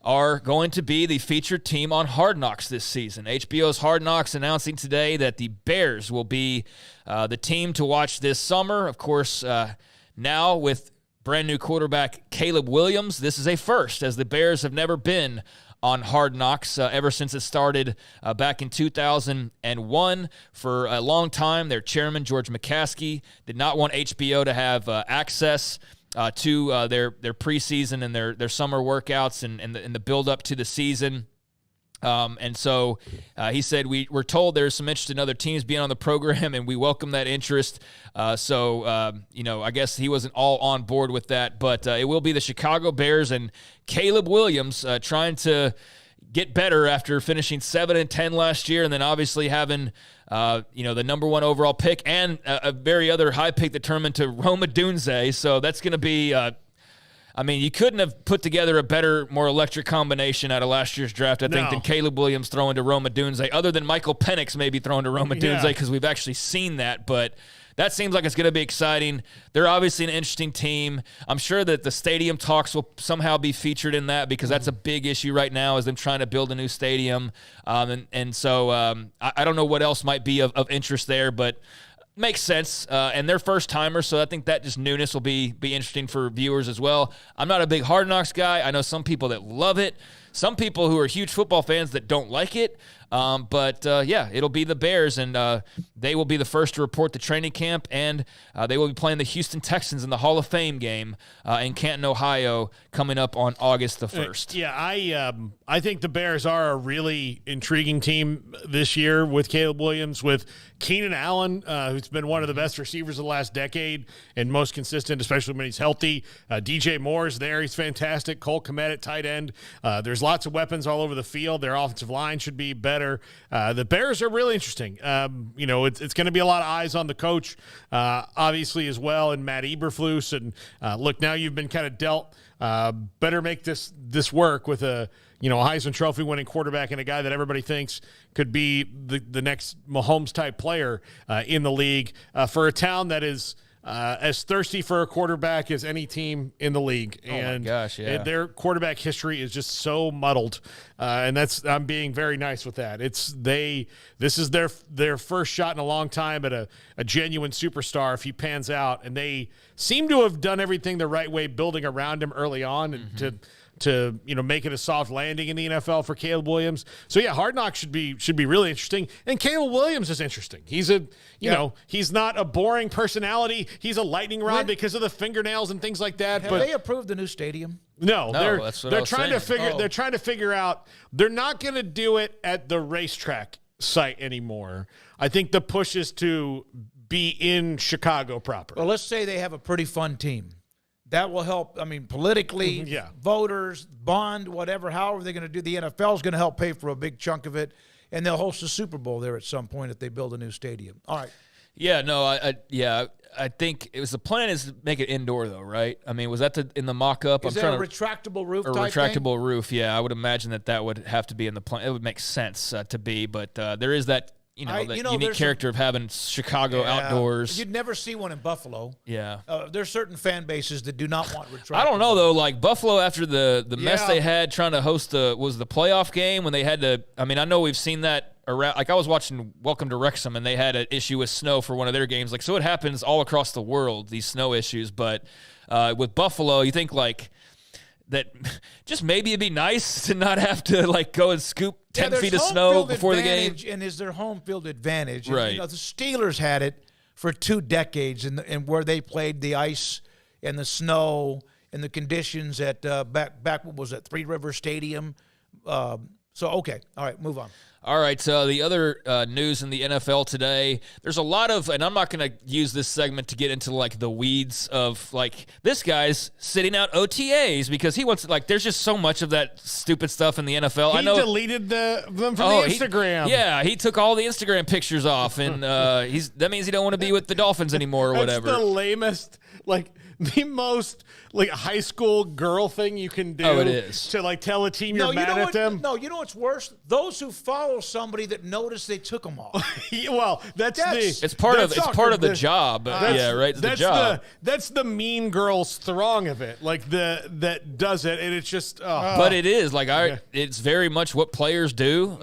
are going to be the featured team on Hard Knocks this season. HBO's Hard Knocks announcing today that the Bears will be the team to watch this summer. Of course, now with brand new quarterback Caleb Williams, this is a first, as the Bears have never been on Hard Knocks ever since it started back in 2001. For a long time, their chairman, George McCaskey, did not want HBO to have access to their preseason and their summer workouts and the build up to the season. And so he said, we're told there's some interest in other teams being on the program, and we welcome that interest. So I guess he wasn't all on board with that, but it will be the Chicago Bears and Caleb Williams trying to get better after finishing 7-10 last year, and then obviously having the number one overall pick and a very other high pick determined to Rome Odunze. So that's going to be, you couldn't have put together a better, more electric combination out of last year's draft, I think, than Caleb Williams throwing to Rome Odunze, other than Michael Penix maybe throwing to Rome Odunze, because we've actually seen that. But that seems like it's going to be exciting. They're obviously an interesting team. I'm sure that the stadium talks will somehow be featured in that, because that's a big issue right now, is them trying to build a new stadium. So I don't know what else might be of interest there, but makes sense. And they're first-timers, so I think that just newness will be interesting for viewers as well. I'm not a big Hard Knocks guy. I know some people that love it. Some people who are huge football fans that don't like it. But it'll be the Bears, and they will be the first to report to training camp, and they will be playing the Houston Texans in the Hall of Fame game in Canton, Ohio, coming up on August the 1st. I think the Bears are a really intriguing team this year with Caleb Williams, with Keenan Allen, who's been one of the best receivers of the last decade and most consistent, especially when he's healthy. DJ Moore's there. He's fantastic. Cole Kmet at tight end. There's lots of weapons all over the field. Their offensive line should be better. The Bears are really interesting. It's going to be a lot of eyes on the coach, obviously, as well, and Matt Eberflus. And look, now you've been kind of dealt. Better make this work with a Heisman Trophy winning quarterback and a guy that everybody thinks could be the next Mahomes type player in the league, for a town that is as thirsty for a quarterback as any team in the league. And my gosh, yeah. Their quarterback history is just so muddled. And I'm being very nice with that. This is their first shot in a long time at a genuine superstar if he pans out. And they seem to have done everything the right way, building around him early on, and to make it a soft landing in the NFL for Caleb Williams. So Hard Knocks should be really interesting. And Caleb Williams is interesting. He's he's not a boring personality. He's a lightning rod because of the fingernails and things like that. Have but they approved the new stadium? No, they're trying to figure. Oh. They're trying to figure out. They're not going to do it at the racetrack site anymore. I think the push is to be in Chicago proper. Well, let's say they have a pretty fun team. That will help, politically, voters, bond, whatever, however they're going to do. The NFL is going to help pay for a big chunk of it, and they'll host a Super Bowl there at some point if they build a new stadium. All right. Yeah, no, I think it was the plan is to make it indoor, though, right? Was that in the mock-up? Is that a retractable roof type retractable thing? Roof, yeah. I would imagine that would have to be in the plan. It would make sense to be, but there is that unique character of having Chicago outdoors. You'd never see one in Buffalo. Yeah. There's certain fan bases that do not want retractable. I don't know, though. Like, Buffalo, after the mess they had trying to host the playoff game when they had to – I know we've seen that around – like, I was watching Welcome to Wrexham, and they had an issue with snow for one of their games. Like, so it happens all across the world, these snow issues. But with Buffalo, you think, like – that just maybe it'd be nice to not have to go and scoop 10 feet of snow before the game. And is their home field advantage? Right. And, the Steelers had it for 2 decades, and where they played the ice and the snow and the conditions at back what was it, Three River Stadium, So, okay. All right, move on. All right, the other news in the NFL today, there's a lot of, and I'm not going to use this segment to get into, like, the weeds of, like, this guy's sitting out OTAs because he wants, like, there's just so much of that stupid stuff in the NFL. He I know deleted them from the Instagram. He took all the Instagram pictures off, and that means he don't want to be with the Dolphins anymore or whatever. That's the lamest, like, the most, like, high school girl thing you can do. Oh, it is. To, like, tell a team you're mad at them. No, you know what's worse? Those who follow somebody that noticed they took them off. Well, it's part of the job. It's the job. That's the mean girls throng of it. Like, that does it, and it's just. But it is it's very much what players do.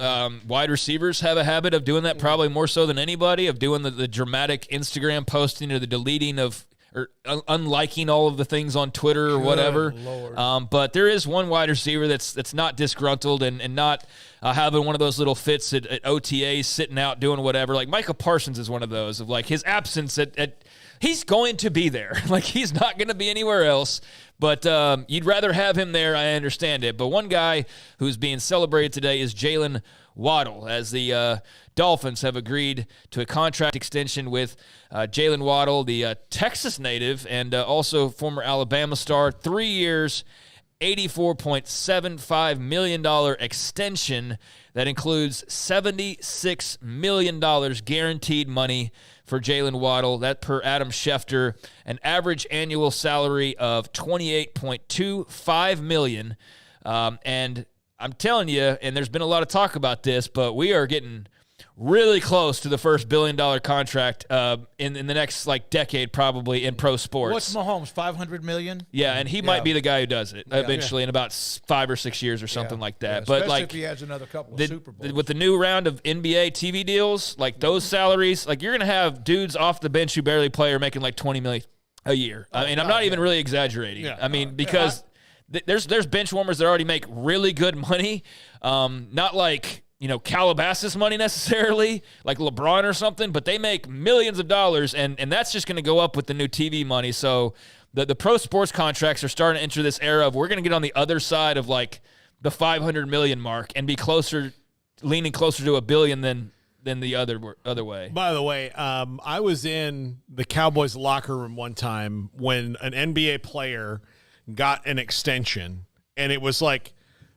Wide receivers have a habit of doing that, probably more so than anybody, of doing the dramatic Instagram posting or the deleting of, or unliking all of the things on Twitter or whatever. But there is one wide receiver that's not disgruntled and not having one of those little fits at OTAs, sitting out doing whatever. Like Micah Parsons is one of those, of like his absence at he's going to be there. Like, he's not going to be anywhere else. But you'd rather have him there, I understand it. But one guy who's being celebrated today is Jalen Waddle, as the Dolphins have agreed to a contract extension with Jalen Waddle, the Texas native and also former Alabama star. 3 years, $84.75 million extension that includes $76 million guaranteed money for Jalen Waddle. That, per Adam Schefter, an average annual salary of $28.25 million. And I'm telling you, and there's been a lot of talk about this, but we are getting really close to the first $1 billion contract in the next, like, decade probably in pro sports. What's Mahomes, $500 million? Yeah, and he might be the guy who does it eventually in about 5 or 6 years or something like that. But, especially like, if he has another couple of Super Bowls. With the new round of NBA TV deals, like, those salaries, like, you're going to have dudes off the bench who barely play are making like $20 million a year. I mean, I'm not even really exaggerating. I mean, because there's bench warmers that already make really good money, not like, you know, Calabasas money necessarily, like LeBron or something, but they make millions of dollars, and that's just going to go up with the new TV money. So the pro sports contracts are starting to enter this era of, we're going to get on the other side of, like, the $500 million mark and be leaning closer to $1 billion than the other way. By the way, I was in the Cowboys locker room one time when an NBA player got an extension, and it was like,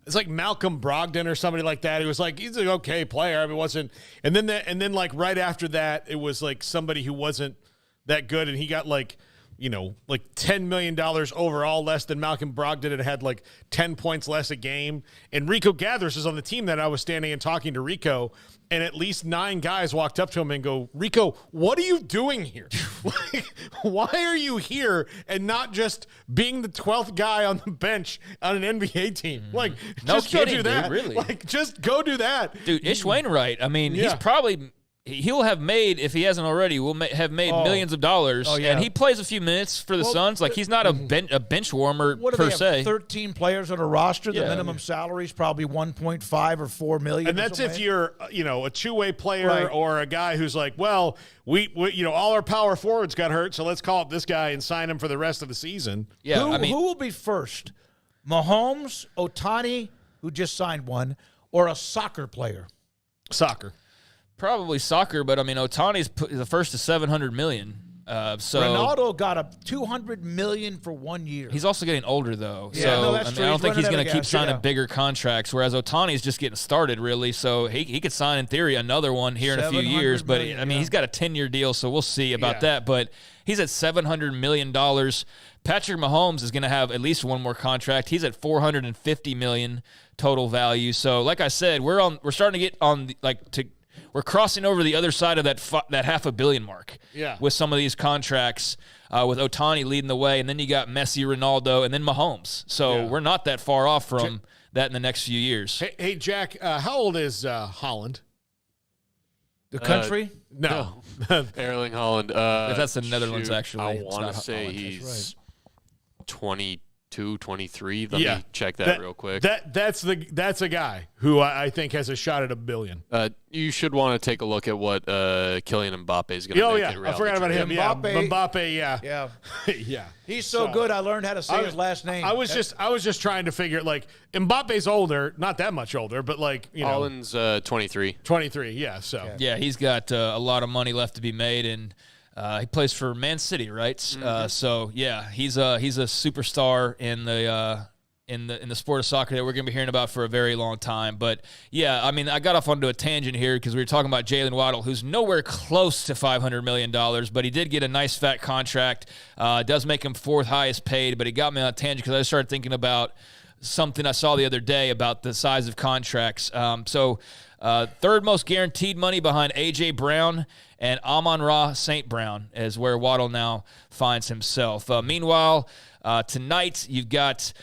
it's like Malcolm Brogdon or somebody like that. He was like, he's an okay player. I mean, wasn't, and then like right after that, it was like somebody who wasn't that good, and he got like, you know, like $10 million overall less than Malcolm Brogdon, and had like 10 points less a game. And Rico Gathers is on the team that I was standing and talking to Rico, and at least 9 guys walked up to him and go, Rico, what are you doing here? Like, why are you here and not just being the 12th guy on the bench on an NBA team? Like, no just kidding, go do that. dude, really. Like, just go do that. Dude, Ish Wainwright, I mean, he's probably... He'll have made, if he hasn't already, have made millions of dollars. And he plays a few minutes for the Suns. Like, he's not a bench warmer per se. 13 players on a roster. The minimum salary is probably 1.5 or $4 million. And that's if you're, you know, a two-way player or a guy who's like, well, we you know, all our power forwards got hurt, so let's call up this guy and sign him for the rest of the season. Yeah, who will be first? Mahomes, Ohtani, who just signed one, or a soccer player? Soccer. Probably soccer, but I mean, Ohtani's the first to $700 million. So Ronaldo got a $200 million for 1 year. He's also getting older, though. Yeah, so no, that's I mean, true. I don't think he's going to keep gas, signing bigger contracts. Whereas Ohtani's just getting started, really. So he could sign, in theory, another one here in a few years. But million, I mean, he's got a 10-year deal, so we'll see about that. But he's at $700 million. Patrick Mahomes is going to have at least one more contract. He's at $450 million total value. So, like I said, we're starting to get on we're crossing over the other side of that $500 million mark with some of these contracts, with Ohtani leading the way, and then you got Messi, Ronaldo, and then Mahomes. So we're not that far off from that in the next few years. Hey Jack, how old is Holland? The country? No. Erling Haaland. If that's the Netherlands, actually. I want to say he's 22 22, 23. Let me check that real quick. That's a guy who I think has a shot at $1 billion. You should want to take a look at what Kylian Mbappe is going to make. I forgot about him. Mbappe. Yeah. Yeah. He's so good. I learned how to say his last name. I was just trying to figure, like, Mbappe's older, not that much older, but like, Holland's 23. 23. Yeah. So yeah, he's got a lot of money left to be made, and he plays for Man City, right? So yeah, he's a superstar in the sport of soccer that we're going to be hearing about for a very long time. But yeah, I mean, I got off onto a tangent here because we were talking about Jalen Waddle, who's nowhere close to $500 million, but he did get a nice fat contract. It does make him fourth highest paid, but he got me on a tangent because I started thinking about something I saw the other day about the size of contracts. Third most guaranteed money behind A.J. Brown and Amon-Ra St. Brown is where Waddle now finds himself. Meanwhile, tonight you've got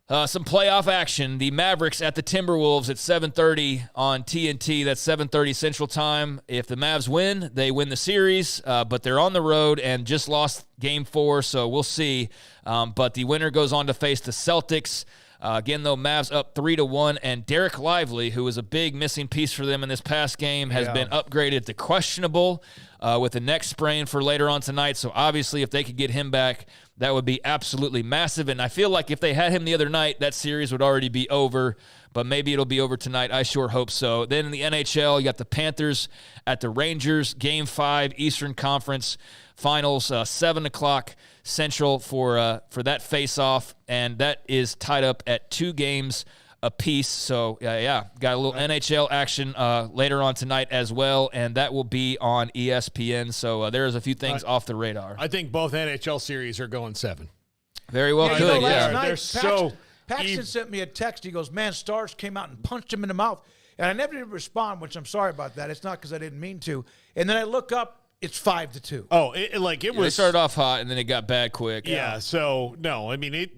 some playoff action. The Mavericks at the Timberwolves at 7:30 on TNT. That's 7:30 Central Time. If the Mavs win, they win the series, but they're on the road and just lost Game 4, so we'll see. But the winner goes on to face the Celtics. Again, though, Mavs up 3-1, and Derek Lively, who was a big missing piece for them in this past game, has been upgraded to questionable with a neck sprain for later on tonight. So obviously, if they could get him back, that would be absolutely massive. And I feel like if they had him the other night, that series would already be over. But maybe it'll be over tonight. I sure hope so. Then in the NHL, you got the Panthers at the Rangers, Game 5, Eastern Conference Finals, 7 o'clock Central for that face-off, and that is tied up at 2 games apiece. So, got a little NHL action later on tonight as well, and that will be on ESPN. So there's a few things off the radar. I think both NHL series are going 7. Very well could. Last night, Paxton sent me a text. He goes, man, Stars came out and punched him in the mouth. And I never did respond, which I'm sorry about that. It's not because I didn't mean to. And then I look up, it's 5-2. Oh, it was. They started off hot, and then it got bad quick. Yeah. So no, I mean,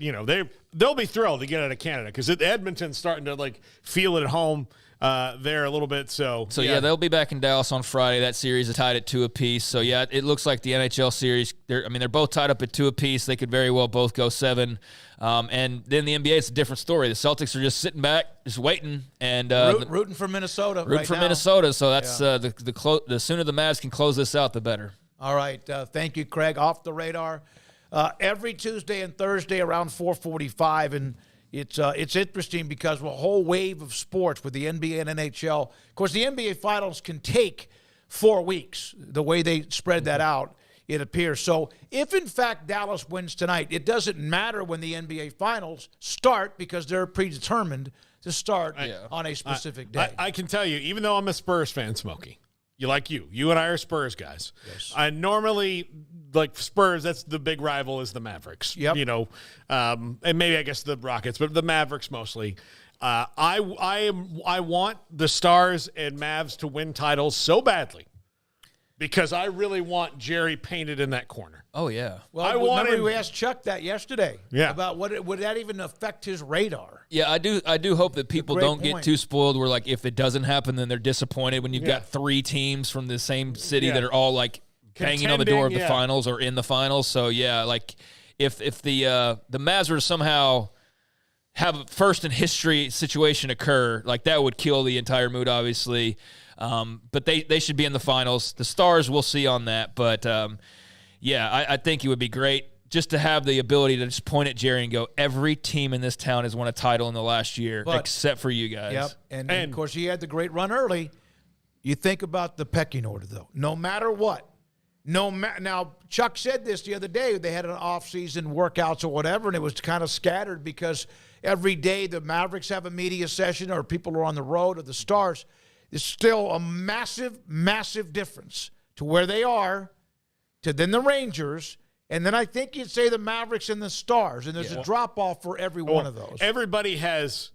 they'll be thrilled to get out of Canada because Edmonton's starting to like feel it at home there a little bit. So yeah, they'll be back in Dallas on Friday. That series is tied at 2 apiece. So yeah, it looks like the NHL series. They're both tied up at 2 apiece. They could very well both go 7. And then the NBA, it's a different story. The Celtics are just sitting back, just waiting, and rooting for Minnesota. Minnesota. So that's the sooner the Mavs can close this out, the better. All right, thank you, Craig. Off the radar, every Tuesday and Thursday around 4:45, and it's interesting because a whole wave of sports with the NBA and NHL. Of course, the NBA Finals can take 4 weeks. The way they spread that out, it appears. So if, in fact, Dallas wins tonight, it doesn't matter when the NBA Finals start because they're predetermined to start on a specific day. I can tell you, even though I'm a Spurs fan, Smokey, you and I are Spurs guys. Yes. I normally, like Spurs, that's the big rival is the Mavericks. Yep. And maybe I guess the Rockets, but the Mavericks mostly. I want the Stars and Mavs to win titles so badly. Because I really want Jerry painted in that corner. Oh, yeah. Well, we asked Chuck that yesterday. Yeah. About would that even affect his radar? Yeah, I do hope that people don't get too spoiled where, like, if it doesn't happen, then they're disappointed when you've got 3 teams from the same city that are all, like, banging on the door of the finals or in the finals. So, yeah, like, if the Mavs were to somehow have a first in history situation occur, like, that would kill the entire mood, obviously. But they should be in the finals. The Stars, we'll see on that. But, I think it would be great just to have the ability to just point at Jerry and go, every team in this town has won a title in the last year except for you guys. Yep. And of course, he had the great run early. You think about the pecking order, though. No matter what. Now, Chuck said this the other day. They had an off-season workouts or whatever, and it was kind of scattered because every day the Mavericks have a media session or people are on the road or the Stars. There's still a massive, massive difference to where they are to then the Rangers. And then I think you'd say the Mavericks and the Stars. And there's a drop-off for every one of those. Everybody has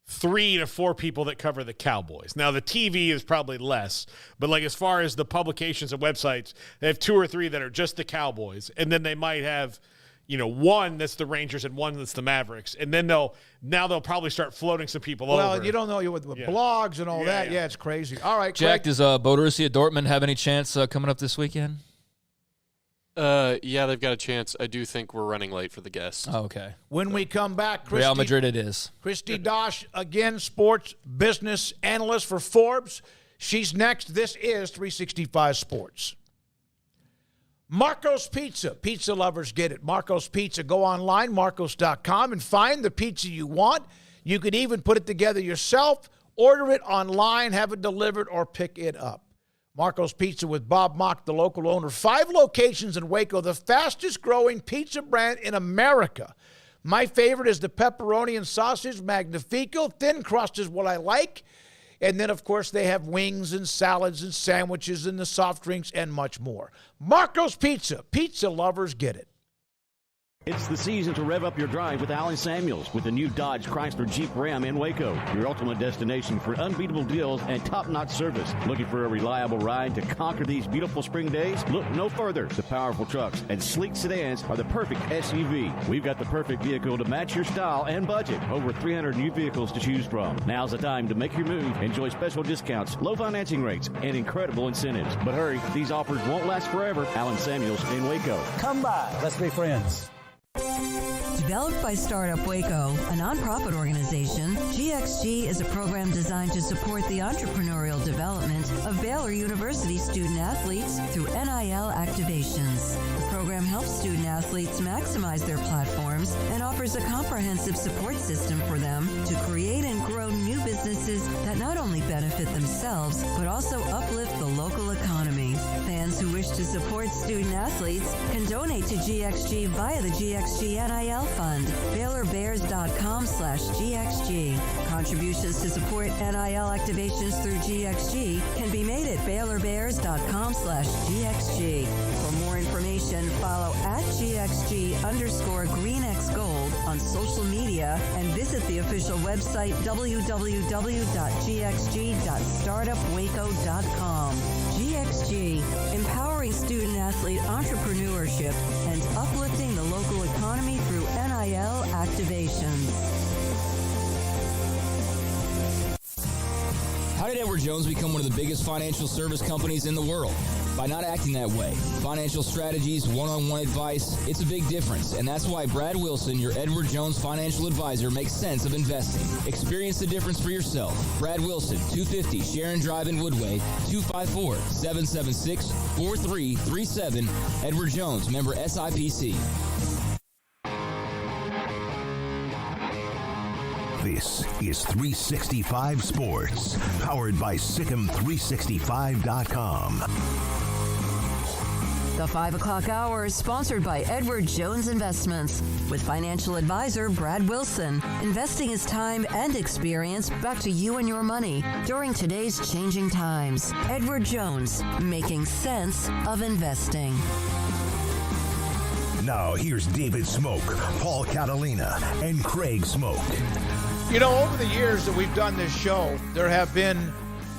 3 to 4 people that cover the Cowboys. Now, the TV is probably less. But, like, as far as the publications and websites, they have 2 or 3 that are just the Cowboys. And then they might have – one that's the Rangers and one that's the Mavericks. And then they'll probably start floating some people over. Well, you don't know with blogs and all that. Yeah, it's crazy. All right, Jack, Craig. does Borussia Dortmund have any chance coming up this weekend? Yeah, they've got a chance. I do think we're running late for the guests. Oh, okay. When we come back, Christy, Real Madrid it is. Christy Dosh, again, sports business analyst for Forbes. She's next. This is 365 Sports. Marco's Pizza. Pizza lovers get it. Marco's Pizza. Go online, marcos.com, and find the pizza you want. You could even put it together yourself, order it online, have it delivered, or pick it up. Marco's Pizza with Bob Mock, the local owner. 5 locations in Waco, the fastest-growing pizza brand in America. My favorite is the pepperoni and sausage Magnifico. Thin crust is what I like. And then, of course, they have wings and salads and sandwiches and the soft drinks and much more. Marco's Pizza. Pizza lovers get it. It's the season to rev up your drive with Alan Samuels with the new Dodge Chrysler Jeep Ram in Waco. Your ultimate destination for unbeatable deals and top-notch service. Looking for a reliable ride to conquer these beautiful spring days? Look no further. The powerful trucks and sleek sedans are the perfect SUV. We've got the perfect vehicle to match your style and budget. Over 300 new vehicles to choose from. Now's the time to make your move. Enjoy special discounts, low financing rates, and incredible incentives. But hurry, these offers won't last forever. Alan Samuels in Waco. Come by. Let's be friends. Developed by Startup Waco, a nonprofit organization, GXG is a program designed to support the entrepreneurial development of Baylor University student athletes through NIL activations. The program helps student athletes maximize their platforms and offers a comprehensive support system for them to create and grow new businesses that not only benefit themselves, but also uplift the local economy. Fans who wish to support student athletes can donate to GXG via the GXG NIL Fund, BaylorBears.com/GXG. Contributions to support NIL activations through GXG can be made at BaylorBears.com/GXG. For more information, follow @GXG_GreenXGold on social media and visit the official website www.gxg.startupwaco.com. GXG, empowering student-athlete entrepreneurship and uplifting the local economy through NIL activations. How did Edward Jones become one of the biggest financial service companies in the world? By not acting that way. Financial strategies, one-on-one advice, it's a big difference. And that's why Brad Wilson, your Edward Jones financial advisor, makes sense of investing. Experience the difference for yourself. Brad Wilson, 250 Sharon Drive in Woodway, 254-776-4337. Edward Jones, member SIPC. This is 365 Sports, powered by Sikkim365.com. The 5 o'clock hour is sponsored by Edward Jones Investments with financial advisor Brad Wilson. Investing is time and experience back to you and your money during today's changing times. Edward Jones, making sense of investing. Now here's David Smoak, Paul Catalina, and Craig Smoak. You know, over the years that we've done this show, there have been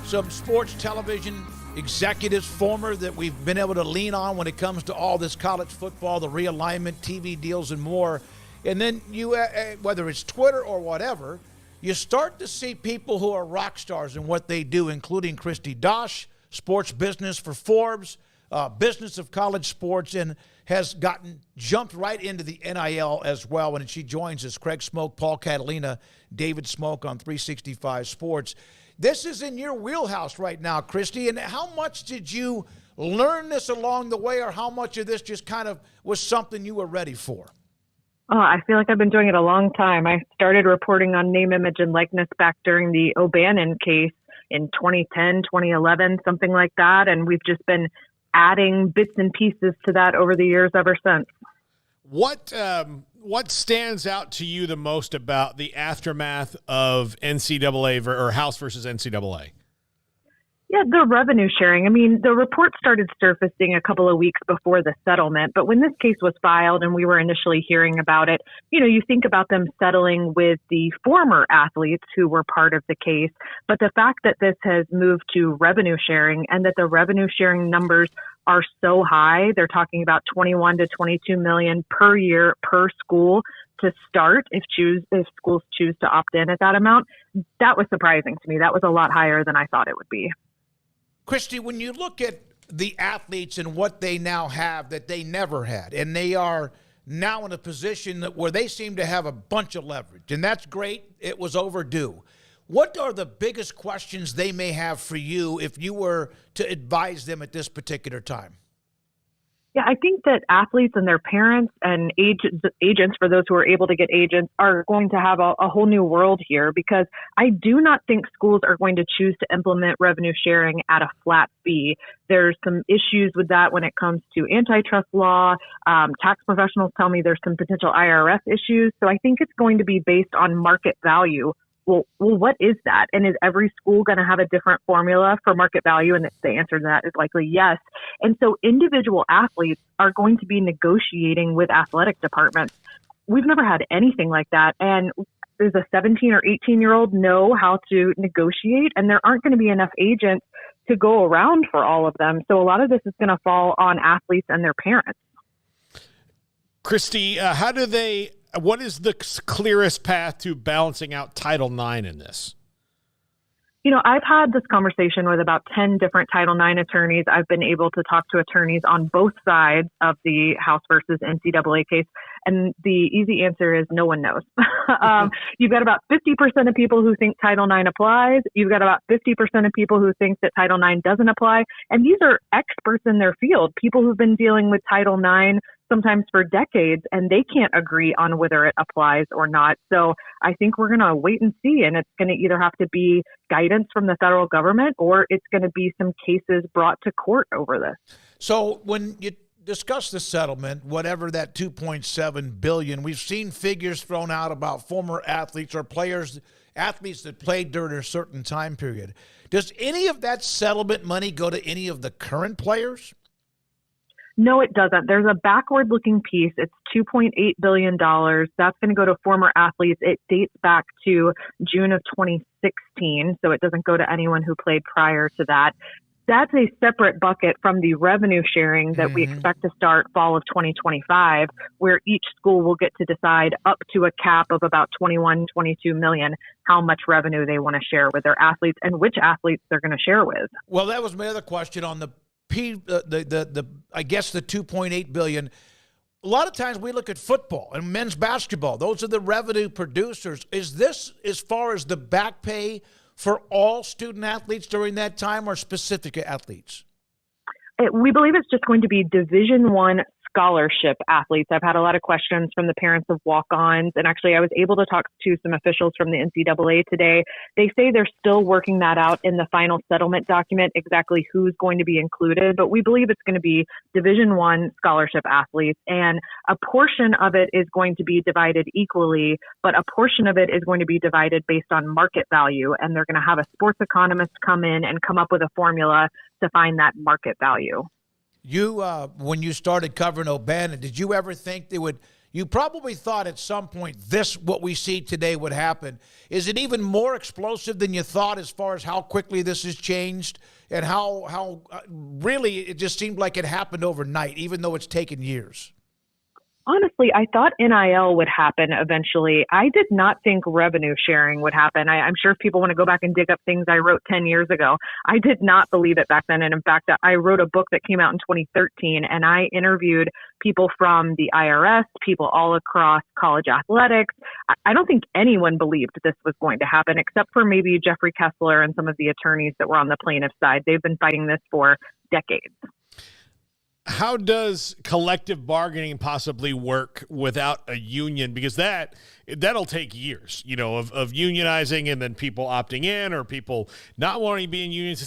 some sports television executives, former, that we've been able to lean on when it comes to all this college football, the realignment, TV deals, and more. And then you, whether it's Twitter or whatever, you start to see people who are rock stars in what they do, including Christy Dosh, sports business for Forbes, business of college sports, and has jumped right into the NIL as well. And she joins us, Craig Smoak, Paul Catalina, David Smoak on 365 Sports. This is in your wheelhouse right now, Christy. And how much did you learn this along the way, or how much of this just kind of was something you were ready for? Oh, I feel like I've been doing it a long time. I started reporting on name, image, and likeness back during the O'Bannon case in 2010, 2011, something like that. And we've just been adding bits and pieces to that over the years ever since. What stands out to you the most about the aftermath of NCAA or House versus NCAA? Yeah, the revenue sharing. I mean, the report started surfacing a couple of weeks before the settlement, but when this case was filed and we were initially hearing about it, you know, you think about them settling with the former athletes who were part of the case, but the fact that this has moved to revenue sharing and that the revenue sharing numbers are so high, they're talking about 21 to 22 million per year per school to start if schools choose to opt in at that amount. That was surprising to me. That was a lot higher than I thought it would be. Christy, when you look at the athletes and what they now have that they never had. And they are now in a position where they seem to have a bunch of leverage. And that's great. It was overdue. What are the biggest questions they may have for you if you were to advise them at this particular time? Yeah, I think that athletes and their parents and agents, for those who are able to get agents, are going to have a whole new world here, because I do not think schools are going to choose to implement revenue sharing at a flat fee. There's some issues with that when it comes to antitrust law. Tax professionals tell me there's some potential IRS issues. So I think it's going to be based on market value. Well, what is that? And is every school going to have a different formula for market value? And the answer to that is likely yes. And so individual athletes are going to be negotiating with athletic departments. We've never had anything like that. And does a 17 or 18-year-old know how to negotiate? And there aren't going to be enough agents to go around for all of them. So a lot of this is going to fall on athletes and their parents. Christy, what is the clearest path to balancing out Title IX in this? You know, I've had this conversation with about 10 different Title IX attorneys. I've been able to talk to attorneys on both sides of the House versus NCAA case. And the easy answer is no one knows. You've got about 50% of people who think Title IX applies. You've got about 50% of people who think that Title IX doesn't apply. And these are experts in their field, people who've been dealing with Title IX sometimes for decades, and they can't agree on whether it applies or not. So I think we're going to wait and see, and it's going to either have to be guidance from the federal government or it's going to be some cases brought to court over this. So when you discuss the settlement, whatever that $2.7 billion, we've seen figures thrown out about former athletes or athletes that played during a certain time period. Does any of that settlement money go to any of the current players? No, it doesn't. There's a backward-looking piece. It's $2.8 billion. That's going to go to former athletes. It dates back to June of 2016, so it doesn't go to anyone who played prior to that. That's a separate bucket from the revenue sharing that we expect to start fall of 2025, where each school will get to decide up to a cap of about 21, 22 million, how much revenue they want to share with their athletes and which athletes they're going to share with. Well, that was my other question on I guess the $2.8 billion. A lot of times we look at football and men's basketball. Those are the revenue producers. Is this as far as the back pay for all student athletes during that time or specific athletes? We believe it's just going to be Division I scholarship athletes. I've had a lot of questions from the parents of walk-ons, and actually I was able to talk to some officials from the NCAA today. They say they're still working that out in the final settlement document, exactly who's going to be included, but we believe it's going to be Division I scholarship athletes, and a portion of it is going to be divided equally, but a portion of it is going to be divided based on market value, and they're going to have a sports economist come in and come up with a formula to find that market value. You, when you started covering O'Bannon, did you ever think you probably thought at some point what we see today would happen. Is it even more explosive than you thought as far as how quickly this has changed and how really it just seemed like it happened overnight, even though it's taken years? Honestly, I thought NIL would happen eventually. I did not think revenue sharing would happen. I'm sure if people want to go back and dig up things I wrote 10 years ago, I did not believe it back then. And in fact, I wrote a book that came out in 2013, and I interviewed people from the IRS, people all across college athletics. I don't think anyone believed this was going to happen, except for maybe Jeffrey Kessler and some of the attorneys that were on the plaintiff's side. They've been fighting this for decades. How does collective bargaining possibly work without a union? Because that'll take years, of unionizing and then people opting in or people not wanting to be in unions.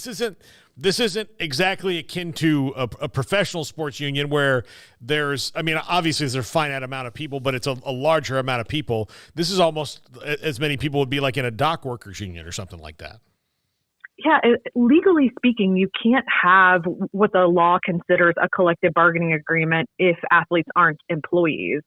This isn't exactly akin to a professional sports union where obviously there's a finite amount of people, but it's a larger amount of people. This is almost as many people would be like in a dock workers union or something like that. Yeah, legally speaking, you can't have what the law considers a collective bargaining agreement if athletes aren't employees.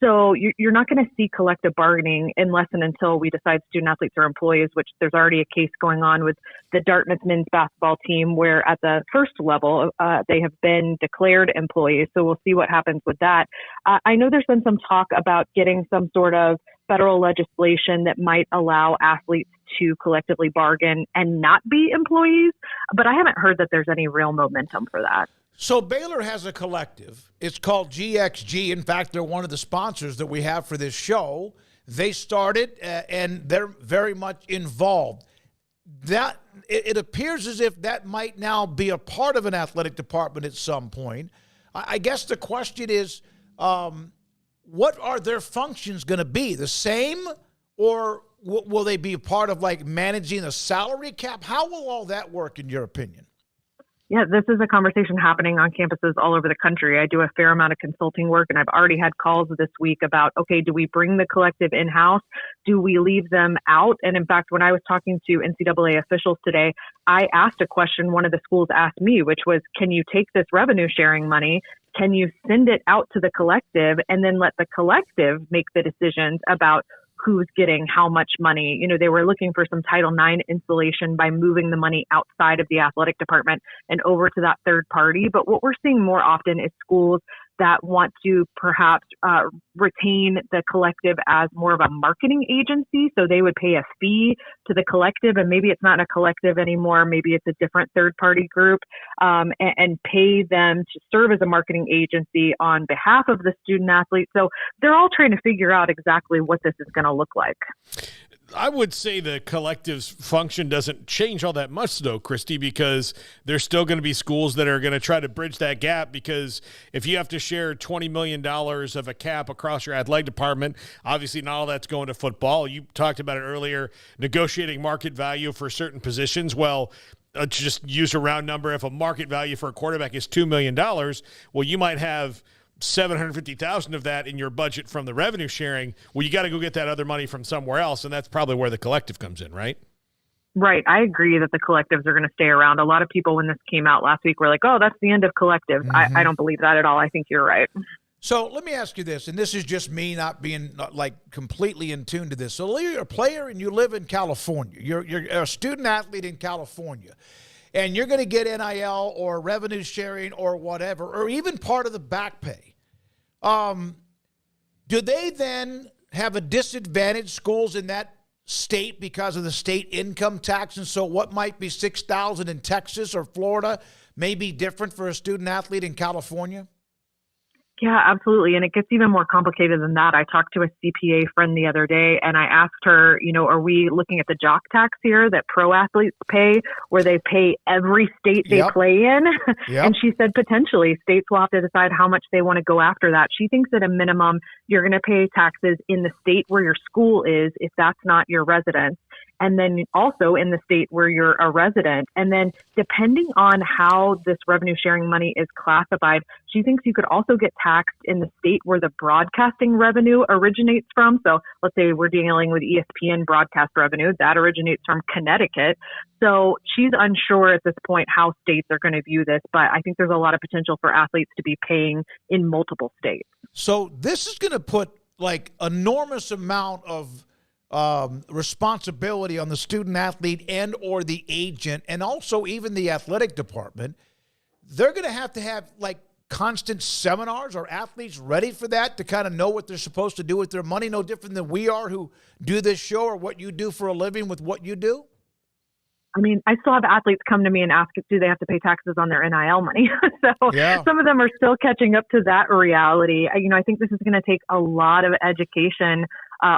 So you're not going to see collective bargaining unless and until we decide student athletes are employees, which there's already a case going on with the Dartmouth men's basketball team where at the first level, they have been declared employees. So we'll see what happens with that. I know there's been some talk about getting some sort of federal legislation that might allow athletes to collectively bargain and not be employees. but I haven't heard that there's any real momentum for that. So Baylor has a collective. It's called GXG. In fact, they're one of the sponsors that we have for this show. They started, and they're very much involved. That it appears as if that might now be a part of an athletic department at some point. I guess the question is, what are their functions going to be? The same, or will they be a part of like managing a salary cap? How will all that work, in your opinion? Yeah, this is a conversation happening on campuses all over the country. I do a fair amount of consulting work, and I've already had calls this week about, okay, do we bring the collective in-house? Do we leave them out? And in fact, when I was talking to NCAA officials today, I asked a question one of the schools asked me, which was, can you take this revenue sharing money? Can you send it out to the collective and then let the collective make the decisions about who's getting how much money? You know, they were looking for some Title IX insulation by moving the money outside of the athletic department and over to that third party. But what we're seeing more often is schools that want to perhaps retain the collective as more of a marketing agency. So they would pay a fee to the collective, and maybe it's not a collective anymore. Maybe it's a different third-party group, and pay them to serve as a marketing agency on behalf of the student athlete. So they're all trying to figure out exactly what this is going to look like. I would say the collective's function doesn't change all that much, though, Christy, because there's still going to be schools that are going to try to bridge that gap, because if you have to share $20 million of a cap across your athletic department, obviously not all that's going to football. You talked about it earlier, negotiating market value for certain positions. Well, just use a round number. If a market value for a quarterback is $2 million, well, you might have $750,000 of that in your budget from the revenue sharing. Well, you got to go get that other money from somewhere else, and that's probably where the collective comes in, right? Right. I agree that the collectives are going to stay around. A lot of people, when this came out last week, were like, oh, that's the end of collectives. Mm-hmm. I don't believe that at all. I think you're right. So let me ask you this, and this is just me not being like completely in tune to this. So you're a player and you live in California. You're a student athlete in California, and you're going to get NIL or revenue sharing or whatever, or even part of the back pay. Do they then have a disadvantage, schools in that state, because of the state income tax? And so what might be $6,000 in Texas or Florida may be different for a student athlete in California? Yeah, absolutely. And it gets even more complicated than that. I talked to a CPA friend the other day, and I asked her, you know, are we looking at the jock tax here that pro athletes pay, where they pay every state they play in? Yep. And she said potentially states will have to decide how much they want to go after that. She thinks at a minimum you're going to pay taxes in the state where your school is, if that's not your residence, and then also in the state where you're a resident. And then depending on how this revenue sharing money is classified, she thinks you could also get taxed in the state where the broadcasting revenue originates from. So let's say we're dealing with ESPN broadcast revenue, that originates from Connecticut. So she's unsure at this point how states are going to view this, but I think there's a lot of potential for athletes to be paying in multiple states. So this is going to put like enormous amount of responsibility on the student athlete and or the agent, and also even the athletic department. They're going to have like constant seminars. Are athletes ready for that, to kind of know what they're supposed to do with their money? No different than we are who do this show, or what you do for a living with what you do. I mean, I still have athletes come to me and ask, do they have to pay taxes on their NIL money? So some of them are still catching up to that reality. You know, I think this is going to take a lot of education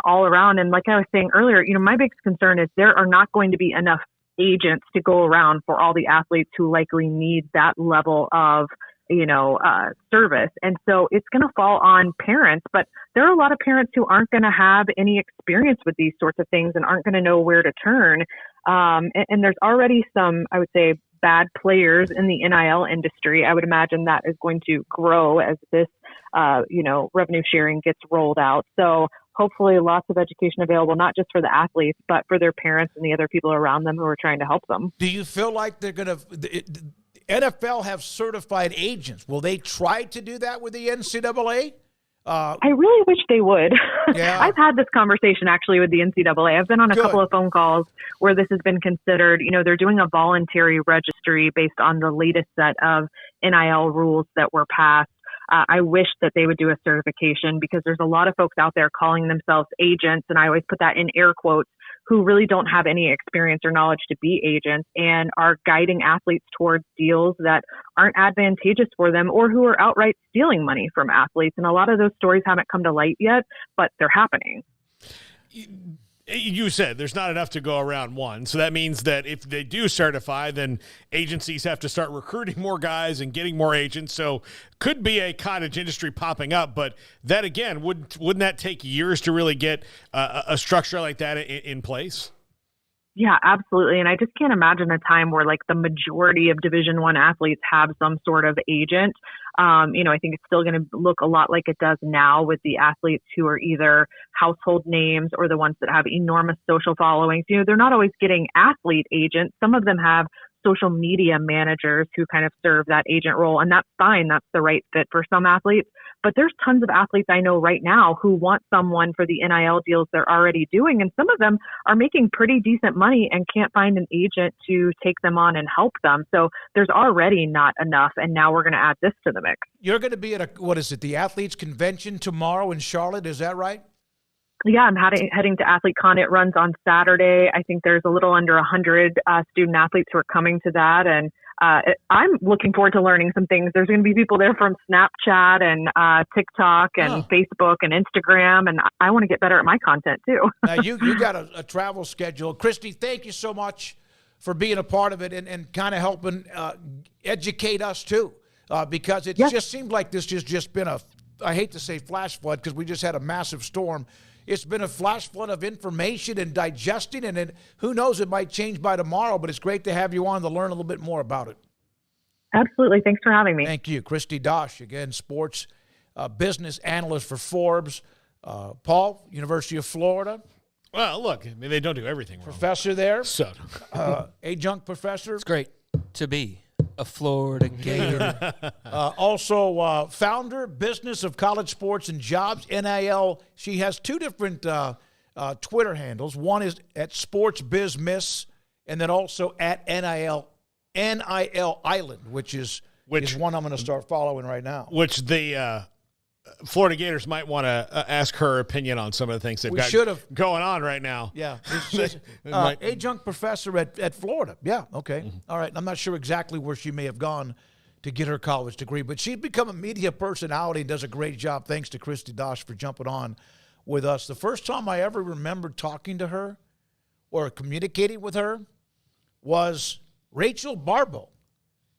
all around. And like I was saying earlier, you know, my biggest concern is there are not going to be enough agents to go around for all the athletes who likely need that level of, service. And so it's going to fall on parents, but there are a lot of parents who aren't going to have any experience with these sorts of things and aren't going to know where to turn. And there's already some, I would say, bad players in the NIL industry. I would imagine that is going to grow as this, revenue sharing gets rolled out. So hopefully lots of education available, not just for the athletes, but for their parents and the other people around them who are trying to help them. Do you feel like they're going to NFL have certified agents? Will they try to do that with the NCAA? I really wish they would. Yeah. I've had this conversation actually with the NCAA. I've been on a couple of phone calls where this has been considered. You know, they're doing a voluntary registry based on the latest set of NIL rules that were passed. I wish that they would do a certification, because there's a lot of folks out there calling themselves agents, and I always put that in air quotes, who really don't have any experience or knowledge to be agents and are guiding athletes towards deals that aren't advantageous for them, or who are outright stealing money from athletes. And a lot of those stories haven't come to light yet, but they're happening. You said there's not enough to go around one. So that means that if they do certify, then agencies have to start recruiting more guys and getting more agents. So could be a cottage industry popping up. But that, again, wouldn't that take years to really get a structure like that in place? Yeah, absolutely. And I just can't imagine a time where like the majority of Division I athletes have some sort of agent. I think it's still going to look a lot like it does now with the athletes who are either household names or the ones that have enormous social followings. They're not always getting athlete agents. Some of them have social media managers who kind of serve that agent role. And that's fine. That's the right fit for some athletes. But there's tons of athletes I know right now who want someone for the NIL deals they're already doing. And some of them are making pretty decent money and can't find an agent to take them on and help them. So there's already not enough. And now we're going to add this to the mix. You're going to be at the Athletes Convention tomorrow in Charlotte. Is that right? Yeah, I'm heading to AthleteCon. It runs on Saturday. I think there's a little under 100 student athletes who are coming to that. And I'm looking forward to learning some things. There's going to be people there from Snapchat and TikTok and Facebook and Instagram. And I want to get better at my content, too. Now, you got a travel schedule. Christy, thank you so much for being a part of it and kind of helping educate us, too, because it just seemed like this has just been I hate to say flash flood because we just had a massive storm. It's been a flash flood of information and digesting, and who knows, it might change by tomorrow, but it's great to have you on to learn a little bit more about it. Absolutely. Thanks for having me. Thank you. Christy Dosh, again, sports business analyst for Forbes. Paul, University of Florida. Well, look, they don't do everything wrong. Professor there. So, adjunct professor. It's great to be a Florida Gator. Also, founder, Business of College Sports and Jobs, NIL. She has two different Twitter handles. One is at Sports Biz Miss, and then also at NIL Island, which is one I'm going to start following right now. Which the Florida Gators might want to ask her opinion on some of the things they've got going on right now. Yeah. Adjunct professor at Florida. Yeah, okay. Mm-hmm. All right. I'm not sure exactly where she may have gone to get her college degree, but she's become a media personality and does a great job. Thanks to Christy Dosh for jumping on with us. The first time I ever remembered talking to her or communicating with her was Rachel Barbeau.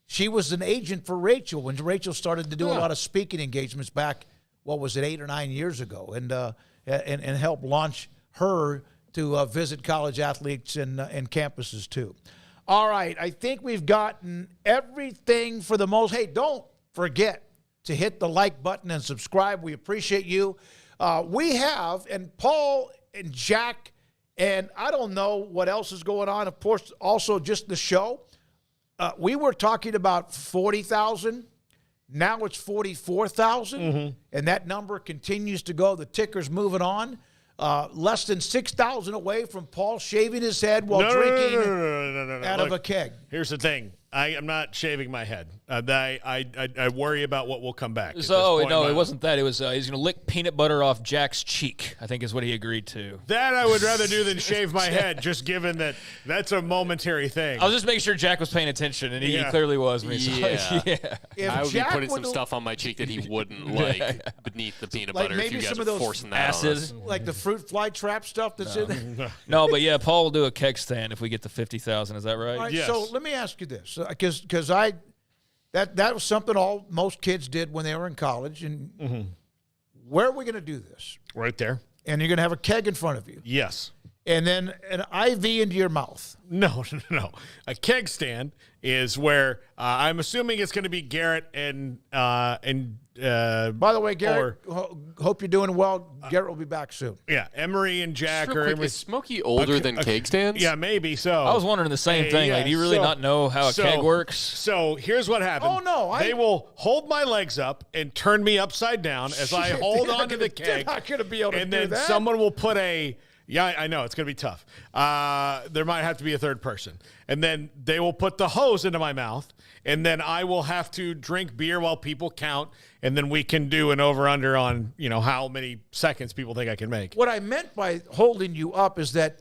She was an agent for Rachel when Rachel started to do a lot of speaking engagements back, 8 or 9 years ago, and help launch her to visit college athletes and campuses too. All right, I think we've gotten everything for the most. Hey, don't forget to hit the like button and subscribe. We appreciate you. We have, and Paul and Jack, and I don't know what else is going on. Of course, also just the show. We were talking about 40,000. Now it's 44,000, and that number continues to go. The ticker's moving on. Less than 6,000 away from Paul shaving his head while drinking out of a keg. Here's the thing. I am not shaving my head. I worry about what will come back. So, no, it wasn't that. It was he's going to lick peanut butter off Jack's cheek, I think is what he agreed to. That I would rather do than shave my head, just given that that's a momentary thing. I was just making sure Jack was paying attention, and he clearly was. I would be putting some stuff on my cheek that he wouldn't like beneath the peanut butter if you guys are forcing that on us. Like the fruit fly trap stuff that's in there? No, but yeah, Paul will do a keg stand if we get to 50,000. Is that right? All right, yes. So let me ask you this, because that was something most kids did when they were in college. And where are we going to do this? Right there. And you're going to have a keg in front of you. Yes. And then an IV into your mouth. No. A keg stand is where I'm assuming it's going to be Garrett and by the way, Garrett, hope you're doing well. Garrett will be back soon. Yeah, Emery and Jack are. Is Smokey older than keg stands? Yeah, maybe so. I was wondering the same thing. Like, do you really not know how a keg works? So here's what happened. Oh no! They will hold my legs up and turn me upside down as I hold onto the keg. They're not going to be able to do that. And then someone will put a Yeah, I know. It's going to be tough. There might have to be a third person. And then they will put the hose into my mouth, and then I will have to drink beer while people count, and then we can do an over-under on, how many seconds people think I can make. What I meant by holding you up is that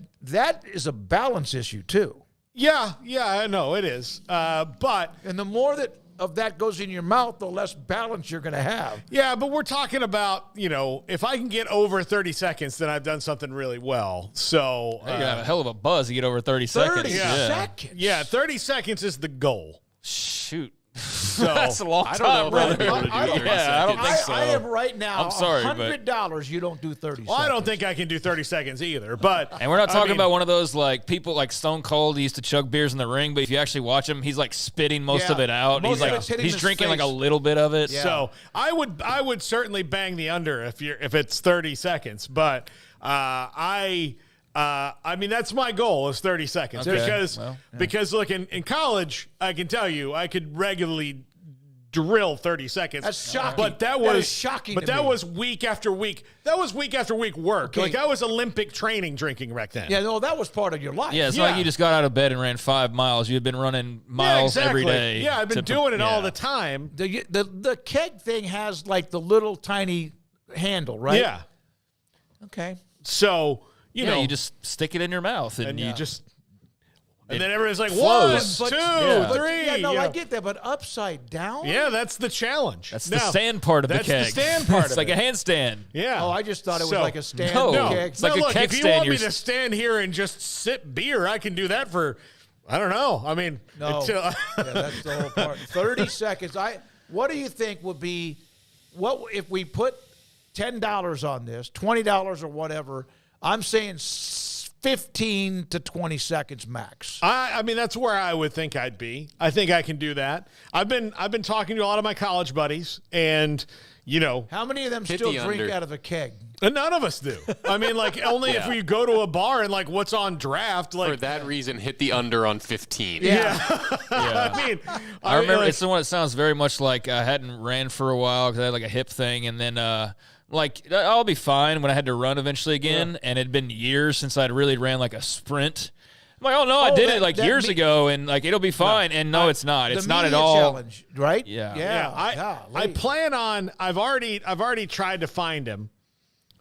is a balance issue, too. Yeah, I know it is. But the more of that goes in your mouth, the less balance you're going to have. Yeah, but we're talking about, if I can get over 30 seconds, then I've done something really well. So you're going to have a hell of a buzz to get over 30 seconds. 30 seconds? Yeah, 30 seconds is the goal. Shoot. So that's a long time. I don't know if I'd be able to do 30 seconds. I don't think so. I am right now. I'm sorry, $100 you don't do 30 seconds. Well, I don't think I can do 30 seconds either. But and we're not talking about one of those people like Stone Cold. He used to chug beers in the ring, but if you actually watch him, he's like spitting most of it out. He's drinking like a little bit of it. Yeah. So I would certainly bang the under if it's 30 seconds. But I mean, that's my goal is 30 seconds. Okay. Because look, in college, I can tell you, I could regularly drill 30 seconds. That's shocking. But that was shocking. But that was week after week. That was week after week work. Okay. Like I was Olympic training drinking back then. Yeah, no, that was part of your life. Yeah, it's not like you just got out of bed and ran 5 miles. You had been running miles every day. Yeah, I've been doing it all the time. The keg thing has like the little tiny handle, right? Yeah. Okay. So you just stick it in your mouth and you just. And then everybody's like, flows. 1, 2, 3. I get that, but upside down? Yeah, that's the challenge. That's the stand part of the keg. That's the stand part of it. It's like a handstand. Yeah. Oh, I just thought it was like a stand keg. It's like look, a keg if you stand. want me to stand here and just sip beer, I can do that for, I don't know. I mean, no. Yeah, that's the whole part. 30 seconds. What do you think would be, what if we put $10 on this, $20 or whatever, I'm saying 15 to 20 seconds max. I mean, that's where I would think I'd be. I think I can do that. I've been talking to a lot of my college buddies, and how many of them still drink out of a keg? None of us do. I mean, like only if we go to a bar and like what's on draft. Like for that reason, hit the under on 15. Yeah. I mean, I remember it's the one that sounds very much like I hadn't ran for a while because I had like a hip thing, and then. Like, I'll be fine when I had to run eventually again, and it'd been years since I'd really ran, like, a sprint. I'm like, oh, no, I did it, years ago, and, like, it'll be fine. And, no, it's not. It's not at all. Challenge, right? Yeah. I plan on – I've already tried to find him.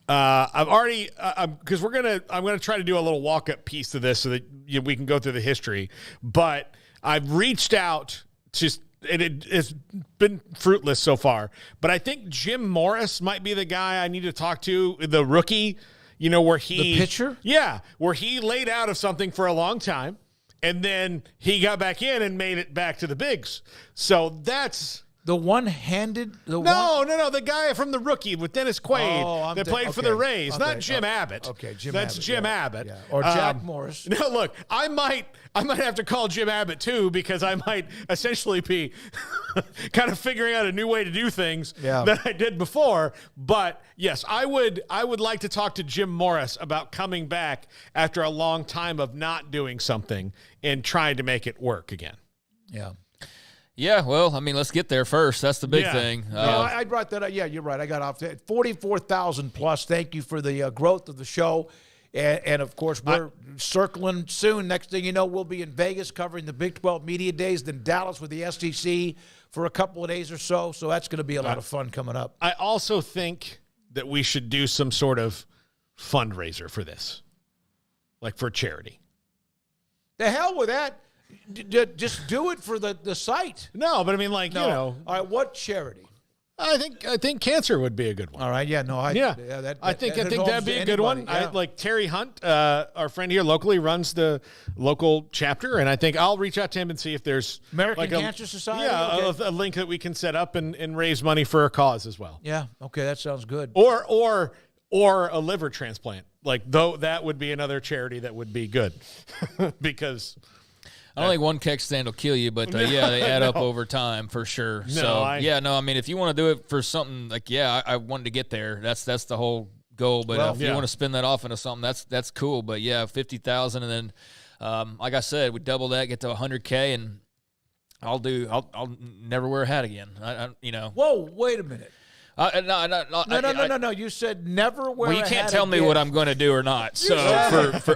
Because I'm going to try to do a little walk-up piece to this so that we can go through the history. But I've reached out to – it's been fruitless so far. But I think Jim Morris might be the guy I need to talk to, the rookie, where he... The pitcher? Yeah, where he laid out of something for a long time, and then he got back in and made it back to the bigs. So that's... The one-handed? No, the guy from the rookie with Dennis Quaid that played for the Rays. Not Jim Abbott. Okay, That's Jim Abbott. Yeah. Or Jack Morris. No, look, I might have to call Jim Abbott too, because I might essentially be kind of figuring out a new way to do things that I did before. But yes, I would like to talk to Jim Morris about coming back after a long time of not doing something and trying to make it work again. Yeah. Yeah, well, I mean, let's get there first. That's the big thing. I brought that up. Yeah, you're right. I got off that. 44,000 plus. Thank you for the growth of the show. And of course, we're circling soon. Next thing you know, we'll be in Vegas covering the Big 12 Media Days, then Dallas with the SEC for a couple of days or so. So that's going to be a lot of fun coming up. I also think that we should do some sort of fundraiser for this, like for charity. The hell with that. Just do it for the site. No, but I mean, like, All right, what charity? I think cancer would be a good one. All right, yeah, no, I think that'd be a good one. Yeah. Like Terry Hunt, our friend here locally, runs the local chapter, and I think I'll reach out to him and see if there's American Cancer Society. Yeah, a link that we can set up and raise money for a cause as well. Yeah, okay, that sounds good. Or a liver transplant. Like, though, that would be another charity that would be good because. I don't think one keg stand will kill you, but they add up over time for sure. I mean, if you want to do it for something like, I wanted to get there. That's the whole goal. But if you want to spin that off into something, that's cool. But 50,000, and then, like I said, we double that, get to 100K, and I'll never wear a hat again. Whoa, wait a minute. No. You said never wear. Well, you a can't hat tell me again. what I'm going to do or not. So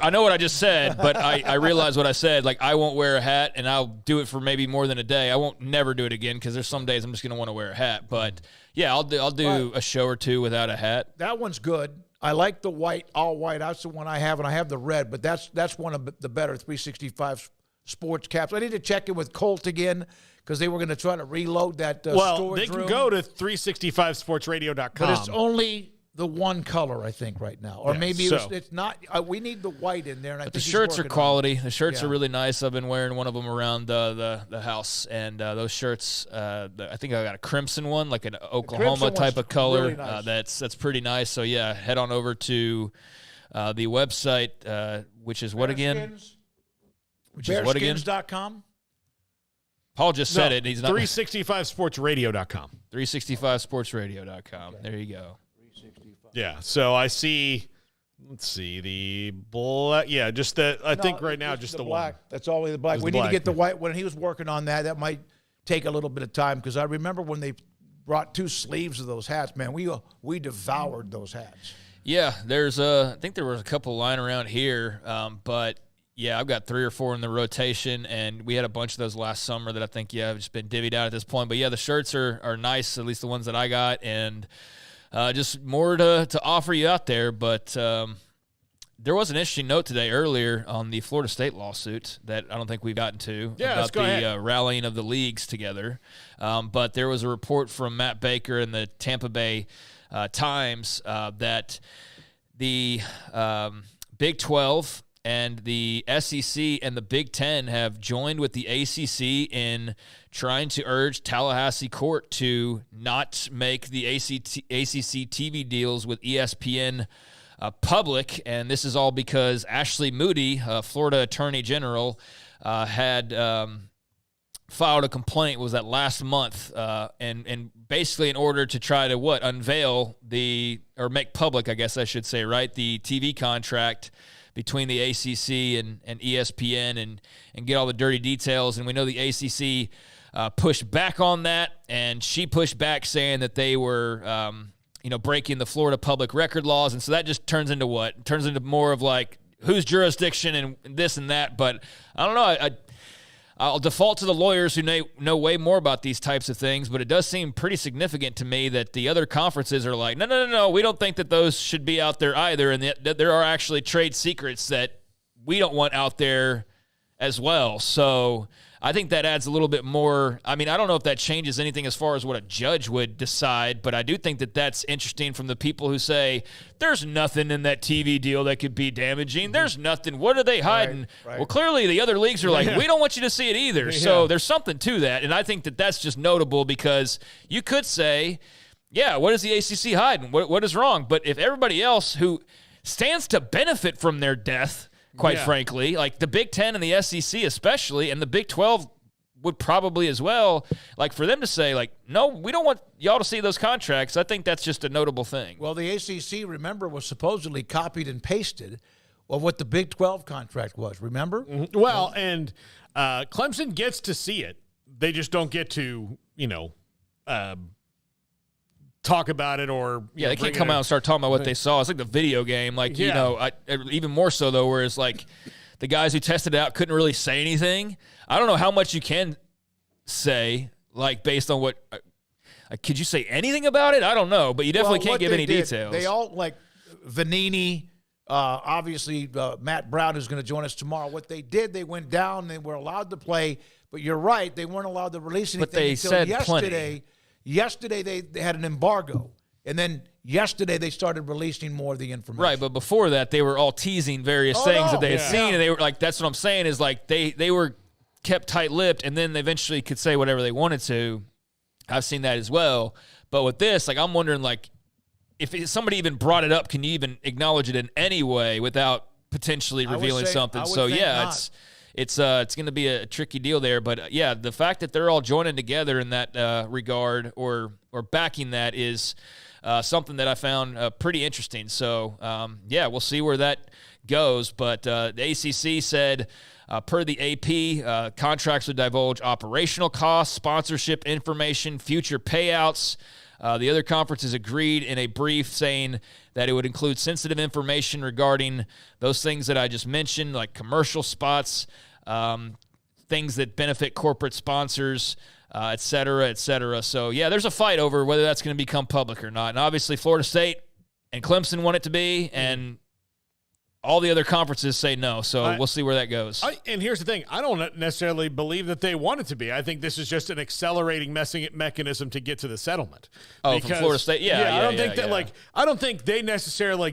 I know what I just said, but I realize what I said. Like, I won't wear a hat, and I'll do it for maybe more than a day. I won't never do it again because there's some days I'm just going to want to wear a hat. But yeah, I'll do a show or two without a hat. That one's good. I like the white, all white. That's the one I have, and I have the red. But that's one of the better 365 sports caps. I need to check in with Colt again, because they were going to try to reload that storage they can room. go to 365sportsradio.com. But it's only the one color, I think, right now. Or maybe it's not. We need the white in there. And I think the shirts are quality. The shirts Yeah. are really nice. I've been wearing one of them around the house. And those shirts, I think I got a crimson one, like an Oklahoma type of color. Really nice. That's pretty nice. So, yeah, head on over to the website, which is what again? Bearskins.com. Paul just said it. He's not 365sportsradio.com. 365sportsradio.com. There you go. 365. Yeah. So I see. Let's see the black. Yeah, just the. I think right now just the black. one. That's only the black. Just We the need black. to get the white. When he was working on that, that might take a little bit of time, because I remember when they brought 2 sleeves of those hats. Man, we devoured those hats. Yeah, I think there was a couple lying around here, but. Yeah, I've got 3 or 4 in the rotation, and we had a bunch of those last summer that I think, have just been divvied out at this point. But, yeah, the shirts are nice, at least the ones that I got, and just more to offer you out there. But there was an interesting note today earlier on the Florida State lawsuit that I don't think we've gotten to about the rallying of the leagues together. But there was a report from Matt Baker in the Tampa Bay Times that the Big 12 and the SEC and the Big Ten have joined with the ACC in trying to urge Tallahassee court to not make the ACC TV deals with ESPN public. And this is all because Ashley Moody, Florida Attorney General, had filed a complaint, was that last month, and basically in order to try to unveil or make public, I guess I should say, right, the TV contract between the ACC and ESPN and get all the dirty details. And we know the ACC pushed back on that, and she pushed back saying that they were, breaking the Florida public record laws. And so that just turns into what? It turns into more of like whose jurisdiction and this and that. But I don't know. I'll default to the lawyers who know way more about these types of things, but it does seem pretty significant to me that the other conferences are like, no, we don't think that those should be out there either, and that there are actually trade secrets that we don't want out there as well. So I think that adds a little bit more. I mean, I don't know if that changes anything as far as what a judge would decide, but I do think that that's interesting from the people who say, there's nothing in that TV deal that could be damaging. There's nothing. What are they hiding? Right. Well, clearly the other leagues are like, we don't want you to see it either. So there's something to that, and I think that that's just notable because you could say, yeah, what is the ACC hiding? What is wrong? But if everybody else who stands to benefit from their death, quite frankly, like the Big Ten and the SEC especially, and the Big 12 would probably as well, like for them to say, like, no, we don't want y'all to see those contracts, I think that's just a notable thing. Well, the ACC, remember, was supposedly copied and pasted of what the Big 12 contract was, remember? Mm-hmm. Well, and Clemson gets to see it. They just don't get to, talk about it or they can't come out and start talking about what they saw. It's like the video game, like even more so though, where it's like the guys who tested it out couldn't really say anything. I don't know how much you can say, like based on what. Could you say anything about it? I don't know, but you definitely can't give any details. They all like Vanini, obviously Matt Brown, who's going to join us tomorrow. What they did, they went down. They were allowed to play, but you're right, they weren't allowed to release anything. But they until said yesterday. plenty. Yesterday, they had an embargo, and then yesterday they started releasing more of the information. Right, but before that, they were all teasing various things that they had seen, and they were like, that's what I'm saying is like they were kept tight-lipped, and then they eventually could say whatever they wanted to. I've seen that as well. But with this, like I'm wondering, like, if somebody even brought it up, can you even acknowledge it in any way without potentially revealing something? So, it's going to be a tricky deal there, but the fact that they're all joining together in that regard or backing that is something that I found pretty interesting. So we'll see where that goes. But the ACC said, per the AP, contracts would divulge operational costs, sponsorship information, future payouts. The other conferences agreed in a brief saying that it would include sensitive information regarding those things that I just mentioned, like commercial spots, things that benefit corporate sponsors, et cetera, et cetera. So, yeah, there's a fight over whether that's going to become public or not. And obviously Florida State and Clemson want it to be, and all the other conferences say no, so we'll see where that goes. And here's the thing. I don't necessarily believe that they want it to be. I think this is just an accelerating mechanism to get to the settlement. Oh, from Florida State? Yeah, I don't think that, I don't think they necessarily,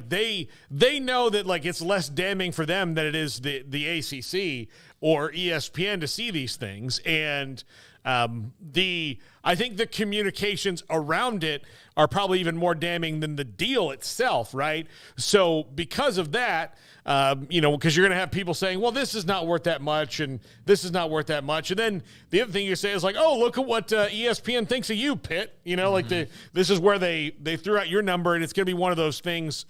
they know that, it's less damning for them than it is the ACC or ESPN to see these things. And I think the communications around it are probably even more damning than the deal itself, right? So because of that, because you're going to have people saying, well, this is not worth that much, and this is not worth that much. And then the other thing you say is like, oh, look at what ESPN thinks of you, Pitt. This is where they threw out your number, and it's going to be one of those things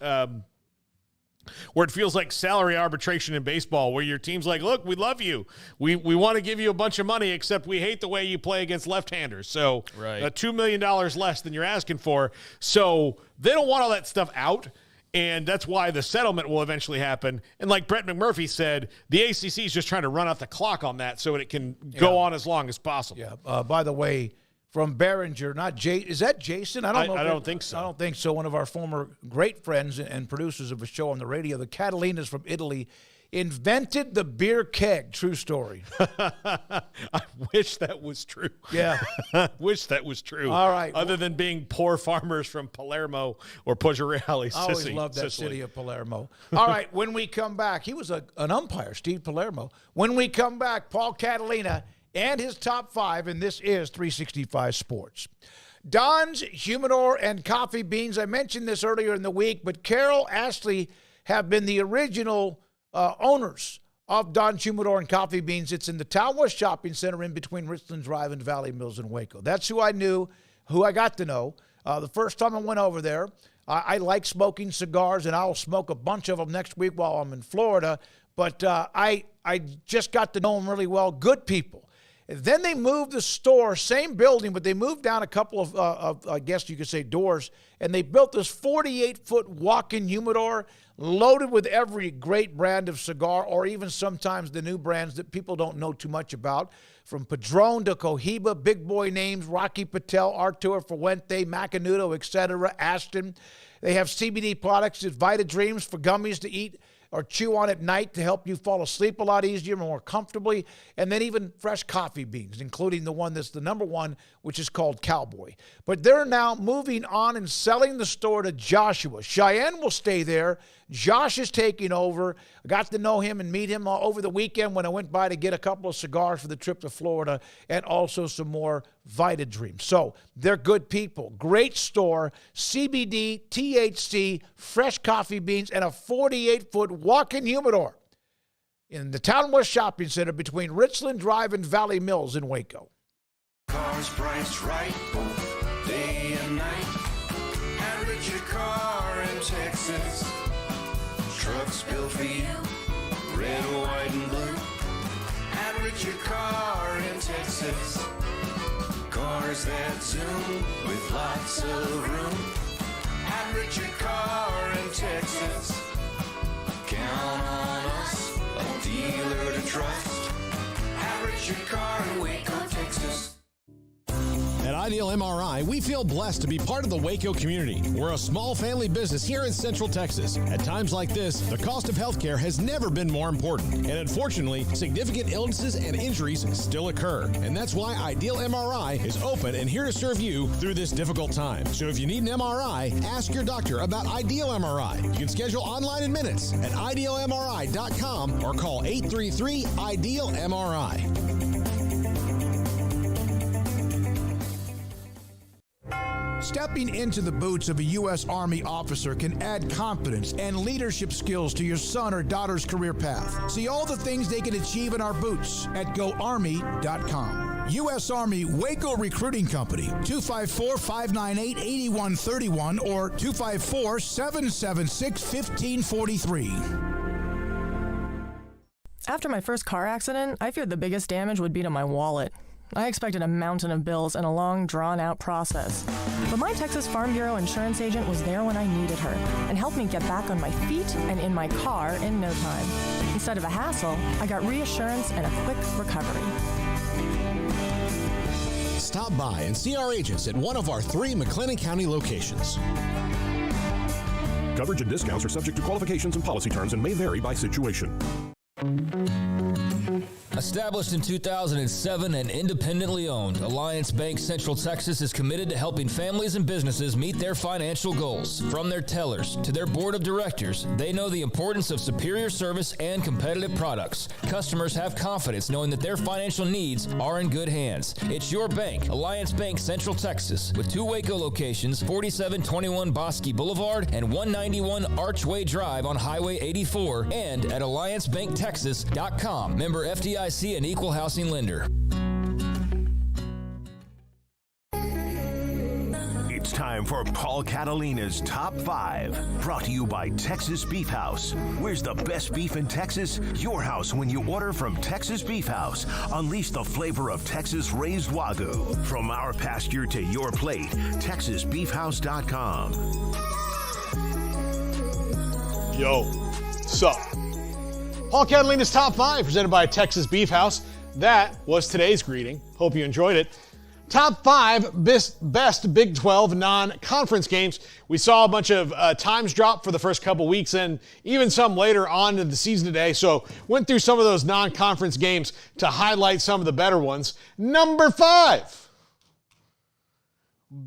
where it feels like salary arbitration in baseball, where your team's like, look, we love you. We want to give you a bunch of money, except we hate the way you play against left-handers. So $2 million less than you're asking for. So they don't want all that stuff out, and that's why the settlement will eventually happen. And like Brett McMurphy said, the ACC is just trying to run out the clock on that so it can go on as long as possible. Yeah. By the way, from Behringer, not Jay. Is that Jason? I don't know. I don't think so. I don't think so. One of our former great friends and producers of a show on the radio, the Catalinas from Italy, invented the beer keg. True story. I wish that was true. Yeah. Wish that was true. All right. Other than being poor farmers from Palermo or Poggioreale, I always loved that city of Palermo. All right. When we come back, he was an umpire, Steve Palermo. When we come back, Paul Catalina and his top five, and this is 365 Sports. Don's Humidor and Coffee Beans. I mentioned this earlier in the week, but Carol Ashley have been the original owners of Don's Humidor and Coffee Beans. It's in the Town West Shopping Center in between Richland Drive and Valley Mills in Waco. That's who I knew, who I got to know. The first time I went over there, I like smoking cigars, and I'll smoke a bunch of them next week while I'm in Florida. But I just got to know them really well. Good people. Then they moved the store, same building, but they moved down a couple of I guess you could say, doors, and they built this 48-foot walk-in humidor loaded with every great brand of cigar, or even sometimes the new brands that people don't know too much about, from Padron to Cohiba, big boy names, Rocky Patel, Arturo Fuente, Macanudo, etc., Aston. They have CBD products, it's Vita Dreams for gummies to eat or chew on at night to help you fall asleep a lot easier, more comfortably, and then even fresh coffee beans, including the one that's the number one, which is called Cowboy. But they're now moving on and selling the store to Joshua. Cheyenne will stay there. Josh is taking over. I got to know him and meet him over the weekend when I went by to get a couple of cigars for the trip to Florida and also some more Vita Dreams. So they're good people. Great store, CBD, THC, fresh coffee beans, and a 48-foot walk-in humidor in the Town West Shopping Center between Richland Drive and Valley Mills in Waco. Cars priced right, both day and night. At Richard Car in Texas. Trucks built for you, red, white, and blue. At Richard Car in Texas. Cars that zoom with lots of room. At Richard Car in Texas. Count on us, a dealer to trust. At Richard Car in Waco, Texas. At Ideal MRI, we feel blessed to be part of the Waco community. We're a small family business here in Central Texas. At times like this, the cost of healthcare has never been more important. And unfortunately, significant illnesses and injuries still occur. And that's why Ideal MRI is open and here to serve you through this difficult time. So if you need an MRI, ask your doctor about Ideal MRI. You can schedule online in minutes at idealmri.com or call 833-IDEAL-MRI. Stepping into the boots of a U.S. Army officer can add confidence and leadership skills to your son or daughter's career path. See all the things they can achieve in our boots at GoArmy.com. U.S. Army Waco Recruiting Company, 254-598-8131 or 254-776-1543. After my first car accident, I feared the biggest damage would be to my wallet. I expected a mountain of bills and a long, drawn-out process. But my Texas Farm Bureau insurance agent was there when I needed her and helped me get back on my feet and in my car in no time. Instead of a hassle, I got reassurance and a quick recovery. Stop by and see our agents at one of our 3 McLennan County locations. Coverage and discounts are subject to qualifications and policy terms and may vary by situation. Established in 2007 and independently owned, Alliance Bank Central Texas is committed to helping families and businesses meet their financial goals. From their tellers to their board of directors, they know the importance of superior service and competitive products. Customers have confidence knowing that their financial needs are in good hands. It's your bank, Alliance Bank Central Texas, with 2 Waco locations, 4721 Bosque Boulevard and 191 Archway Drive on Highway 84, and at AllianceBankTexas.com. Member FDIC and equal housing lender. It's time for Paul Catalina's Top 5, brought to you by Texas Beef House. Where's the best beef in Texas? Your house when you order from Texas Beef House. Unleash the flavor of Texas-raised Wagyu. From our pasture to your plate, TexasBeefHouse.com. Yo, sup? Paul Catalina's Top 5, presented by Texas Beef House. That was today's greeting. Hope you enjoyed it. Top 5 best Big 12 non-conference games. We saw a bunch of times drop for the first couple weeks and even some later on in the season today. So went through some of those non-conference games to highlight some of the better ones. Number 5.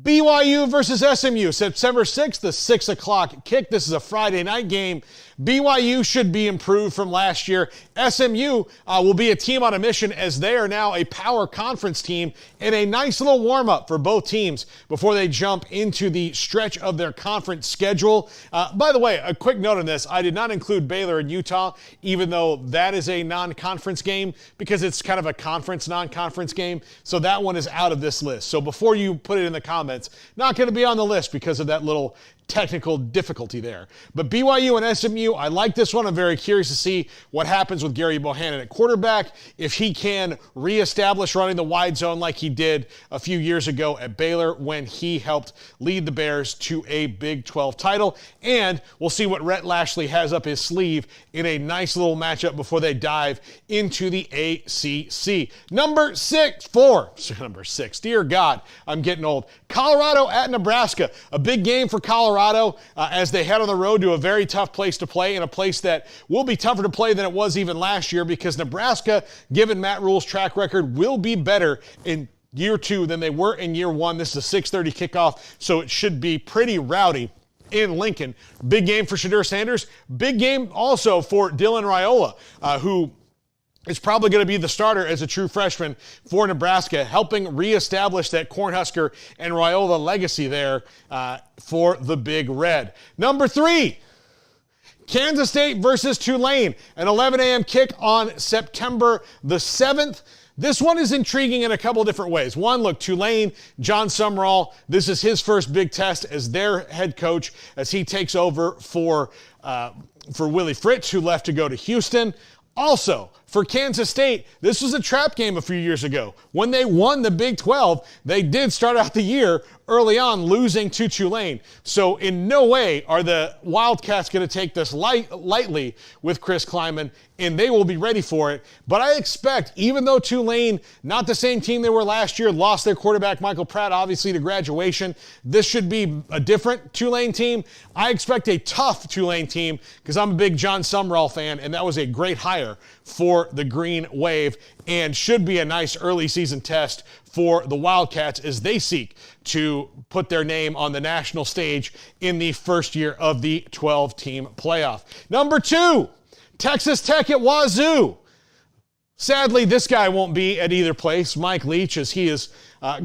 BYU versus SMU, September 6th, the 6 o'clock kick. This is a Friday night game. BYU should be improved from last year. SMU will be a team on a mission as they are now a power conference team and a nice little warm-up for both teams before they jump into the stretch of their conference schedule. By the way, a quick note on this. I did not include Baylor and Utah, even though that is a non-conference game because it's kind of a conference, non-conference game. So that one is out of this list. So before you put it in the comments, not going to be on the list because of that little technical difficulty there. But BYU and SMU, I like this one. I'm very curious to see what happens with Gary Bohannon at quarterback, if he can reestablish running the wide zone like he did a few years ago at Baylor when he helped lead the Bears to a Big 12 title. And we'll see what Rhett Lashley has up his sleeve in a nice little matchup before they dive into the ACC. Number 6, dear God, I'm getting old. Colorado at Nebraska, a big game for Colorado as they head on the road to a very tough place to play, and a place that will be tougher to play than it was even last year because Nebraska, given Matt Rule's track record, will be better in year 2 than they were in year 1. This is a 6:30 kickoff, so it should be pretty rowdy in Lincoln. Big game for Shadur Sanders. Big game also for Dylan Raiola, who is probably going to be the starter as a true freshman for Nebraska, helping reestablish that Cornhusker and Raiola legacy there for the Big Red. Number 3, Kansas State versus Tulane, an 11 a.m. kick on September the 7th. This one is intriguing in a couple different ways. One, look, Tulane, John Sumrall, this is his first big test as their head coach as he takes over for Willie Fritz, who left to go to Houston. Also, for Kansas State, this was a trap game a few years ago. When they won the Big 12, they did start out the year early on losing to Tulane. So in no way are the Wildcats going to take this lightly with Chris Kleiman, and they will be ready for it. But I expect, even though Tulane, not the same team they were last year, lost their quarterback Michael Pratt, obviously, to graduation, this should be a different Tulane team. I expect a tough Tulane team because I'm a big John Sumrall fan, and that was a great hire for the Green Wave and should be a nice early season test for the Wildcats as they seek to put their name on the national stage in the first year of the 12-team playoff. Number 2, Texas Tech at Wazoo. Sadly, this guy won't be at either place, Mike Leach, as he has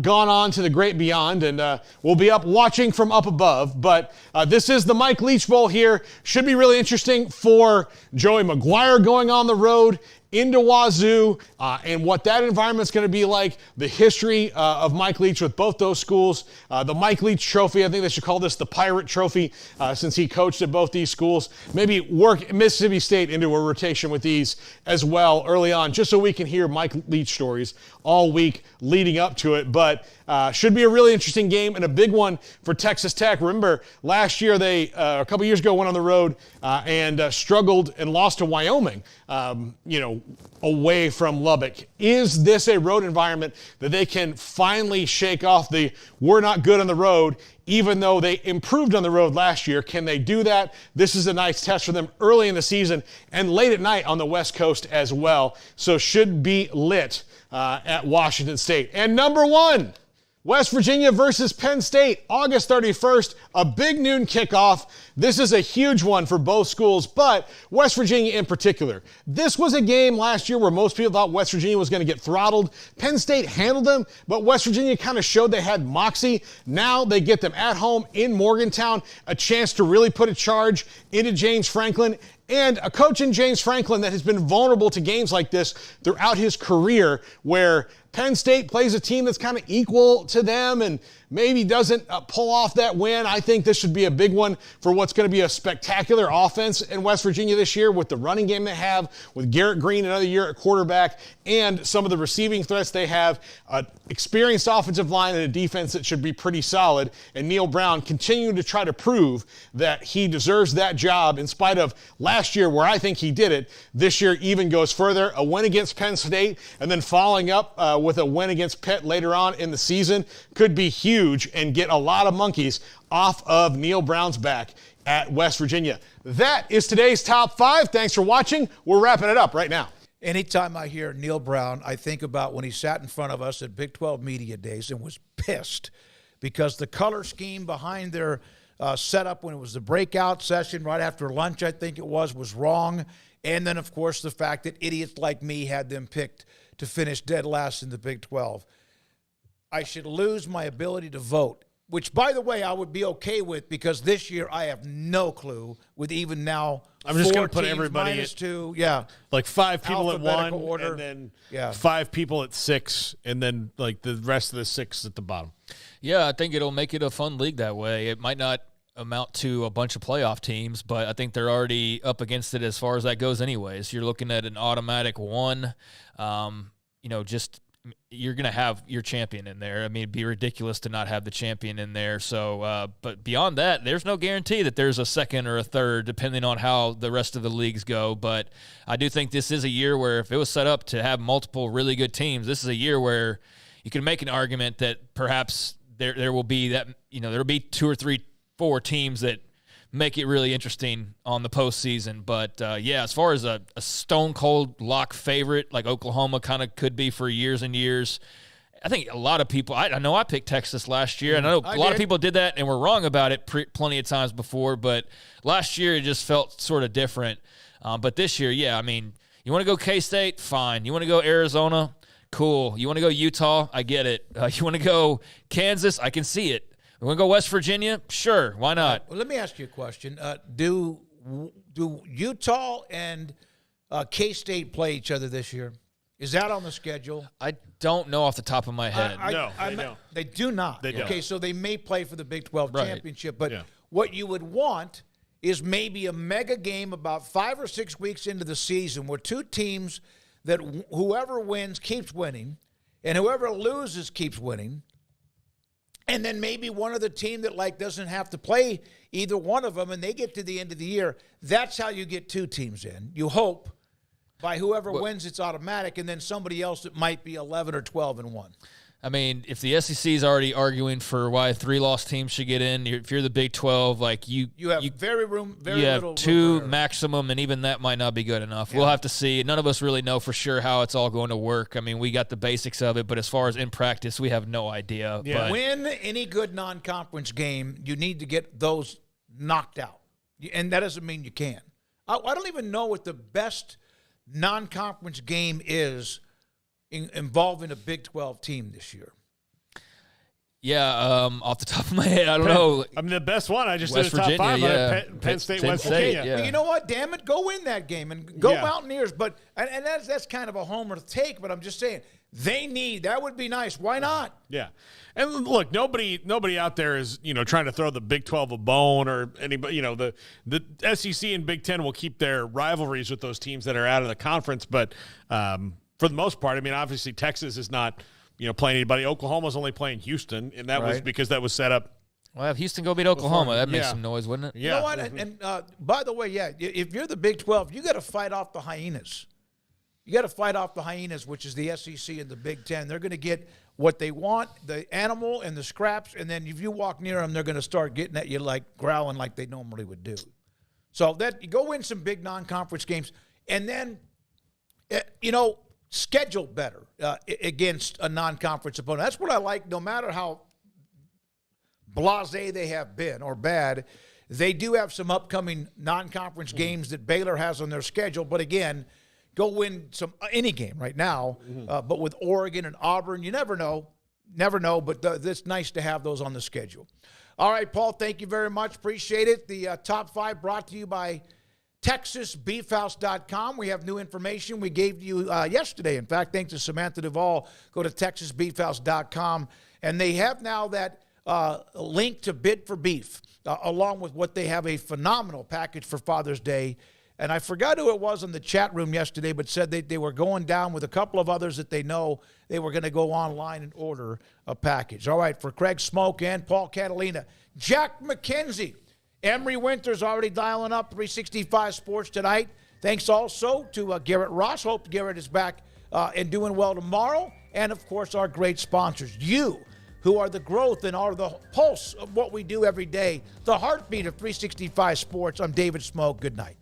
gone on to the great beyond and will be up watching from up above. But this is the Mike Leach Bowl here. Should be really interesting for Joey McGuire going on the road into Wazoo and what that environment's going to be like, the history of Mike Leach with both those schools, the Mike Leach Trophy. I think they should call this the Pirate Trophy since he coached at both these schools. Maybe work Mississippi State into a rotation with these as well early on, just so we can hear Mike Leach stories all week leading up to it. But should be a really interesting game and a big one for Texas Tech. Remember, last year they, a couple years ago, went on the road and struggled and lost to Wyoming, away from Lubbock. Is this a road environment that they can finally shake off the we're not good on the road, even though they improved on the road last year? Can they do that? This is a nice test for them early in the season and late at night on the West Coast as well. So should be lit at Washington State. And number one, West Virginia versus Penn State, August 31st, a big noon kickoff. This is a huge one for both schools, but West Virginia in particular. This was a game last year where most people thought West Virginia was going to get throttled. Penn State handled them, but West Virginia kind of showed they had moxie. Now they get them at home in Morgantown, a chance to really put a charge into James Franklin. And a coach in James Franklin that has been vulnerable to games like this throughout his career, where Penn State plays a team that's kind of equal to them and maybe doesn't pull off that win. I think this should be a big one for what's going to be a spectacular offense in West Virginia this year with the running game they have, with Garrett Green another year at quarterback, and some of the receiving threats they have, an experienced offensive line and a defense that should be pretty solid. And Neil Brown continuing to try to prove that he deserves that job in spite of last year where I think he did it. This year even goes further, a win against Penn State and then following up with a win against Pitt later on in the season could be huge and get a lot of monkeys off of Neil Brown's back at West Virginia. That is today's Top 5. Thanks for watching. We're wrapping it up right now. Anytime I hear Neil Brown, I think about when he sat in front of us at Big 12 Media Days and was pissed because the color scheme behind their setup when it was the breakout session right after lunch, I think it was wrong. And then, of course, the fact that idiots like me had them picked to finish dead last in the Big 12. I should lose my ability to vote, which, by the way, I would be okay with because this year I have no clue with even now. I'm just going to put everybody minus at 2, yeah. Like 5 people at 1, order. and then 5 people at 6, and then like the rest of the 6 at the bottom. Yeah, I think it'll make it a fun league that way. It might not amount to a bunch of playoff teams, but I think they're already up against it as far as that goes anyways. You're looking at an automatic 1, you're going to have your champion in there. I mean, it'd be ridiculous to not have the champion in there. So, but beyond that, there's no guarantee that there's a second or a third, depending on how the rest of the leagues go. But I do think this is a year where if it was set up to have multiple really good teams, this is a year where you can make an argument that perhaps there will be that, there'll be 2 or 3, 4 teams that make it really interesting on the postseason. But, as far as a stone-cold lock favorite, like Oklahoma kind of could be for years and years, I think a lot of people – I know I picked Texas last year. And I know a lot of people did that and were wrong about it plenty of times before. But last year it just felt sort of different. But this year, you want to go K-State? Fine. You want to go Arizona? Cool. You want to go Utah? I get it. You want to go Kansas? I can see it. We want to go West Virginia? Sure, why not? Well, let me ask you a question. Do Utah and K-State play each other this year? Is that on the schedule? I don't know off the top of my head. No, they don't. They do not. They don't. Okay, so they may play for the Big 12 championship, but what you would want is maybe a mega game about 5 or 6 weeks into the season where 2 teams that whoever wins keeps winning and whoever loses keeps winning. And then maybe one of the team that doesn't have to play either one of them, and they get to the end of the year. That's how you get 2 teams in. You hope by whoever wins, it's automatic, and then somebody else that might be 11 or 12-1. I mean, if the SEC is already arguing for why 3-loss teams should get in, if you're the Big 12, you have very you have 2 maximum, and even that might not be good enough. Yeah. We'll have to see. None of us really know for sure how it's all going to work. I mean, we got the basics of it, but as far as in practice, we have no idea. Yeah. But win any good non-conference game, you need to get those knocked out, and that doesn't mean you can. I don't even know what the best non-conference game is involving a Big 12 team this year. Yeah, off the top of my head, I don't know. I mean, the best one, I just West did the top Virginia, 5. yeah. Penn State, Penn West State, Virginia. But you know what? Damn it, go win that game and go Yeah. Mountaineers. But and that's kind of a homer take, but I'm just saying that would be nice. Why not? Yeah. And look, nobody out there is, trying to throw the Big 12 a bone or anybody, the SEC and Big 10 will keep their rivalries with those teams that are out of the conference. But for the most part, I mean, obviously Texas is not, playing anybody. Oklahoma's only playing Houston, and that was because that was set up. Well, if Houston go beat Oklahoma, that makes some noise, wouldn't it? You know what? And by the way, if you're the Big 12, you got to fight off the hyenas. You got to fight off the hyenas, which is the SEC and the Big 10. They're going to get what they want, the animal and the scraps, and then if you walk near them, they're going to start getting at you like growling like they normally would do. So that you go win some big non-conference games, and then, schedule better against a non-conference opponent. That's what I like, no matter how blasé they have been or bad. They do have some upcoming non-conference games that Baylor has on their schedule, but again, go win any game right now. But with Oregon and Auburn, you never know, but it's nice to have those on the schedule. All right, Paul, thank you very much. Appreciate it. The top 5 brought to you by TexasBeefHouse.com. We have new information we gave you yesterday. In fact, thanks to Samantha Duvall, go to TexasBeefHouse.com. And they have now that link to Bid for Beef, along with what they have a phenomenal package for Father's Day. And I forgot who it was in the chat room yesterday, but said they were going down with a couple of others that they know. They were going to go online and order a package. All right, for Craig Smoak and Paul Catalina, Jack McKenzie, Emery Winters already dialing up 365 Sports tonight. Thanks also to Garrett Ross. Hope Garrett is back and doing well tomorrow. And, of course, our great sponsors, you, who are the growth and are the pulse of what we do every day, the heartbeat of 365 Sports. I'm David Smoak. Good night.